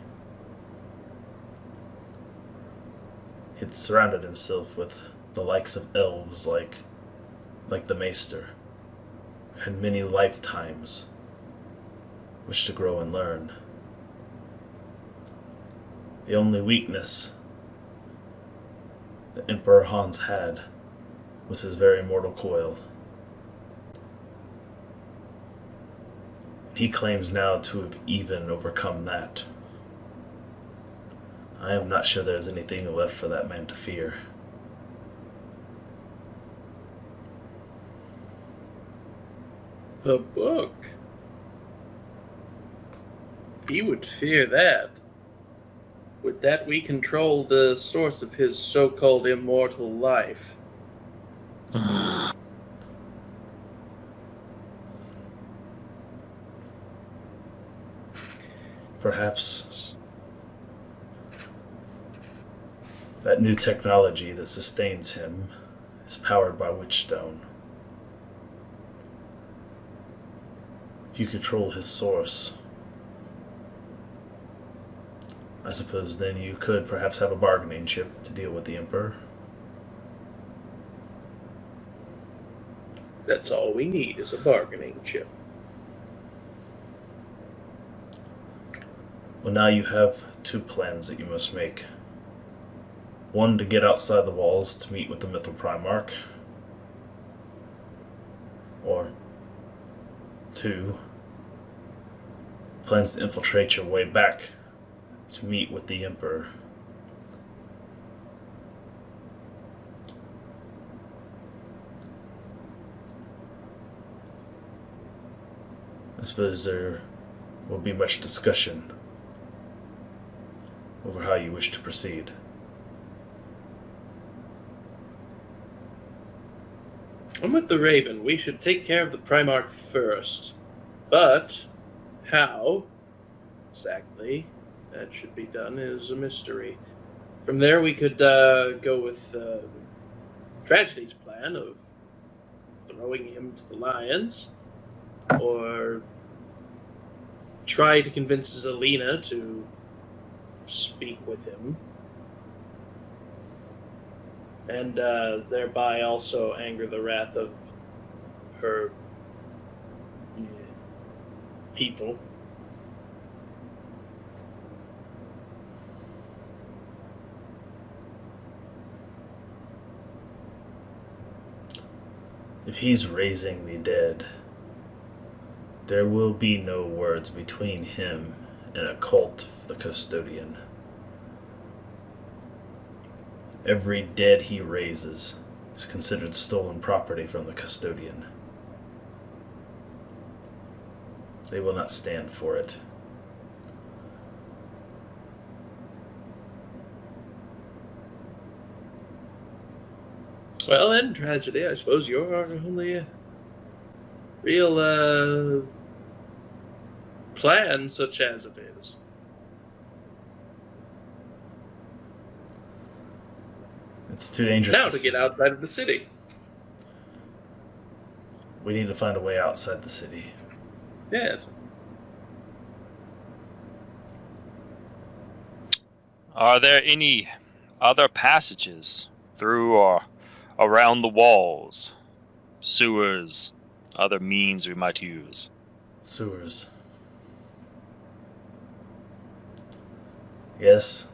He'd surrounded himself with the likes of elves like the Maester, and many lifetimes which to grow and learn. The only weakness that Emperor Hans had was his very mortal coil. He claims now to have even overcome that. I am not sure there's anything left for that man to fear. The book? He would fear that. With that, we control the source of his so-called immortal life. Perhaps that new technology that sustains him is powered by Witchstone. If you control his source, I suppose then you could perhaps have a bargaining chip to deal with the Emperor. That's all we need is a bargaining chip. Well, now you have two plans that you must make. One to get outside the walls to meet with the Mythal Primarch. Or two, plans to infiltrate your way back to meet with the Emperor. I suppose there will be much discussion over how you wish to proceed. I'm with the Raven. We should take care of the Primarch first. But how exactly that should be done is a mystery. From there, we could go with Tragedy's plan of throwing him to the lions, or try to convince Zelina to speak with him, and thereby also anger the wrath of her people. If he's raising the dead, there will be no words between him and a cult of the custodian. Every dead he raises is considered stolen property from the custodian. They will not stand for it. Well then, Tragedy, I suppose you're our only real plan, such as it is. It's too dangerous. Now to get outside of the city. We need to find a way outside the city. Yes. Are there any other passages through or around the walls, sewers, other means we might use. Sewers. Yes.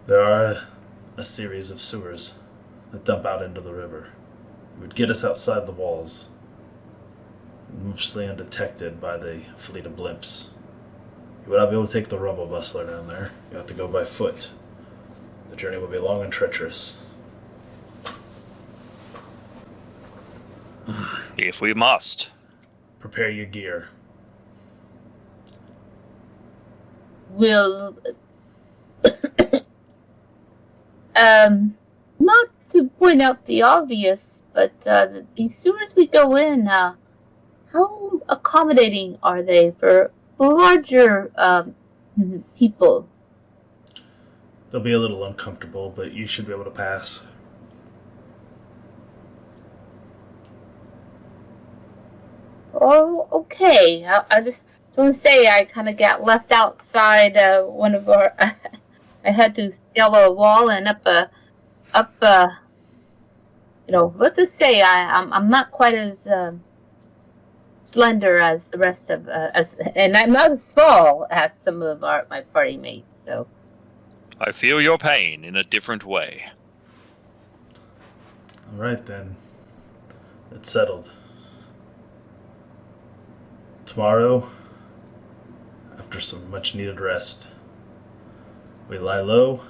There are a series of sewers that dump out into the river. It would get us outside the walls, mostly undetected by the fleet of blimps. You would not be able to take the rumble bustler down there. You have to go by foot. The journey will be long and treacherous. If we must. Prepare your gear. Will not to point out the obvious, but these sewers we go in, how accommodating are they for larger people? They'll be a little uncomfortable, but you should be able to pass. Oh, okay. I just don't say I kind of got left outside one of our. I had to scale a wall and up. Let's just say I'm not quite as slender as the rest of and I'm not as small as some of my party mates. So. I feel your pain in a different way. All right, then. It's settled. Tomorrow, after some much-needed rest, we lie low.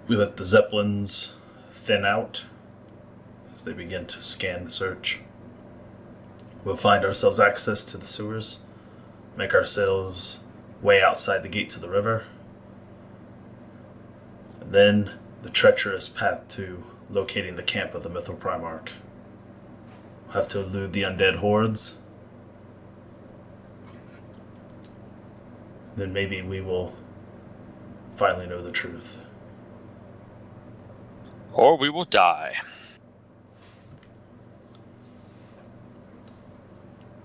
We let the Zeppelins thin out as they begin to scan the search. We'll find ourselves access to the sewers, make ourselves way outside the gate to the river, and then the treacherous path to locating the camp of the Mythal Primarch. We'll have to elude the undead hordes. Then maybe we will finally know the truth. Or we will die.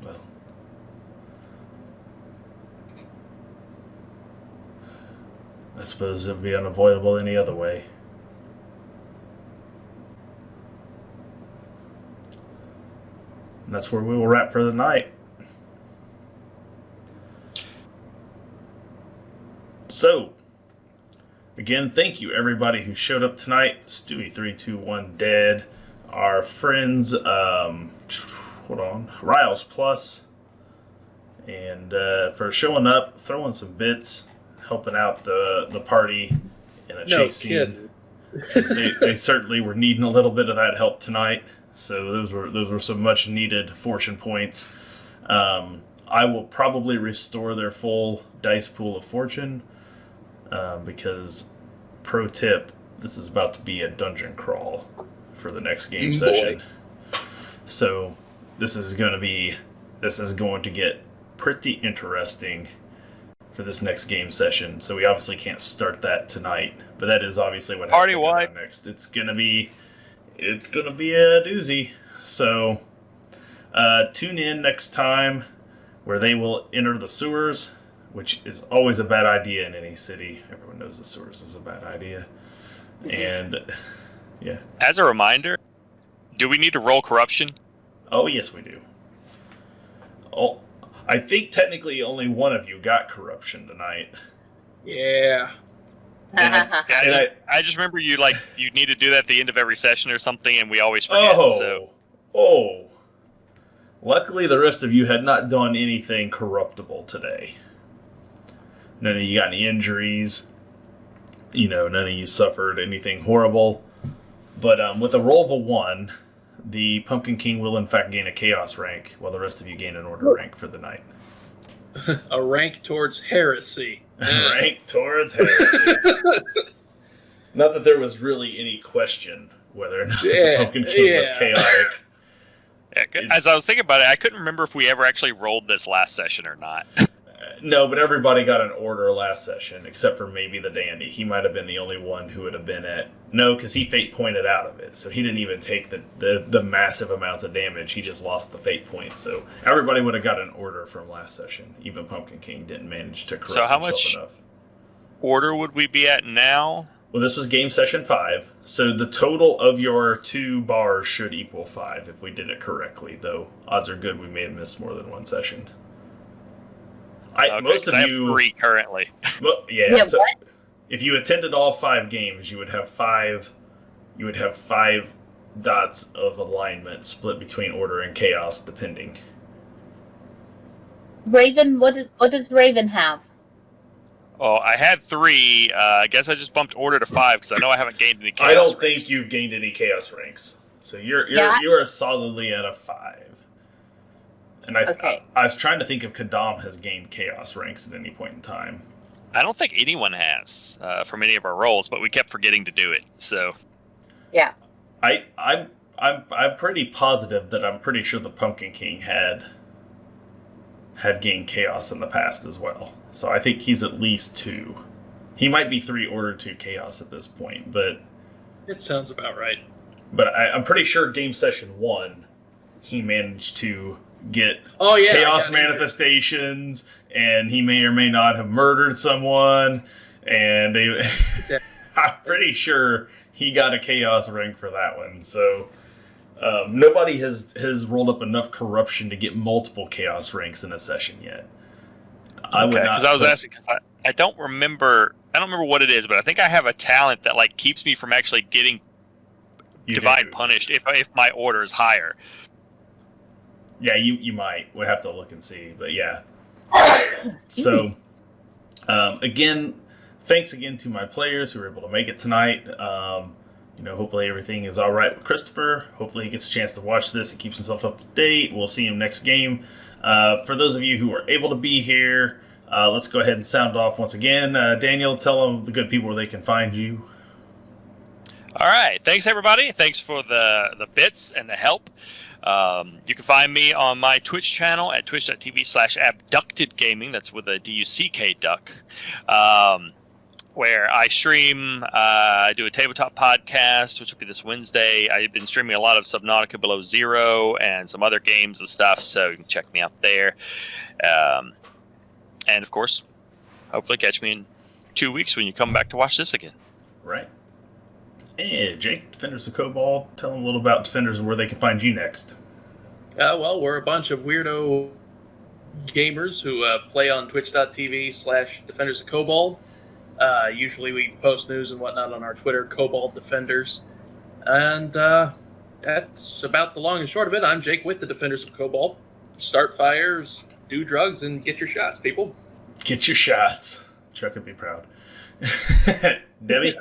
Well, I suppose it would be unavoidable any other way. And that's where we will wrap for the night. So, again, thank you everybody who showed up tonight. Stewie321 Dead, our friends, Riles Plus, and for showing up, throwing some bits, helping out the party in a chase scene. They certainly were needing a little bit of that help tonight. So those were some much needed fortune points. I will probably restore their full dice pool of fortune because, pro tip, this is about to be a dungeon crawl for the next game session. So this is going to get pretty interesting for this next game session. So we obviously can't start that tonight, but that is obviously what has to go down next. It's gonna be a doozy. So tune in next time where they will enter the sewers, which is always a bad idea in any city. Everyone knows the sewers is a bad idea. And yeah. As a reminder, do we need to roll corruption? Oh, yes, we do. Oh, I think technically only one of you got corruption tonight. Yeah. I just remember you need to do that at the end of every session or something, and we always forget. Oh. Luckily, the rest of you had not done anything corruptible today. None of you got any injuries. None of you suffered anything horrible. But with a roll of a 1, the Pumpkin King will in fact gain a Chaos rank, while the rest of you gain an Order rank for the night. A rank towards heresy. Rank towards heresy. Not that there was really any question whether or not the Pumpkin King was chaotic. Yeah, as I was thinking about it, I couldn't remember if we ever actually rolled this last session or not. No, but everybody got an order last session, except for maybe the dandy. He might have been the only one who would have been at... No, because he fate pointed out of it, so he didn't even take the massive amounts of damage. He just lost the fate points, so everybody would have got an order from last session. Even Pumpkin King didn't manage to correct himself enough. Order would we be at now? Well, this was game session 5, so the total of your 2 bars should equal 5 if we did it correctly, though odds are good we may have missed more than one session. Most of I have you 3 currently. Well, yeah. So if you attended all 5 games, you would have 5. You would have 5 dots of alignment split between order and chaos, depending. Raven, what does Raven have? Oh, I had 3. I guess I just bumped order to 5 because I know I haven't gained any chaos. I don't ranks. think you've gained any chaos ranks, so you're solidly at a 5. And I was trying to think if Kadam has gained chaos ranks at any point in time. I don't think anyone has from any of our roles, but we kept forgetting to do it. So yeah, I'm pretty positive that I'm pretty sure the Pumpkin King had gained chaos in the past as well. So I think he's at least 2. He might be 3 order 2 chaos at this point, but It sounds about right. But I'm pretty sure game session 1, he managed to get chaos manifestations, and he may or may not have murdered someone, and I'm pretty sure he got a chaos ring for that one. So nobody has rolled up enough corruption to get multiple chaos ranks in a session yet. I would not. Because I was asking, because I don't remember what it is, but I think I have a talent that like keeps me from actually getting divine punished if my order is higher. Yeah, you might. We'll have to look and see, but yeah. So, again, thanks again to my players who were able to make it tonight. Hopefully everything is all right with Christopher. Hopefully he gets a chance to watch this and keeps himself up to date. We'll see him next game. For those of you who are able to be here, let's go ahead and sound off once again. Daniel, tell them, the good people, where they can find you. All right. Thanks, everybody. Thanks for the bits and the help. You can find me on my Twitch channel at twitch.tv/abductedgaming. That's with a D-U-C-K duck. Where I stream, I do a tabletop podcast, which will be this Wednesday. I've been streaming a lot of Subnautica Below Zero and some other games and stuff, so you can check me out there. And, of course, hopefully catch me in 2 weeks when you come back to watch this again. Right. Hey, Jake, Defenders of Cobalt, tell them a little about Defenders and where they can find you next. Well, we're a bunch of weirdo gamers who play on twitch.tv/Defenders of Cobalt. Usually we post news and whatnot on our Twitter, Cobalt Defenders. And that's about the long and short of it. I'm Jake with the Defenders of Cobalt. Start fires, do drugs, and get your shots, people. Get your shots. Chuck would be proud. Debbie?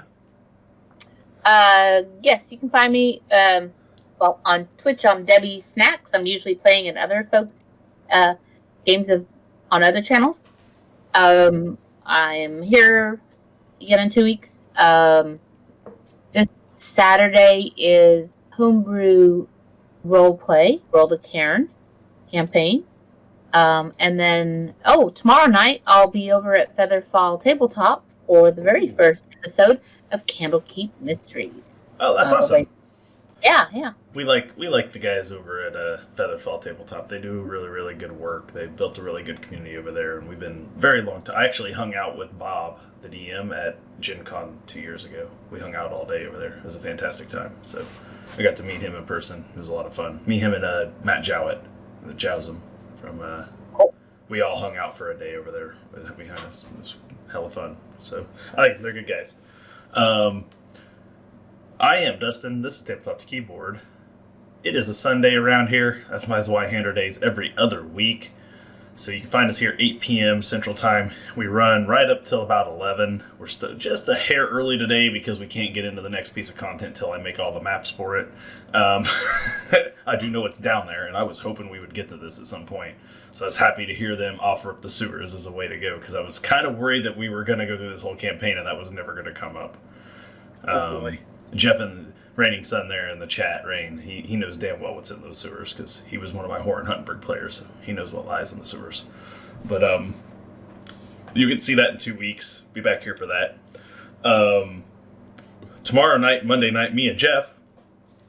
Yes, you can find me on Twitch. I'm Debbie Snacks. I'm usually playing in other folks' games on other channels. I'm here again in 2 weeks. This Saturday is Homebrew Roleplay, World of Cairn campaign. And then, tomorrow night I'll be over at Featherfall Tabletop for the very first episode of Candlekeep Mysteries. Oh, that's awesome. Yeah. We like the guys over at Featherfall Tabletop. They do really, really good work. They've built a really good community over there, and we've been very long time. I actually hung out with Bob, the DM, at Gen Con 2 years ago. We hung out all day over there. It was a fantastic time. So I got to meet him in person. It was a lot of fun. Me, him, and Matt Jowett, the Jowsum from. We all hung out for a day over there behind us. It was hella fun. So they're good guys. I am Dustin. This is Tabletop to Keyboard. It is a Sunday around here. That's my Zweihander days every other week. So you can find us here 8 p.m. Central Time. We run right up till about 11. We're still just a hair early today because we can't get into the next piece of content till I make all the maps for it. I do know it's down there, and I was hoping we would get to this at some point. So I was happy to hear them offer up the sewers as a way to go, because I was kind of worried that we were going to go through this whole campaign and that was never going to come up. Jeff and Reigning Sun there in the chat, Rain, he knows damn well what's in those sewers, because he was one of my Horan Huntenberg players, so he knows what lies in the sewers. But You can see that in 2 weeks. Be back here for that. Tomorrow night, Monday night, me and Jeff,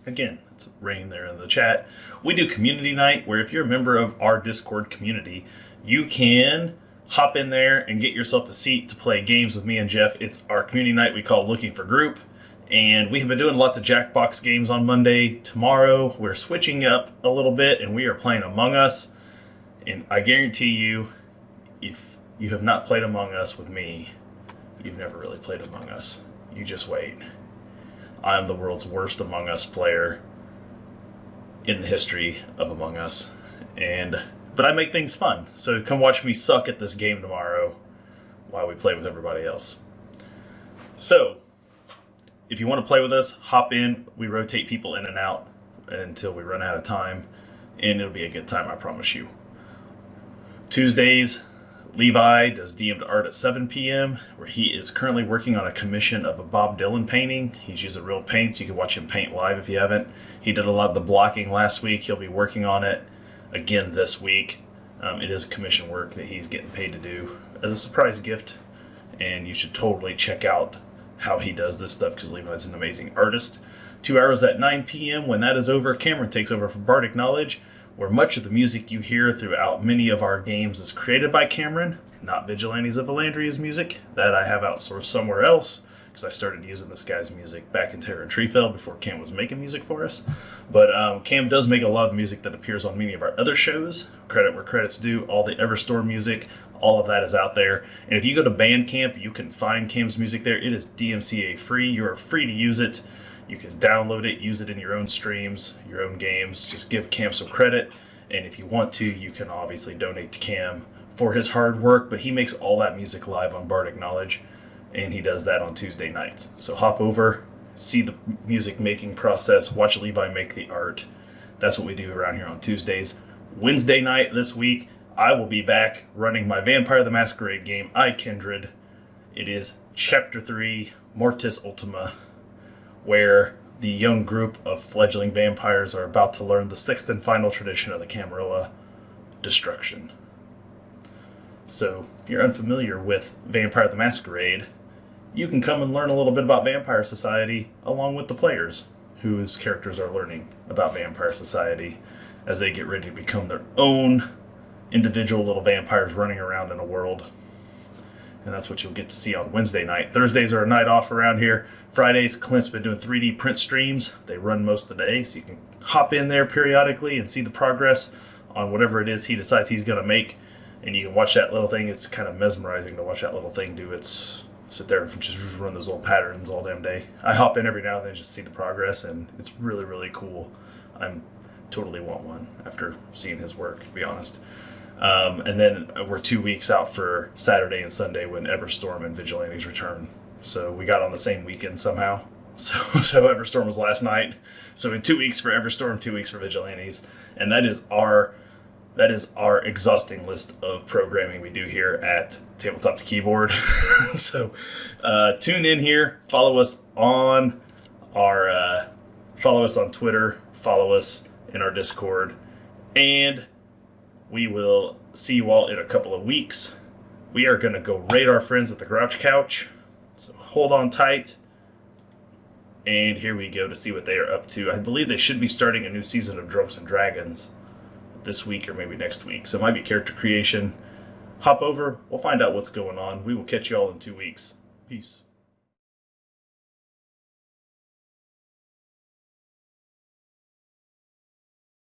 again, it's Rain there in the chat, we do community night, where if you're a member of our Discord community, you can hop in there and get yourself a seat to play games with me and Jeff. It's our community night we call Looking for Group. And we have been doing lots of Jackbox games on Monday. Tomorrow, we're switching up a little bit, and we are playing Among Us. And I guarantee you, if you have not played Among Us with me, you've never really played Among Us. You just wait. I'm the world's worst Among Us player in the history of Among Us. But I make things fun. So come watch me suck at this game tomorrow while we play with everybody else. So, if you want to play with us, hop in. We rotate people in and out until we run out of time. And it'll be a good time, I promise you. Tuesdays, Levi does DM'd art at 7 p.m., where he is currently working on a commission of a Bob Dylan painting. He's using real paint, so you can watch him paint live if you haven't. He did a lot of the blocking last week. He'll be working on it again this week. It is a commission work that he's getting paid to do as a surprise gift, and you should totally check out how he does this stuff, because Levi's an amazing artist. 2 hours at 9 p.m. When that is over, Cameron takes over for Bardic Knowledge, where much of the music you hear throughout many of our games is created by Cameron, not Vigilantes of Vallandria's music. That I have outsourced somewhere else, because I started using this guy's music back in Terra and Treefell before Cam was making music for us. But Cam does make a lot of music that appears on many of our other shows. Credit where credit's due. All the Everstorm music, all of that is out there. And if you go to Bandcamp, you can find Cam's music there. It is DMCA free. You are free to use it. You can download it, use it in your own streams, your own games. Just give Cam some credit. And if you want to, you can obviously donate to Cam for his hard work. But he makes all that music live on Bardic Knowledge, and he does that on Tuesday nights. So hop over, see the music making process, watch Levi make the art. That's what we do around here on Tuesdays. Wednesday night this week, I will be back running my Vampire the Masquerade game, I Kindred. It is Chapter 3, Mortis Ultima, where the young group of fledgling vampires are about to learn the sixth and final tradition of the Camarilla, destruction. So, if you're unfamiliar with Vampire the Masquerade, you can come and learn a little bit about Vampire Society along with the players, whose characters are learning about Vampire Society as they get ready to become their own individual little vampires running around in a world. And that's what you'll get to see on Wednesday night. Thursdays are a night off around here. Fridays, Clint's been doing 3D print streams. They run most of the day, so you can hop in there periodically and see the progress on whatever it is he decides he's going to make. And you can watch that little thing. It's kind of mesmerizing to watch that little thing do its... sit there and just run those little patterns all damn day. I hop in every now and then just to see the progress, and it's really, really cool. I'm totally want one after seeing his work, to be honest. And then we're 2 weeks out for Saturday and Sunday when Everstorm and Vigilantes return. So we got on the same weekend somehow. So Everstorm was last night. So in 2 weeks for Everstorm, 2 weeks for Vigilantes. And that is our exhausting list of programming we do here at Tabletop to Keyboard. So tune in here, follow us on Twitter, follow us in our Discord, and we will see you all in a couple of weeks. We are going to go raid our friends at the Grouch Couch, so hold on tight. And here we go to see what they are up to. I believe they should be starting a new season of Drunks and Dragons this week or maybe next week. So it might be character creation. Hop over. We'll find out what's going on. We will catch you all in 2 weeks. Peace.